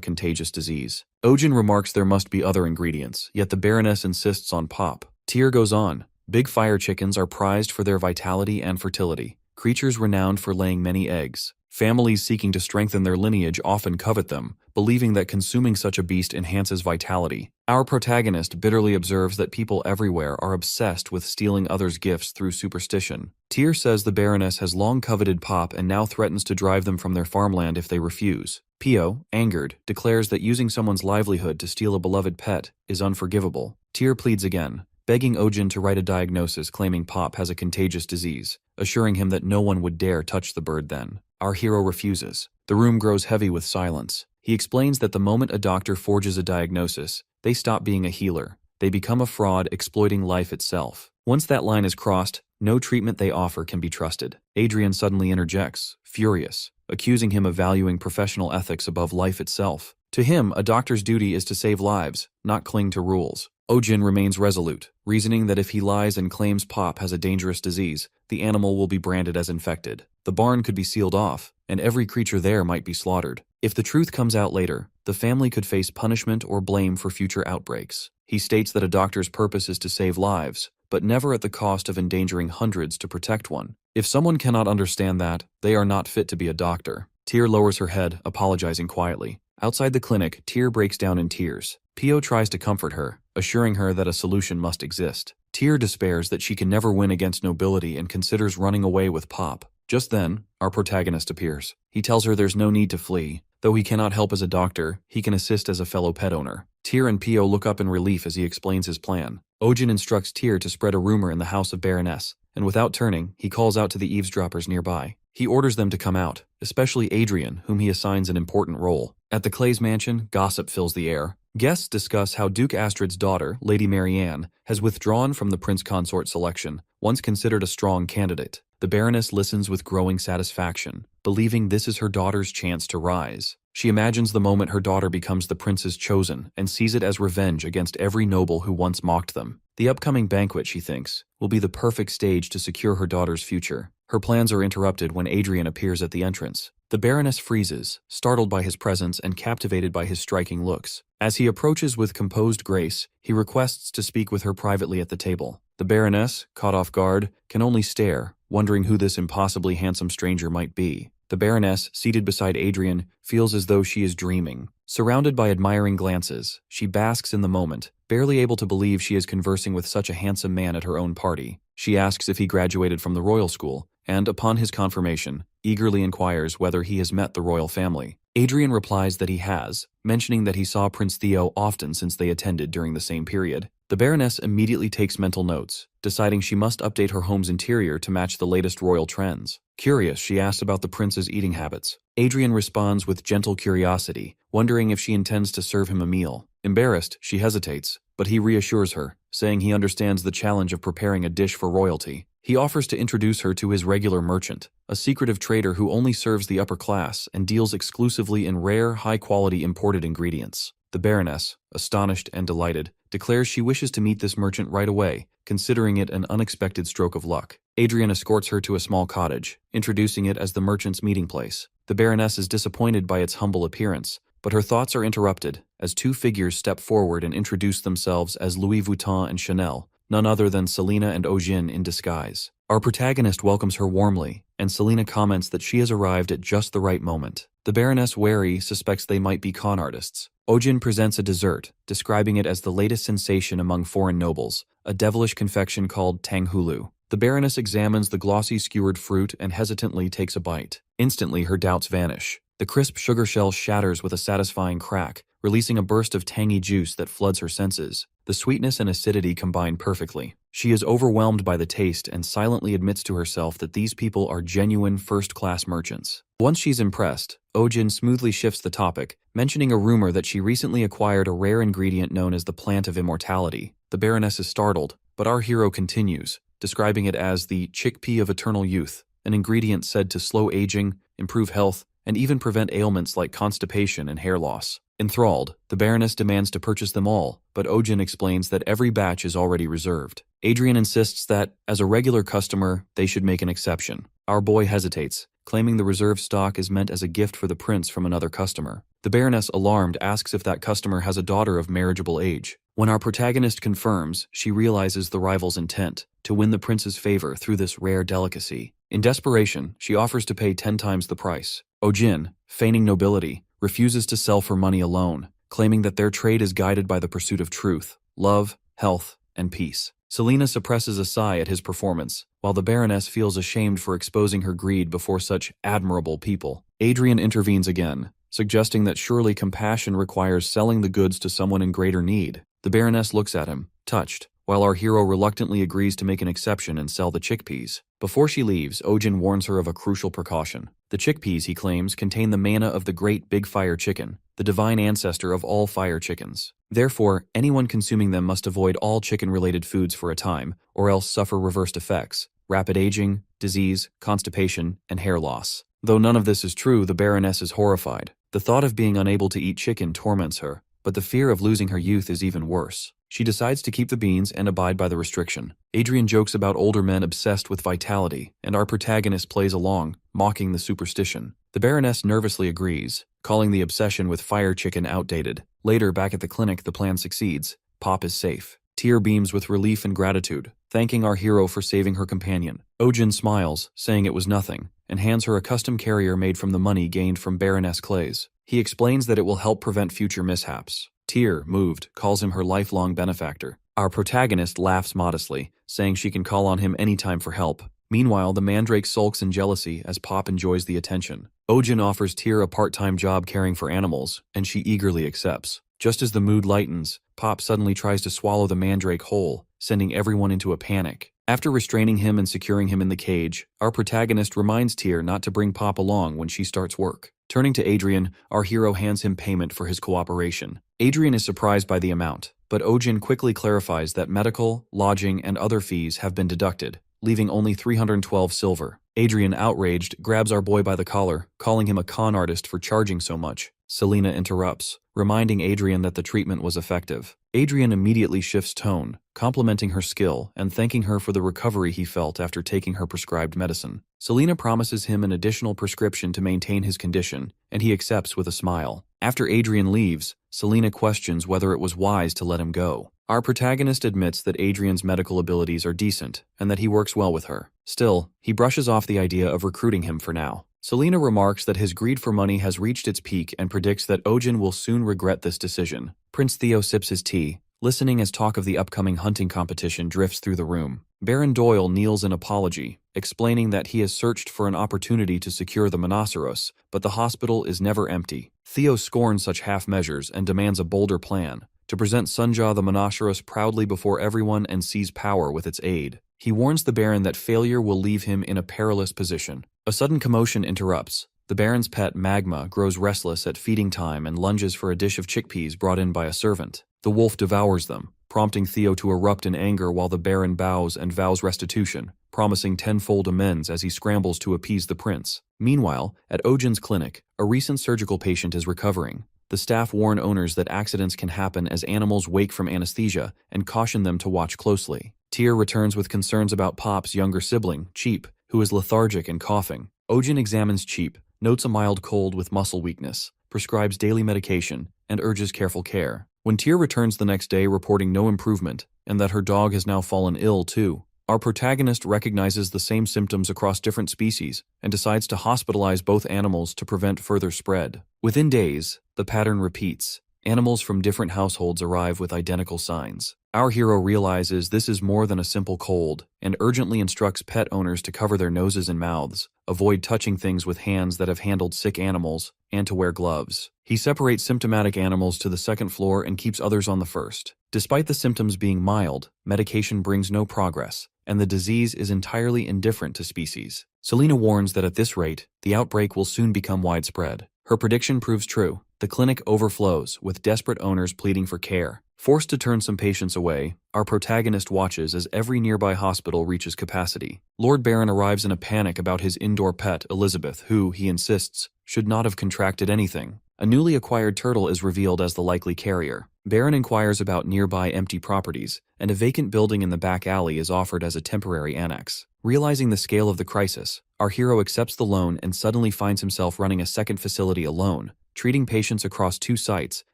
contagious disease. Ojin remarks there must be other ingredients, yet the Baroness insists on Pop. Tyr goes on. Big fire chickens are prized for their vitality and fertility, creatures renowned for laying many eggs. Families seeking to strengthen their lineage often covet them, believing that consuming such a beast enhances vitality. Our protagonist bitterly observes that people everywhere are obsessed with stealing others' gifts through superstition. Tyr says the Baroness has long coveted Pop and now threatens to drive them from their farmland if they refuse. Pio, angered, declares that using someone's livelihood to steal a beloved pet is unforgivable. Tyr pleads again, begging Ojin to write a diagnosis claiming Pop has a contagious disease, assuring him that no one would dare touch the bird then. Our hero refuses. The room grows heavy with silence. He explains that the moment a doctor forges a diagnosis, they stop being a healer. They become a fraud exploiting life itself. Once that line is crossed, no treatment they offer can be trusted. Adrian suddenly interjects, furious, accusing him of valuing professional ethics above life itself. To him, a doctor's duty is to save lives, not cling to rules. Ojin remains resolute, reasoning that if he lies and claims Pop has a dangerous disease, the animal will be branded as infected. The barn could be sealed off, and every creature there might be slaughtered. If the truth comes out later, the family could face punishment or blame for future outbreaks. He states that a doctor's purpose is to save lives, but never at the cost of endangering hundreds to protect one. If someone cannot understand that, they are not fit to be a doctor. Tyr lowers her head, apologizing quietly. Outside the clinic, Tyr breaks down in tears. Pio tries to comfort her, assuring her that a solution must exist. Tyr despairs that she can never win against nobility and considers running away with Pop. Just then, our protagonist appears. He tells her there's no need to flee. Though he cannot help as a doctor, he can assist as a fellow pet owner. Tyr and Pio look up in relief as he explains his plan. Ojin instructs Tyr to spread a rumor in the House of Baroness, and without turning, he calls out to the eavesdroppers nearby. He orders them to come out, especially Adrian, whom he assigns an important role. At the Clay's mansion, gossip fills the air. Guests discuss how Duke Astrid's daughter, Lady Marianne, has withdrawn from the prince consort selection, once considered a strong candidate. The Baroness listens with growing satisfaction, believing this is her daughter's chance to rise. She imagines the moment her daughter becomes the prince's chosen and sees it as revenge against every noble who once mocked them. The upcoming banquet, she thinks, will be the perfect stage to secure her daughter's future. Her plans are interrupted when Adrian appears at the entrance. The Baroness freezes, startled by his presence and captivated by his striking looks. As he approaches with composed grace, he requests to speak with her privately at the table. The Baroness, caught off guard, can only stare, wondering who this impossibly handsome stranger might be. The Baroness, seated beside Adrian, feels as though she is dreaming. Surrounded by admiring glances, she basks in the moment, barely able to believe she is conversing with such a handsome man at her own party. She asks if he graduated from the royal school, and, upon his confirmation, eagerly inquires whether he has met the royal family. Adrian replies that he has, mentioning that he saw Prince Theo often since they attended during the same period. The Baroness immediately takes mental notes, deciding she must update her home's interior to match the latest royal trends. Curious, she asks about the prince's eating habits. Adrian responds with gentle curiosity, wondering if she intends to serve him a meal. Embarrassed, she hesitates, but he reassures her, saying he understands the challenge of preparing a dish for royalty. He offers to introduce her to his regular merchant, a secretive trader who only serves the upper class and deals exclusively in rare, high-quality imported ingredients. The Baroness, astonished and delighted, declares she wishes to meet this merchant right away, considering it an unexpected stroke of luck. Adrian escorts her to a small cottage, introducing it as the merchant's meeting place. The Baroness is disappointed by its humble appearance, but her thoughts are interrupted as two figures step forward and introduce themselves as Louis Vuitton and Chanel, none other than Selina and Ojin in disguise. Our protagonist welcomes her warmly, and Selina comments that she has arrived at just the right moment. The Baroness, wary, suspects they might be con artists. Ojin presents a dessert, describing it as the latest sensation among foreign nobles, a devilish confection called tanghulu. The Baroness examines the glossy skewered fruit and hesitantly takes a bite. Instantly, her doubts vanish. The crisp sugar shell shatters with a satisfying crack, releasing a burst of tangy juice that floods her senses. The sweetness and acidity combine perfectly. She is overwhelmed by the taste and silently admits to herself that these people are genuine first-class merchants. Once she's impressed, Ojin smoothly shifts the topic, mentioning a rumor that she recently acquired a rare ingredient known as the Plant of Immortality. The Baroness is startled, but our hero continues, describing it as the chickpea of eternal youth, an ingredient said to slow aging, improve health, and even prevent ailments like constipation and hair loss. Enthralled, the Baroness demands to purchase them all, but Ojin explains that every batch is already reserved. Adrian insists that, as a regular customer, they should make an exception. Our boy hesitates, claiming the reserved stock is meant as a gift for the prince from another customer. The Baroness, alarmed, asks if that customer has a daughter of marriageable age. When our protagonist confirms, she realizes the rival's intent, to win the prince's favor through this rare delicacy. In desperation, she offers to pay 10 times the price. Ojin, feigning nobility, refuses to sell for money alone, claiming that their trade is guided by the pursuit of truth, love, health, and peace. Selina suppresses a sigh at his performance, while the Baroness feels ashamed for exposing her greed before such admirable people. Adrian intervenes again, suggesting that surely compassion requires selling the goods to someone in greater need. The Baroness looks at him, touched, while our hero reluctantly agrees to make an exception and sell the chickpeas. Before she leaves, Ojin warns her of a crucial precaution. The chickpeas, he claims, contain the mana of the great big fire chicken, the divine ancestor of all fire chickens. Therefore, anyone consuming them must avoid all chicken-related foods for a time, or else suffer reversed effects: rapid aging, disease, constipation, and hair loss. Though none of this is true, the Baroness is horrified. The thought of being unable to eat chicken torments her, but the fear of losing her youth is even worse. She decides to keep the beans and abide by the restriction. Adrian jokes about older men obsessed with vitality, and our protagonist plays along, mocking the superstition. The Baroness nervously agrees, calling the obsession with fire chicken outdated. Later, back at the clinic, the plan succeeds. Pop is safe. Tyr beams with relief and gratitude, thanking our hero for saving her companion. Ojin smiles, saying it was nothing, and hands her a custom carrier made from the money gained from Baroness Clays. He explains that it will help prevent future mishaps. Tyr, moved, calls him her lifelong benefactor. Our protagonist laughs modestly, saying she can call on him anytime for help. Meanwhile, the Mandrake sulks in jealousy as Pop enjoys the attention. Ojin offers Tyr a part-time job caring for animals, and she eagerly accepts. Just as the mood lightens, Pop suddenly tries to swallow the Mandrake whole, sending everyone into a panic. After restraining him and securing him in the cage, our protagonist reminds Tyr not to bring Pop along when she starts work. Turning to Adrian, our hero hands him payment for his cooperation. Adrian is surprised by the amount, but Ojin quickly clarifies that medical, lodging, and other fees have been deducted, leaving only 312 silver. Adrian, outraged, grabs our boy by the collar, calling him a con artist for charging so much. Selina interrupts, reminding Adrian that the treatment was effective. Adrian immediately shifts tone, complimenting her skill and thanking her for the recovery he felt after taking her prescribed medicine. Selina promises him an additional prescription to maintain his condition, and he accepts with a smile. After Adrian leaves, Selina questions whether it was wise to let him go. Our protagonist admits that Adrian's medical abilities are decent and that he works well with her. Still, he brushes off the idea of recruiting him for now. Selina remarks that his greed for money has reached its peak and predicts that Ojin will soon regret this decision. Prince Theo sips his tea, listening as talk of the upcoming hunting competition drifts through the room. Baron Doyle kneels in apology, explaining that he has searched for an opportunity to secure the Monoceros, but the hospital is never empty. Theo scorns such half-measures and demands a bolder plan, to present Sunja the Monoceros proudly before everyone and seize power with its aid. He warns the Baron that failure will leave him in a perilous position. A sudden commotion interrupts. The Baron's pet, Magma, grows restless at feeding time and lunges for a dish of chickpeas brought in by a servant. The wolf devours them, prompting Theo to erupt in anger while the Baron bows and vows restitution, promising tenfold amends as he scrambles to appease the prince. Meanwhile, at Ojin's clinic, a recent surgical patient is recovering. The staff warn owners that accidents can happen as animals wake from anesthesia and caution them to watch closely. Tyr returns with concerns about Pop's younger sibling, Cheap, who is lethargic and coughing. Ojin examines Cheap, notes a mild cold with muscle weakness, prescribes daily medication, and urges careful care. When Tyr returns the next day reporting no improvement, and that her dog has now fallen ill too, Our protagonist recognizes the same symptoms across different species and decides to hospitalize both animals to prevent further spread. Within days, the pattern repeats. Animals from different households arrive with identical signs. Our hero realizes this is more than a simple cold and urgently instructs pet owners to cover their noses and mouths, avoid touching things with hands that have handled sick animals, and to wear gloves. He separates symptomatic animals to the second floor and keeps others on the first. Despite the symptoms being mild, medication brings no progress, and the disease is entirely indifferent to species. Selena warns that at this rate, the outbreak will soon become widespread. Her prediction proves true. The clinic overflows, with desperate owners pleading for care. Forced to turn some patients away, our protagonist watches as every nearby hospital reaches capacity. Lord Baron arrives in a panic about his indoor pet, Elizabeth, who, he insists, should not have contracted anything. A newly acquired turtle is revealed as the likely carrier. Baron inquires about nearby empty properties, and a vacant building in the back alley is offered as a temporary annex. Realizing the scale of the crisis, our hero accepts the loan and suddenly finds himself running a second facility alone, treating patients across 2 sites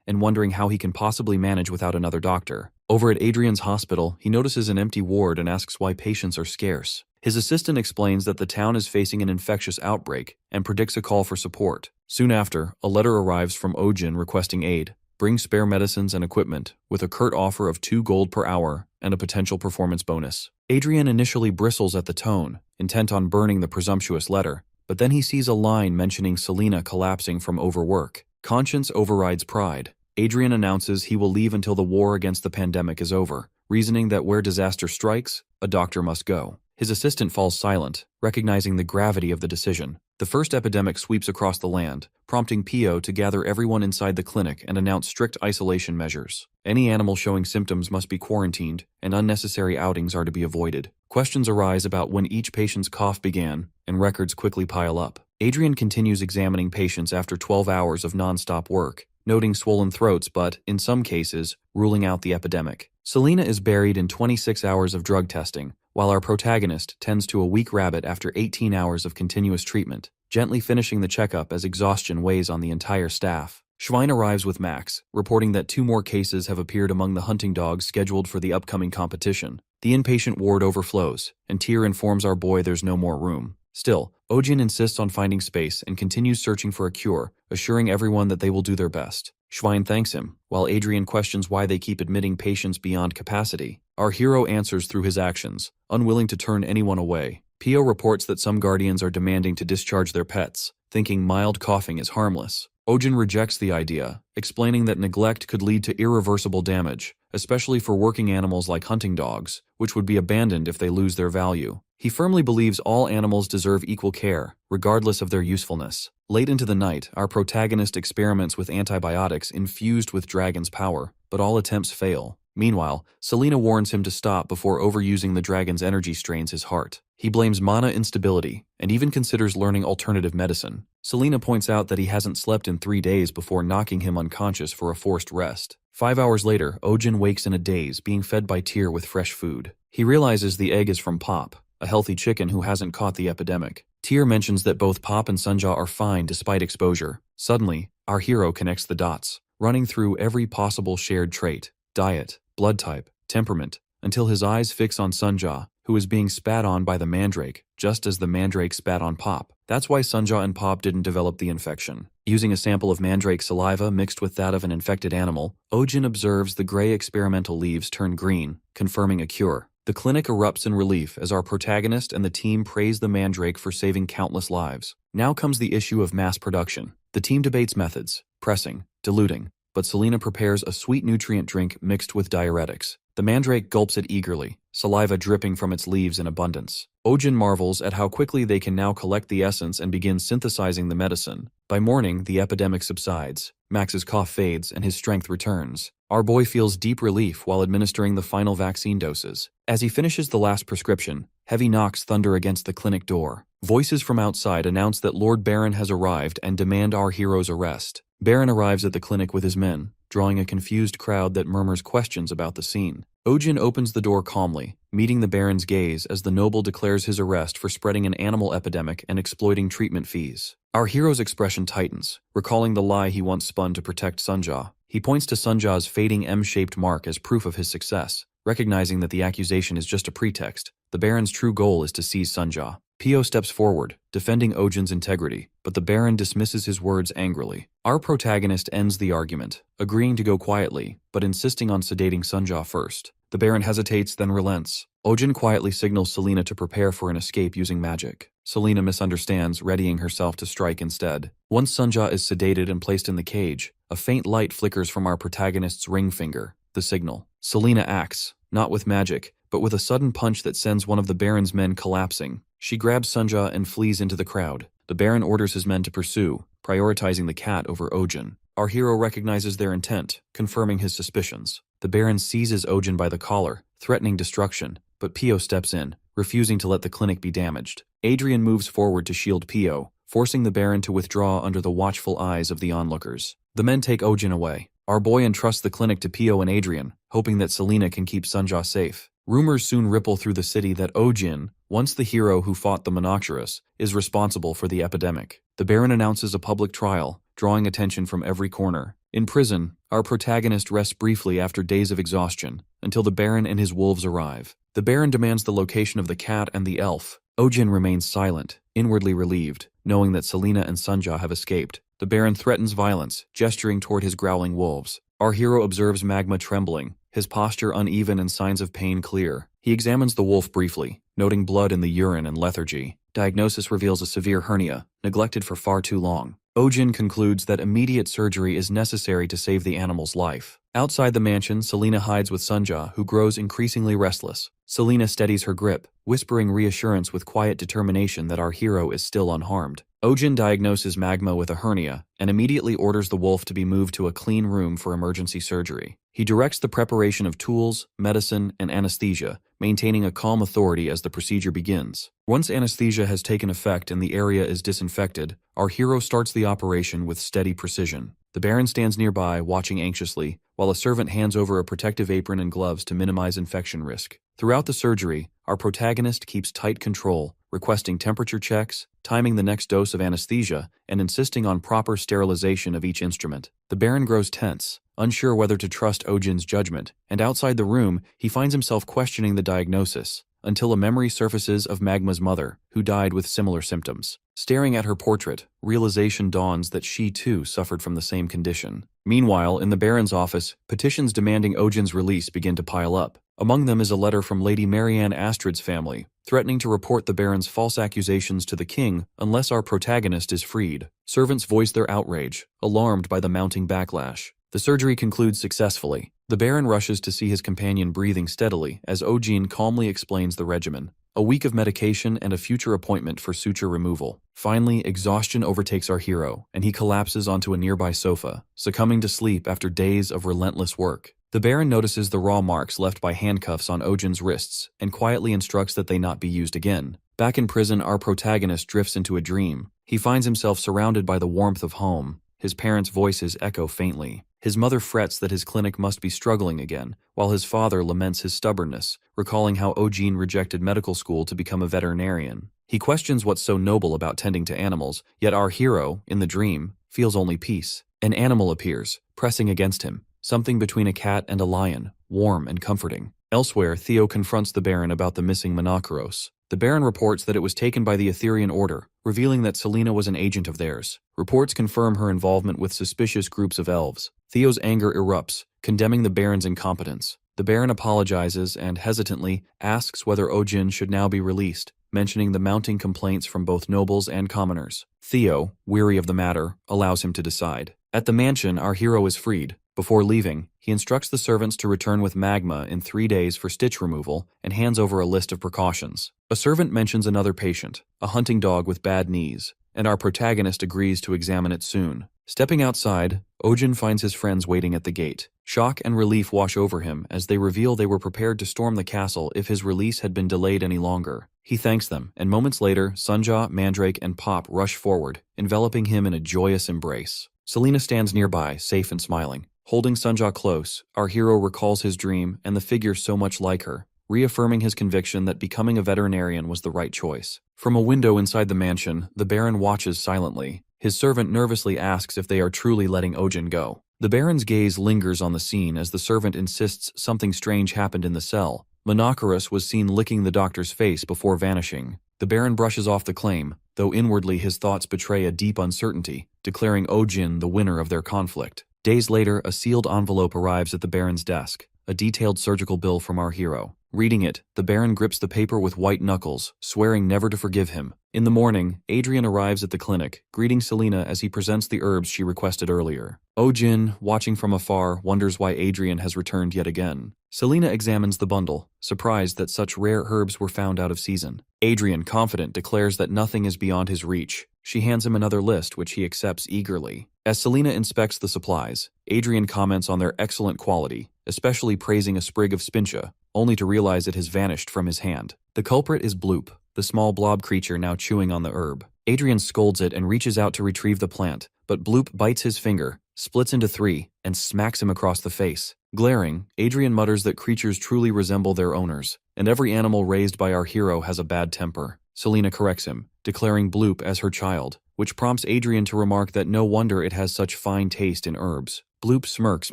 and wondering how he can possibly manage without another doctor. Over at Adrian's hospital, he notices an empty ward and asks why patients are scarce. His assistant explains that the town is facing an infectious outbreak and predicts a call for support. Soon after, a letter arrives from Ojin requesting aid. Bring spare medicines and equipment, with a curt offer of 2 gold per hour and a potential performance bonus. Adrian initially bristles at the tone, intent on burning the presumptuous letter, but then he sees a line mentioning Selena collapsing from overwork. Conscience overrides pride. Adrian announces he will leave until the war against the pandemic is over, reasoning that where disaster strikes, a doctor must go. His assistant falls silent, recognizing the gravity of the decision. The first epidemic sweeps across the land, prompting Pio to gather everyone inside the clinic and announce strict isolation measures. Any animal showing symptoms must be quarantined, and unnecessary outings are to be avoided. Questions arise about when each patient's cough began, and records quickly pile up. Adrian continues examining patients after 12 hours of non-stop work, noting swollen throats but, in some cases, ruling out the epidemic. Selena is buried in 26 hours of drug testing, while our protagonist tends to a weak rabbit after 18 hours of continuous treatment, gently finishing the checkup as exhaustion weighs on the entire staff. Schwein arrives with Max, reporting that 2 more cases have appeared among the hunting dogs scheduled for the upcoming competition. The inpatient ward overflows, and Tyr informs our boy there's no more room. Still, Ojin insists on finding space and continues searching for a cure, assuring everyone that they will do their best. Schwein thanks him, while Adrian questions why they keep admitting patients beyond capacity. Our hero answers through his actions, unwilling to turn anyone away. Pio reports that some guardians are demanding to discharge their pets, thinking mild coughing is harmless. Ojin rejects the idea, explaining that neglect could lead to irreversible damage, especially for working animals like hunting dogs, which would be abandoned if they lose their value. He firmly believes all animals deserve equal care, regardless of their usefulness. Late into the night, our protagonist experiments with antibiotics infused with dragon's power, but all attempts fail. Meanwhile, Selena warns him to stop before overusing the dragon's energy strains his heart. He blames mana instability, and even considers learning alternative medicine. Selena points out that he hasn't slept in 3 days before knocking him unconscious for a forced rest. 5 hours later, Ojin wakes in a daze, being fed by Tyr with fresh food. He realizes the egg is from Pop, a healthy chicken who hasn't caught the epidemic. Tyr mentions that both Pop and Sunja are fine despite exposure. Suddenly, our hero connects the dots, running through every possible shared trait, diet, blood type, temperament, until his eyes fix on Sunja, who is being spat on by the mandrake, just as the mandrake spat on Pop. That's why Sunja and Pop didn't develop the infection. Using a sample of mandrake saliva mixed with that of an infected animal, Ojin observes the gray experimental leaves turn green, confirming a cure. The clinic erupts in relief as our protagonist and the team praise the mandrake for saving countless lives. Now comes the issue of mass production. The team debates methods, pressing, diluting, but Selena prepares a sweet nutrient drink mixed with diuretics. The mandrake gulps it eagerly, saliva dripping from its leaves in abundance. Ojin marvels at how quickly they can now collect the essence and begin synthesizing the medicine. By morning, the epidemic subsides. Max's cough fades and his strength returns. Our boy feels deep relief while administering the final vaccine doses. As he finishes the last prescription, heavy knocks thunder against the clinic door. Voices from outside announce that Lord Baron has arrived and demand our hero's arrest. Baron arrives at the clinic with his men, drawing a confused crowd that murmurs questions about the scene. Ojin opens the door calmly, meeting the Baron's gaze as the noble declares his arrest for spreading an animal epidemic and exploiting treatment fees. Our hero's expression tightens, recalling the lie he once spun to protect Sunja. He points to Sunja's fading M-shaped mark as proof of his success, Recognizing that the accusation is just a pretext, the Baron's true goal is to seize Sunja. Pio steps forward, defending Ojin's integrity, but the Baron dismisses his words angrily. Our protagonist ends the argument, agreeing to go quietly, but insisting on sedating Sunja first. The Baron hesitates, then relents. Ojin quietly signals Selena to prepare for an escape using magic. Selena misunderstands, readying herself to strike instead. Once Sunja is sedated and placed in the cage, a faint light flickers from our protagonist's ring finger, the signal. Selena acts, not with magic, but with a sudden punch that sends one of the Baron's men collapsing. She grabs Sunja and flees into the crowd. The Baron orders his men to pursue, prioritizing the cat over Ojin. Our hero recognizes their intent, confirming his suspicions. The Baron seizes Ojin by the collar, threatening destruction, but Pio steps in, refusing to let the clinic be damaged. Adrian moves forward to shield Pio, forcing the Baron to withdraw under the watchful eyes of the onlookers. The men take Ojin away. Our boy entrusts the clinic to Pio and Adrian, hoping that Selena can keep Sunja safe. Rumors soon ripple through the city that Ojin, once the hero who fought the Monoceros, is responsible for the epidemic. The Baron announces a public trial, drawing attention from every corner. In prison, our protagonist rests briefly after days of exhaustion, until the Baron and his wolves arrive. The Baron demands the location of the cat and the elf. Ojin remains silent, inwardly relieved, knowing that Selena and Sunja have escaped. The Baron threatens violence, gesturing toward his growling wolves. Our hero observes Magma trembling, his posture uneven and signs of pain clear. He examines the wolf briefly, noting blood in the urine and lethargy. Diagnosis reveals a severe hernia, neglected for far too long. Ojin concludes that immediate surgery is necessary to save the animal's life. Outside the mansion, Selena hides with Sunja, who grows increasingly restless. Selena steadies her grip, whispering reassurance with quiet determination that our hero is still unharmed. Ojin diagnoses Magma with a hernia and immediately orders the wolf to be moved to a clean room for emergency surgery. He directs the preparation of tools, medicine, and anesthesia, maintaining a calm authority as the procedure begins. Once anesthesia has taken effect and the area is disinfected, our hero starts the operation with steady precision. The Baron stands nearby, watching anxiously, while a servant hands over a protective apron and gloves to minimize infection risk. Throughout the surgery, our protagonist keeps tight control, requesting temperature checks, timing the next dose of anesthesia, and insisting on proper sterilization of each instrument. The Baron grows tense, unsure whether to trust Ojin's judgment, and outside the room, he finds himself questioning the diagnosis, until a memory surfaces of Magma's mother, who died with similar symptoms. Staring at her portrait, realization dawns that she too suffered from the same condition. Meanwhile, in the Baron's office, petitions demanding Ojin's release begin to pile up. Among them is a letter from Lady Marianne Astrid's family, threatening to report the Baron's false accusations to the king unless our protagonist is freed. Servants voice their outrage, alarmed by the mounting backlash. The surgery concludes successfully. The Baron rushes to see his companion breathing steadily as Ojin calmly explains the regimen. A week of medication and a future appointment for suture removal. Finally, exhaustion overtakes our hero, and he collapses onto a nearby sofa, succumbing to sleep after days of relentless work. The Baron notices the raw marks left by handcuffs on Ojin's wrists and quietly instructs that they not be used again. Back in prison, our protagonist drifts into a dream. He finds himself surrounded by the warmth of home. His parents' voices echo faintly. His mother frets that his clinic must be struggling again, while his father laments his stubbornness, recalling how Ojin rejected medical school to become a veterinarian. He questions what's so noble about tending to animals, yet our hero, in the dream, feels only peace. An animal appears, pressing against him, something between a cat and a lion, warm and comforting. Elsewhere, Theo confronts the Baron about the missing Monoceros. The Baron reports that it was taken by the Etherian Order, revealing that Selena was an agent of theirs. Reports confirm her involvement with suspicious groups of elves. Theo's anger erupts, condemning the Baron's incompetence. The Baron apologizes and, hesitantly, asks whether Ojin should now be released, mentioning the mounting complaints from both nobles and commoners. Theo, weary of the matter, allows him to decide. At the mansion, our hero is freed. Before leaving, he instructs the servants to return with Magma in 3 days for stitch removal and hands over a list of precautions. A servant mentions another patient, a hunting dog with bad knees, and our protagonist agrees to examine it soon. Stepping outside, Ojin finds his friends waiting at the gate. Shock and relief wash over him as they reveal they were prepared to storm the castle if his release had been delayed any longer. He thanks them, and moments later, Sunja, Mandrake, and Pop rush forward, enveloping him in a joyous embrace. Selena stands nearby, safe and smiling. Holding Sunja close, our hero recalls his dream and the figure so much like her, reaffirming his conviction that becoming a veterinarian was the right choice. From a window inside the mansion, the Baron watches silently. His servant nervously asks if they are truly letting Ojin go. The Baron's gaze lingers on the scene as the servant insists something strange happened in the cell. Monochorus was seen licking the doctor's face before vanishing. The Baron brushes off the claim, though inwardly his thoughts betray a deep uncertainty, declaring Ojin the winner of their conflict. Days later, a sealed envelope arrives at the Baron's desk, a detailed surgical bill from our hero. Reading it, the Baron grips the paper with white knuckles, swearing never to forgive him. In the morning, Adrian arrives at the clinic, greeting Selina as he presents the herbs she requested earlier. Ojin, watching from afar, wonders why Adrian has returned yet again. Selina examines the bundle, surprised that such rare herbs were found out of season. Adrian, confident, declares that nothing is beyond his reach. She hands him another list, which he accepts eagerly. As Selina inspects the supplies, Adrian comments on their excellent quality, especially praising a sprig of Spincha, only to realize it has vanished from his hand. The culprit is Bloop, the small blob creature now chewing on the herb. Adrian scolds it and reaches out to retrieve the plant, but Bloop bites his finger, splits into three, and smacks him across the face. Glaring, Adrian mutters that creatures truly resemble their owners, and every animal raised by our hero has a bad temper. Selina corrects him, declaring Bloop as her child, which prompts Adrian to remark that no wonder it has such fine taste in herbs. Bloop smirks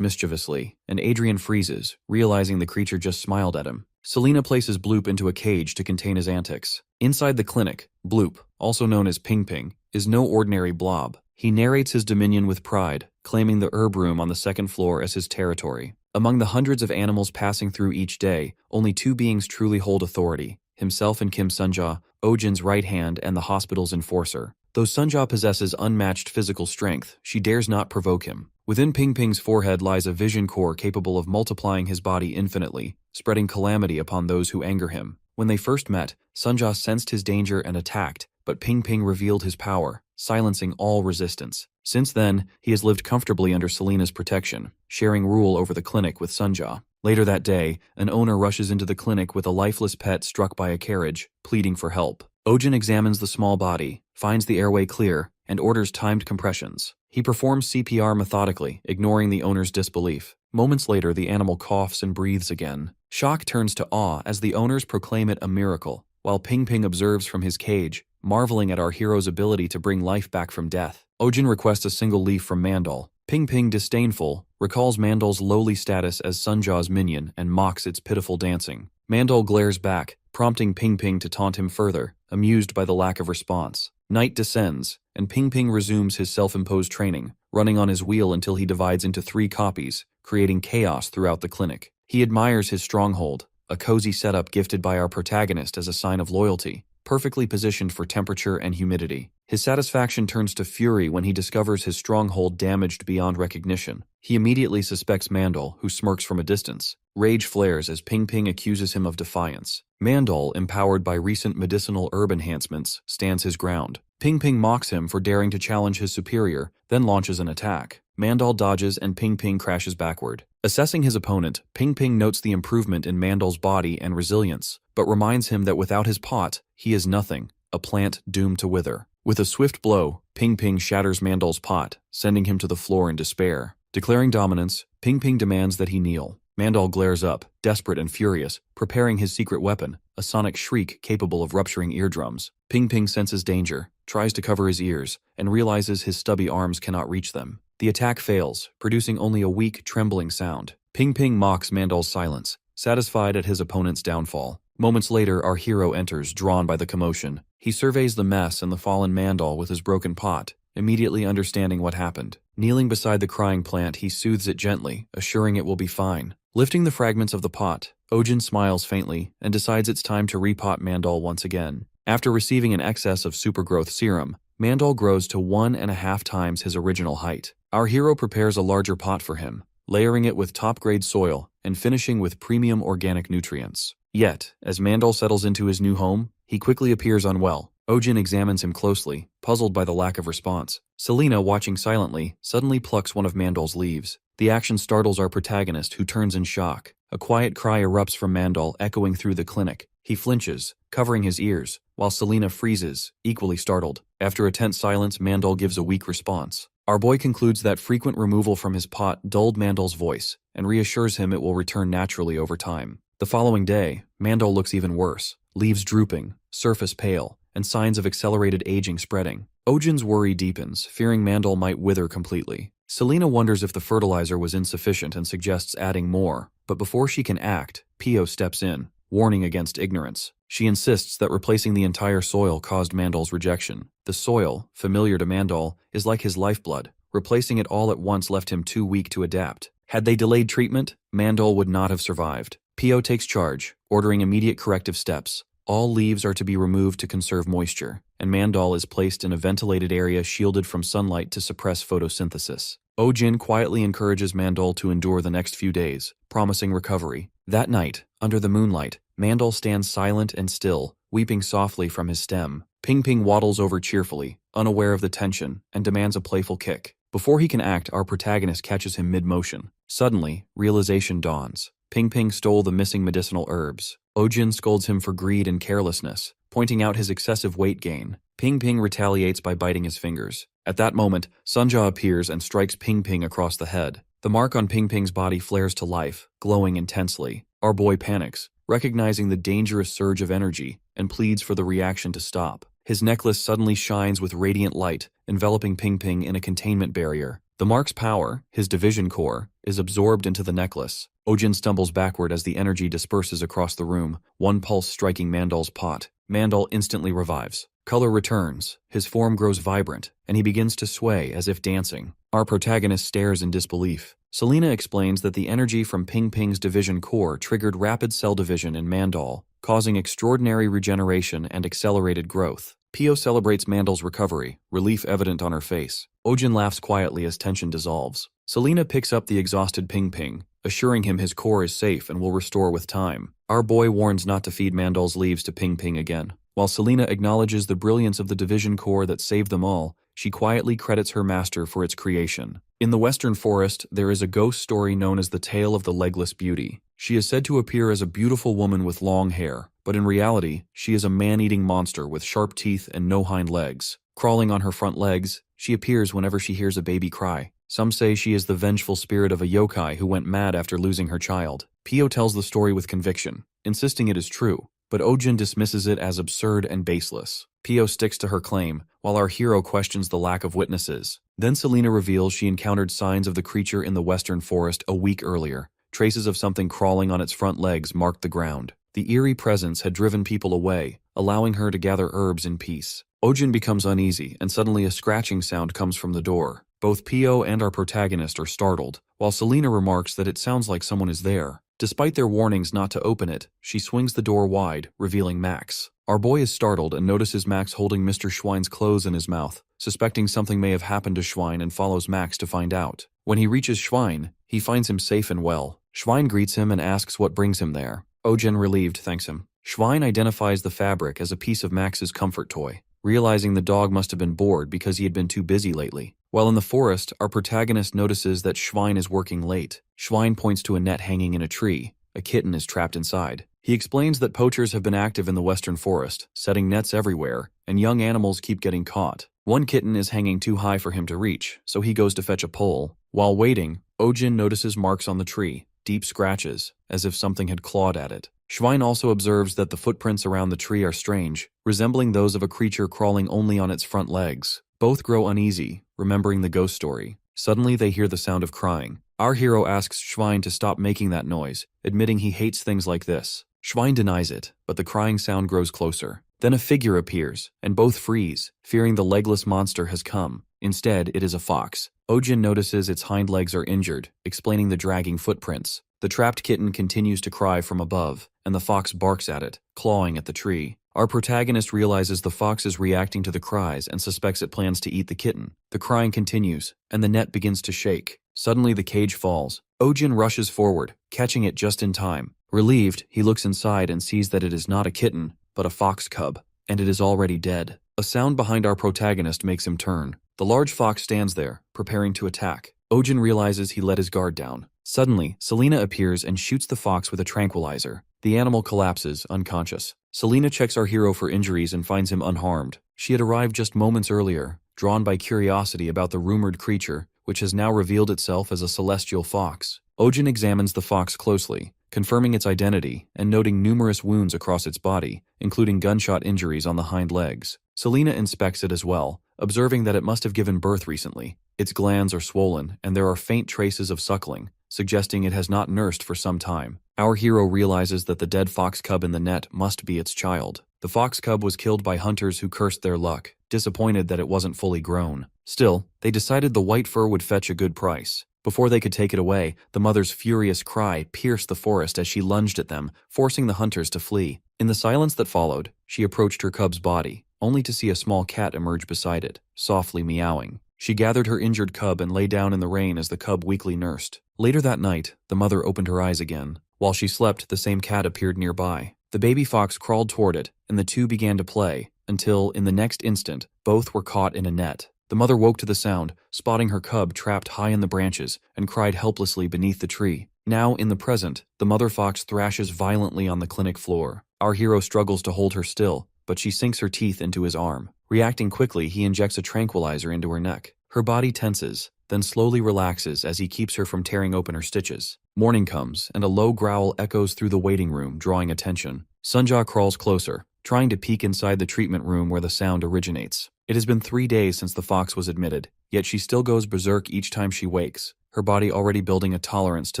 mischievously, and Adrian freezes, realizing the creature just smiled at him. Selina places Bloop into a cage to contain his antics. Inside the clinic, Bloop, also known as Ping Ping, is no ordinary blob. He narrates his dominion with pride, claiming the herb room on the second floor as his territory. Among the hundreds of animals passing through each day, only two beings truly hold authority, himself and Kim Sunja, Ojin's right hand and the hospital's enforcer. Though Sunja possesses unmatched physical strength, she dares not provoke him. Within Ping Ping's forehead lies a vision core capable of multiplying his body infinitely, spreading calamity upon those who anger him. When they first met, Sunja sensed his danger and attacked, but Ping Ping revealed his power, silencing all resistance. Since then, he has lived comfortably under Selina's protection, sharing rule over the clinic with Sunja. Later that day, an owner rushes into the clinic with a lifeless pet struck by a carriage, pleading for help. Ojin examines the small body, finds the airway clear, and orders timed compressions. He performs CPR methodically, ignoring the owner's disbelief. Moments later, the animal coughs and breathes again. Shock turns to awe as the owners proclaim it a miracle, while Ping Ping observes from his cage, marveling at our hero's ability to bring life back from death. Ojin requests a single leaf from Mandal. Ping Ping, disdainful, recalls Mandal's lowly status as Sunja's minion and mocks its pitiful dancing. Mandal glares back, prompting Ping Ping to taunt him further, amused by the lack of response. Night descends, and Ping Ping resumes his self-imposed training, running on his wheel until he divides into 3 copies, creating chaos throughout the clinic. He admires his stronghold, a cozy setup gifted by our protagonist as a sign of loyalty, perfectly positioned for temperature and humidity. His satisfaction turns to fury when he discovers his stronghold damaged beyond recognition. He immediately suspects Mandal, who smirks from a distance. Rage flares as Ping Ping accuses him of defiance. Mandal, empowered by recent medicinal herb enhancements, stands his ground. Ping Ping mocks him for daring to challenge his superior, then launches an attack. Mandal dodges and Ping Ping crashes backward. Assessing his opponent, Ping Ping notes the improvement in Mandal's body and resilience, but reminds him that without his pot, he is nothing, a plant doomed to wither. With a swift blow, Ping Ping shatters Mandal's pot, sending him to the floor in despair. Declaring dominance, Ping Ping demands that he kneel. Mandal glares up, desperate and furious, preparing his secret weapon, a sonic shriek capable of rupturing eardrums. Ping Ping senses danger, tries to cover his ears, and realizes his stubby arms cannot reach them. The attack fails, producing only a weak, trembling sound. Ping Ping mocks Mandal's silence, satisfied at his opponent's downfall. Moments later, our hero enters, drawn by the commotion. He surveys the mess and the fallen Mandal with his broken pot, immediately understanding what happened. Kneeling beside the crying plant, he soothes it gently, assuring it will be fine. Lifting the fragments of the pot, Ojin smiles faintly and decides it's time to repot Mandal once again. After receiving an excess of supergrowth serum, Mandal grows to 1.5 times his original height. Our hero prepares a larger pot for him, layering it with top-grade soil and finishing with premium organic nutrients. Yet, as Mandal settles into his new home, he quickly appears unwell. Ojin examines him closely, puzzled by the lack of response. Selina, watching silently, suddenly plucks one of Mandal's leaves. The action startles our protagonist, who turns in shock. A quiet cry erupts from Mandal, echoing through the clinic. He flinches, covering his ears, while Selina freezes, equally startled. After a tense silence, Mandal gives a weak response. Our boy concludes that frequent removal from his pot dulled Mandal's voice, and reassures him it will return naturally over time. The following day, Mandal looks even worse, leaves drooping, surface pale, and signs of accelerated aging spreading. Ojin's worry deepens, fearing Mandal might wither completely. Selena wonders if the fertilizer was insufficient and suggests adding more, but before she can act, Pio steps in, warning against ignorance. She insists that replacing the entire soil caused Mandal's rejection. The soil, familiar to Mandal, is like his lifeblood. Replacing it all at once left him too weak to adapt. Had they delayed treatment, Mandal would not have survived. Pio takes charge, ordering immediate corrective steps. All leaves are to be removed to conserve moisture, and Mandal is placed in a ventilated area shielded from sunlight to suppress photosynthesis. Ojin quietly encourages Mandal to endure the next few days, promising recovery. That night, under the moonlight, Mandal stands silent and still, weeping softly from his stem. Ping Ping waddles over cheerfully, unaware of the tension, and demands a playful kick. Before he can act, our protagonist catches him mid-motion. Suddenly, realization dawns. Ping Ping stole the missing medicinal herbs. Ojin scolds him for greed and carelessness, pointing out his excessive weight gain. Ping Ping retaliates by biting his fingers. At that moment, Sunja appears and strikes Ping Ping across the head. The mark on Ping Ping's body flares to life, glowing intensely. Our boy panics, recognizing the dangerous surge of energy, and pleads for the reaction to stop. His necklace suddenly shines with radiant light, enveloping Ping Ping in a containment barrier. The mark's power, his division core, is absorbed into the necklace. Ojin stumbles backward as the energy disperses across the room, one pulse striking Mandal's pot. Mandal instantly revives. Color returns, his form grows vibrant, and he begins to sway as if dancing. Our protagonist stares in disbelief. Selena explains that the energy from Ping Ping's division core triggered rapid cell division in Mandal, causing extraordinary regeneration and accelerated growth. Pio celebrates Mandal's recovery, relief evident on her face. Ojin laughs quietly as tension dissolves. Selena picks up the exhausted Ping Ping, assuring him his core is safe and will restore with time. Our boy warns not to feed Mandal's leaves to Ping Ping again. While Selena acknowledges the brilliance of the division core that saved them all, she quietly credits her master for its creation. In the Western Forest, there is a ghost story known as the Tale of the Legless Beauty. She is said to appear as a beautiful woman with long hair, but in reality, she is a man-eating monster with sharp teeth and no hind legs. Crawling on her front legs, she appears whenever she hears a baby cry. Some say she is the vengeful spirit of a yokai who went mad after losing her child. Pio tells the story with conviction, insisting it is true, but Ojin dismisses it as absurd and baseless. Pio sticks to her claim, while our hero questions the lack of witnesses. Then Selena reveals she encountered signs of the creature in the Western Forest a week earlier. Traces of something crawling on its front legs marked the ground. The eerie presence had driven people away, allowing her to gather herbs in peace. Ojin becomes uneasy, and suddenly a scratching sound comes from the door. Both Pio and our protagonist are startled, while Selena remarks that it sounds like someone is there. Despite their warnings not to open it, she swings the door wide, revealing Max. Our boy is startled and notices Max holding Mr. Schwein's clothes in his mouth, suspecting something may have happened to Schwein and follows Max to find out. When he reaches Schwein, he finds him safe and well. Schwein greets him and asks what brings him there. Ojin, relieved, thanks him. Schwein identifies the fabric as a piece of Max's comfort toy, realizing the dog must have been bored because he had been too busy lately. While in the forest, our protagonist notices that Schwein is working late. Schwein points to a net hanging in a tree. A kitten is trapped inside. He explains that poachers have been active in the Western Forest, setting nets everywhere, and young animals keep getting caught. One kitten is hanging too high for him to reach, so he goes to fetch a pole. While waiting, Ojin notices marks on the tree, deep scratches, as if something had clawed at it. Schwein also observes that the footprints around the tree are strange, resembling those of a creature crawling only on its front legs. Both grow uneasy, remembering the ghost story. Suddenly they hear the sound of crying. Our hero asks Schwein to stop making that noise, admitting he hates things like this. Schwein denies it, but the crying sound grows closer. Then a figure appears, and both freeze, fearing the legless monster has come. Instead, it is a fox. Ojin notices its hind legs are injured, explaining the dragging footprints. The trapped kitten continues to cry from above, and the fox barks at it, clawing at the tree. Our protagonist realizes the fox is reacting to the cries and suspects it plans to eat the kitten. The crying continues, and the net begins to shake. Suddenly the cage falls. Ojin rushes forward, catching it just in time. Relieved, he looks inside and sees that it is not a kitten, but a fox cub, and it is already dead. A sound behind our protagonist makes him turn. The large fox stands there, preparing to attack. Ojin realizes he let his guard down. Suddenly, Selena appears and shoots the fox with a tranquilizer. The animal collapses, unconscious. Selena checks our hero for injuries and finds him unharmed. She had arrived just moments earlier, drawn by curiosity about the rumored creature, which has now revealed itself as a celestial fox. Ojin examines the fox closely, confirming its identity and noting numerous wounds across its body, including gunshot injuries on the hind legs. Selena inspects it as well, observing that it must have given birth recently. Its glands are swollen, and there are faint traces of suckling, suggesting it has not nursed for some time. Our hero realizes that the dead fox cub in the net must be its child. The fox cub was killed by hunters who cursed their luck, disappointed that it wasn't fully grown. Still, they decided the white fur would fetch a good price. Before they could take it away, the mother's furious cry pierced the forest as she lunged at them, forcing the hunters to flee. In the silence that followed, she approached her cub's body, only to see a small cat emerge beside it, softly meowing. She gathered her injured cub and lay down in the rain as the cub weakly nursed. Later that night, the mother opened her eyes again. While she slept, the same cat appeared nearby. The baby fox crawled toward it, and the two began to play, until, in the next instant, both were caught in a net. The mother woke to the sound, spotting her cub trapped high in the branches, and cried helplessly beneath the tree. Now, in the present, the mother fox thrashes violently on the clinic floor. Our hero struggles to hold her still, but she sinks her teeth into his arm. Reacting quickly, he injects a tranquilizer into her neck. Her body tenses, then slowly relaxes as he keeps her from tearing open her stitches. Morning comes, and a low growl echoes through the waiting room, drawing attention. Sunja crawls closer, trying to peek inside the treatment room where the sound originates. It has been 3 days since the fox was admitted, yet she still goes berserk each time she wakes, her body already building a tolerance to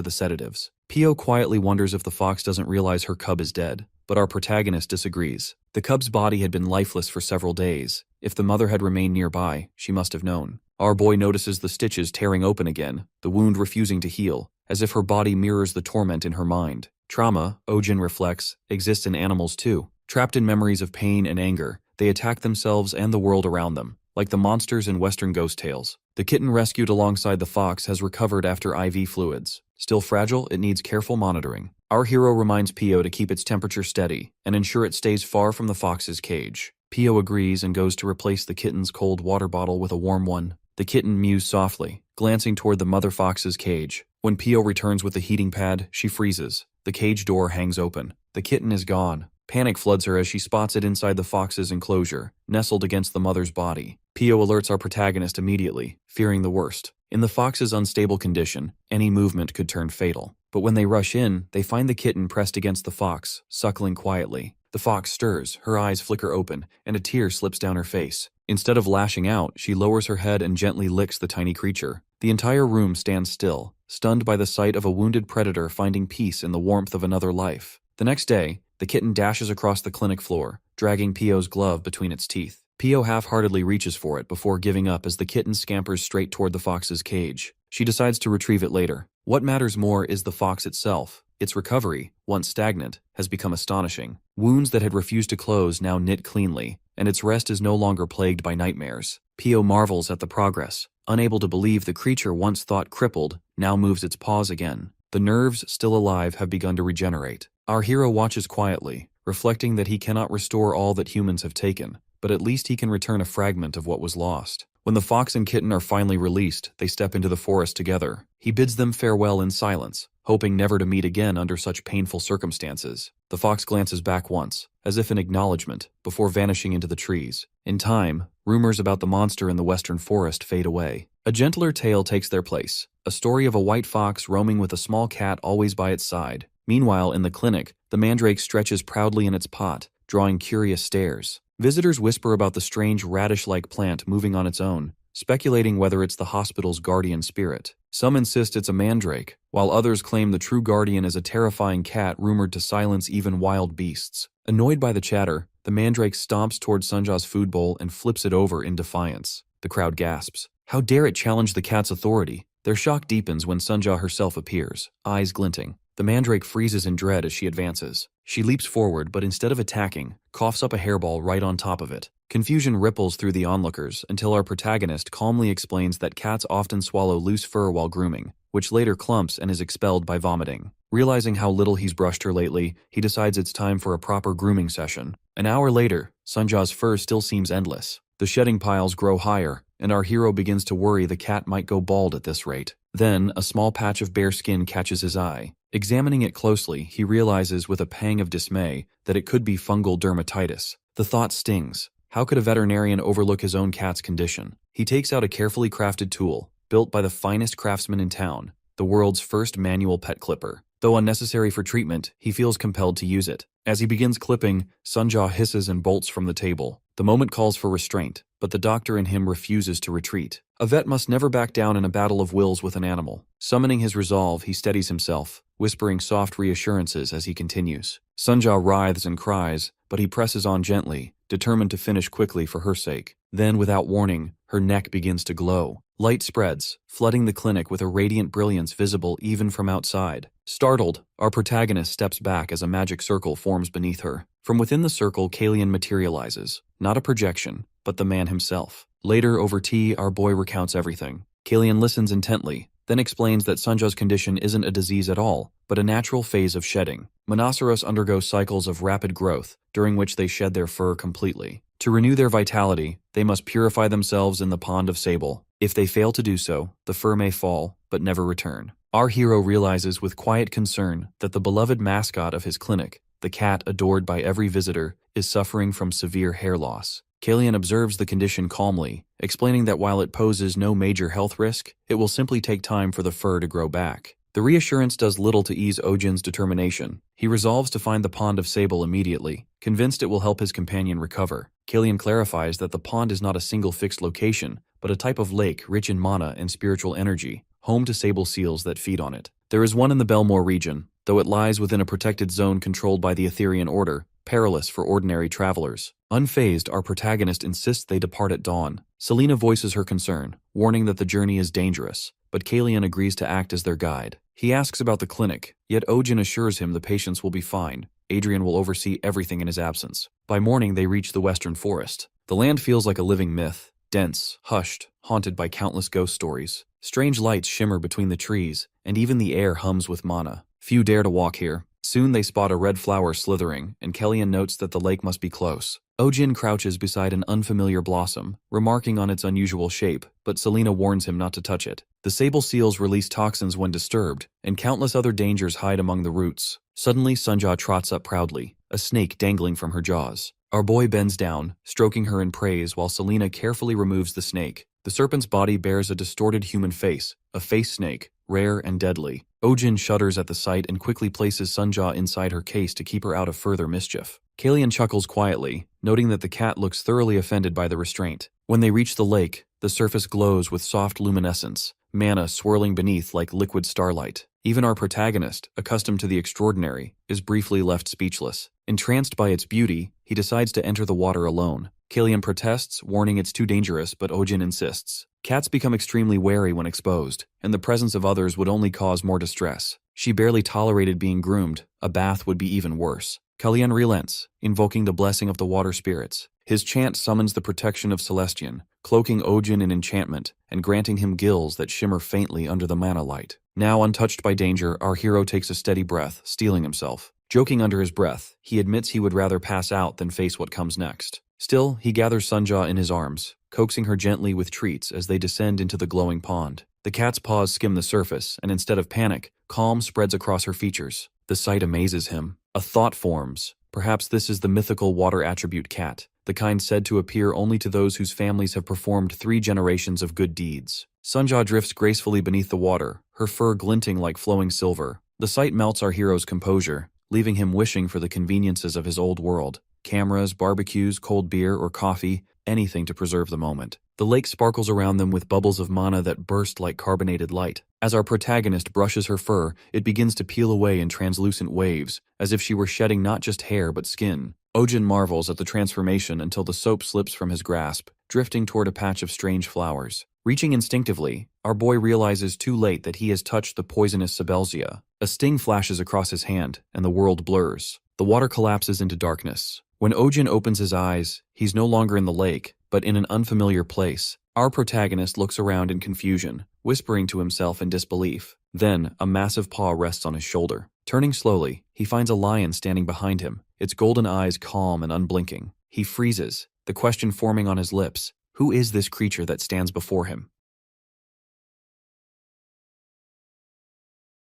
the sedatives. Pio quietly wonders if the fox doesn't realize her cub is dead, but our protagonist disagrees. The cub's body had been lifeless for several days. If the mother had remained nearby, she must have known. Our boy notices the stitches tearing open again, the wound refusing to heal, as if her body mirrors the torment in her mind. Trauma, Ojin reflects, exists in animals too. Trapped in memories of pain and anger, they attack themselves and the world around them, like the monsters in Western ghost tales. The kitten rescued alongside the fox has recovered after IV fluids. Still fragile, it needs careful monitoring. Our hero reminds Pio to keep its temperature steady and ensure it stays far from the fox's cage. Pio agrees and goes to replace the kitten's cold water bottle with a warm one. The kitten mews softly, glancing toward the mother fox's cage. When Pio returns with the heating pad, she freezes. The cage door hangs open. The kitten is gone. Panic floods her as she spots it inside the fox's enclosure, nestled against the mother's body. Pio alerts our protagonist immediately, fearing the worst. In the fox's unstable condition, any movement could turn fatal. But when they rush in, they find the kitten pressed against the fox, suckling quietly. The fox stirs, her eyes flicker open, and a tear slips down her face. Instead of lashing out, she lowers her head and gently licks the tiny creature. The entire room stands still, stunned by the sight of a wounded predator finding peace in the warmth of another life. The next day, the kitten dashes across the clinic floor, dragging Pio's glove between its teeth. Pio half-heartedly reaches for it before giving up as the kitten scampers straight toward the fox's cage. She decides to retrieve it later. What matters more is the fox itself. Its recovery, once stagnant, has become astonishing. Wounds that had refused to close now knit cleanly, and its rest is no longer plagued by nightmares. Pio marvels at the progress, unable to believe the creature once thought crippled now moves its paws again. The nerves, still alive, have begun to regenerate. Our hero watches quietly, reflecting that he cannot restore all that humans have taken, but at least he can return a fragment of what was lost. When the fox and kitten are finally released, they step into the forest together. He bids them farewell in silence, hoping never to meet again under such painful circumstances. The fox glances back once, as if in acknowledgement, before vanishing into the trees. In time, rumors about the monster in the western forest fade away. A gentler tale takes their place, a story of a white fox roaming with a small cat always by its side. Meanwhile, in the clinic, the mandrake stretches proudly in its pot, drawing curious stares. Visitors whisper about the strange radish-like plant moving on its own, speculating whether it's the hospital's guardian spirit. Some insist it's a mandrake, while others claim the true guardian is a terrifying cat rumored to silence even wild beasts. Annoyed by the chatter, the mandrake stomps toward Sunja's food bowl and flips it over in defiance. The crowd gasps. How dare it challenge the cat's authority? Their shock deepens when Sunja herself appears, eyes glinting. The mandrake freezes in dread as she advances. She leaps forward, but instead of attacking, coughs up a hairball right on top of it. Confusion ripples through the onlookers until our protagonist calmly explains that cats often swallow loose fur while grooming, which later clumps and is expelled by vomiting. Realizing how little he's brushed her lately, he decides it's time for a proper grooming session. An hour later, Sunja's fur still seems endless. The shedding piles grow higher, and our hero begins to worry the cat might go bald at this rate. Then, a small patch of bare skin catches his eye. Examining it closely, he realizes with a pang of dismay that it could be fungal dermatitis. The thought stings. How could a veterinarian overlook his own cat's condition? He takes out a carefully crafted tool, built by the finest craftsman in town, the world's first manual pet clipper. Though unnecessary for treatment, he feels compelled to use it. As he begins clipping, Sunja hisses and bolts from the table. The moment calls for restraint. but the doctor in him refuses to retreat. A vet must never back down in a battle of wills with an animal. Summoning his resolve, he steadies himself, whispering soft reassurances as he continues. Sunja writhes and cries, but he presses on gently, determined to finish quickly for her sake. Then, without warning, her neck begins to glow. Light spreads, flooding the clinic with a radiant brilliance visible even from outside. Startled, our protagonist steps back as a magic circle forms beneath her. From within the circle, Kalian materializes, not a projection, but the man himself. Later, over tea, our boy recounts everything. Kalian listens intently, then explains that Sunja's condition isn't a disease at all, but a natural phase of shedding. Monoceros undergo cycles of rapid growth, during which they shed their fur completely. To renew their vitality, they must purify themselves in the pond of sable. If they fail to do so, the fur may fall, but never return. Our hero realizes with quiet concern that the beloved mascot of his clinic, the cat adored by every visitor, is suffering from severe hair loss. Kalian observes the condition calmly, explaining that while it poses no major health risk, it will simply take time for the fur to grow back. The reassurance does little to ease Ojin's determination. He resolves to find the pond of sable immediately, convinced it will help his companion recover. Kalian clarifies that the pond is not a single fixed location, but a type of lake rich in mana and spiritual energy, home to sable seals that feed on it. There is one in the Belmore region, though it lies within a protected zone controlled by the Etherian Order, perilous for ordinary travelers. Unfazed, our protagonist insists they depart at dawn. Selena voices her concern, warning that the journey is dangerous, but Kalian agrees to act as their guide. He asks about the clinic, yet Ojin assures him the patients will be fine. Adrian will oversee everything in his absence. By morning, they reach the western forest. The land feels like a living myth, dense, hushed, haunted by countless ghost stories. Strange lights shimmer between the trees, and even the air hums with mana. Few dare to walk here. Soon they spot a red flower slithering, and Kalian notes that the lake must be close. Ojin crouches beside an unfamiliar blossom, remarking on its unusual shape, but Selena warns him not to touch it. The sable seals release toxins when disturbed, and countless other dangers hide among the roots. Suddenly, Sunja trots up proudly, a snake dangling from her jaws. Our boy bends down, stroking her in praise while Selena carefully removes the snake. The serpent's body bears a distorted human face, a face snake, rare and deadly. Ojin shudders at the sight and quickly places Sunja inside her case to keep her out of further mischief. Kalian chuckles quietly, noting that the cat looks thoroughly offended by the restraint. When they reach the lake, the surface glows with soft luminescence, mana swirling beneath like liquid starlight. Even our protagonist, accustomed to the extraordinary, is briefly left speechless. Entranced by its beauty, he decides to enter the water alone. Kalian protests, warning it's too dangerous, but Ojin insists. Cats become extremely wary when exposed, and the presence of others would only cause more distress. She barely tolerated being groomed. A bath would be even worse. Kalian relents, invoking the blessing of the water spirits. His chant summons the protection of Celestian, cloaking Ojin in enchantment and granting him gills that shimmer faintly under the mana light. Now untouched by danger, our hero takes a steady breath, steeling himself. Joking under his breath, he admits he would rather pass out than face what comes next. Still, he gathers Sunja in his arms, coaxing her gently with treats as they descend into the glowing pond. The cat's paws skim the surface, and instead of panic, calm spreads across her features. The sight amazes him. A thought forms. Perhaps this is the mythical water attribute cat, the kind said to appear only to those whose families have performed 3 generations of good deeds. Sunja drifts gracefully beneath the water, her fur glinting like flowing silver. The sight melts our hero's composure, leaving him wishing for the conveniences of his old world. Cameras, barbecues, cold beer, or coffee, anything to preserve the moment. The lake sparkles around them with bubbles of mana that burst like carbonated light. As our protagonist brushes her fur, it begins to peel away in translucent waves, as if she were shedding not just hair but skin. Ojin marvels at the transformation until the soap slips from his grasp, drifting toward a patch of strange flowers. Reaching instinctively, our boy realizes too late that he has touched the poisonous Sabelsia. A sting flashes across his hand, and the world blurs. The water collapses into darkness. When Ojin opens his eyes, he's no longer in the lake, but in an unfamiliar place. Our protagonist looks around in confusion, whispering to himself in disbelief. Then, a massive paw rests on his shoulder. Turning slowly, he finds a lion standing behind him, its golden eyes calm and unblinking. He freezes, the question forming on his lips. Who is this creature that stands before him?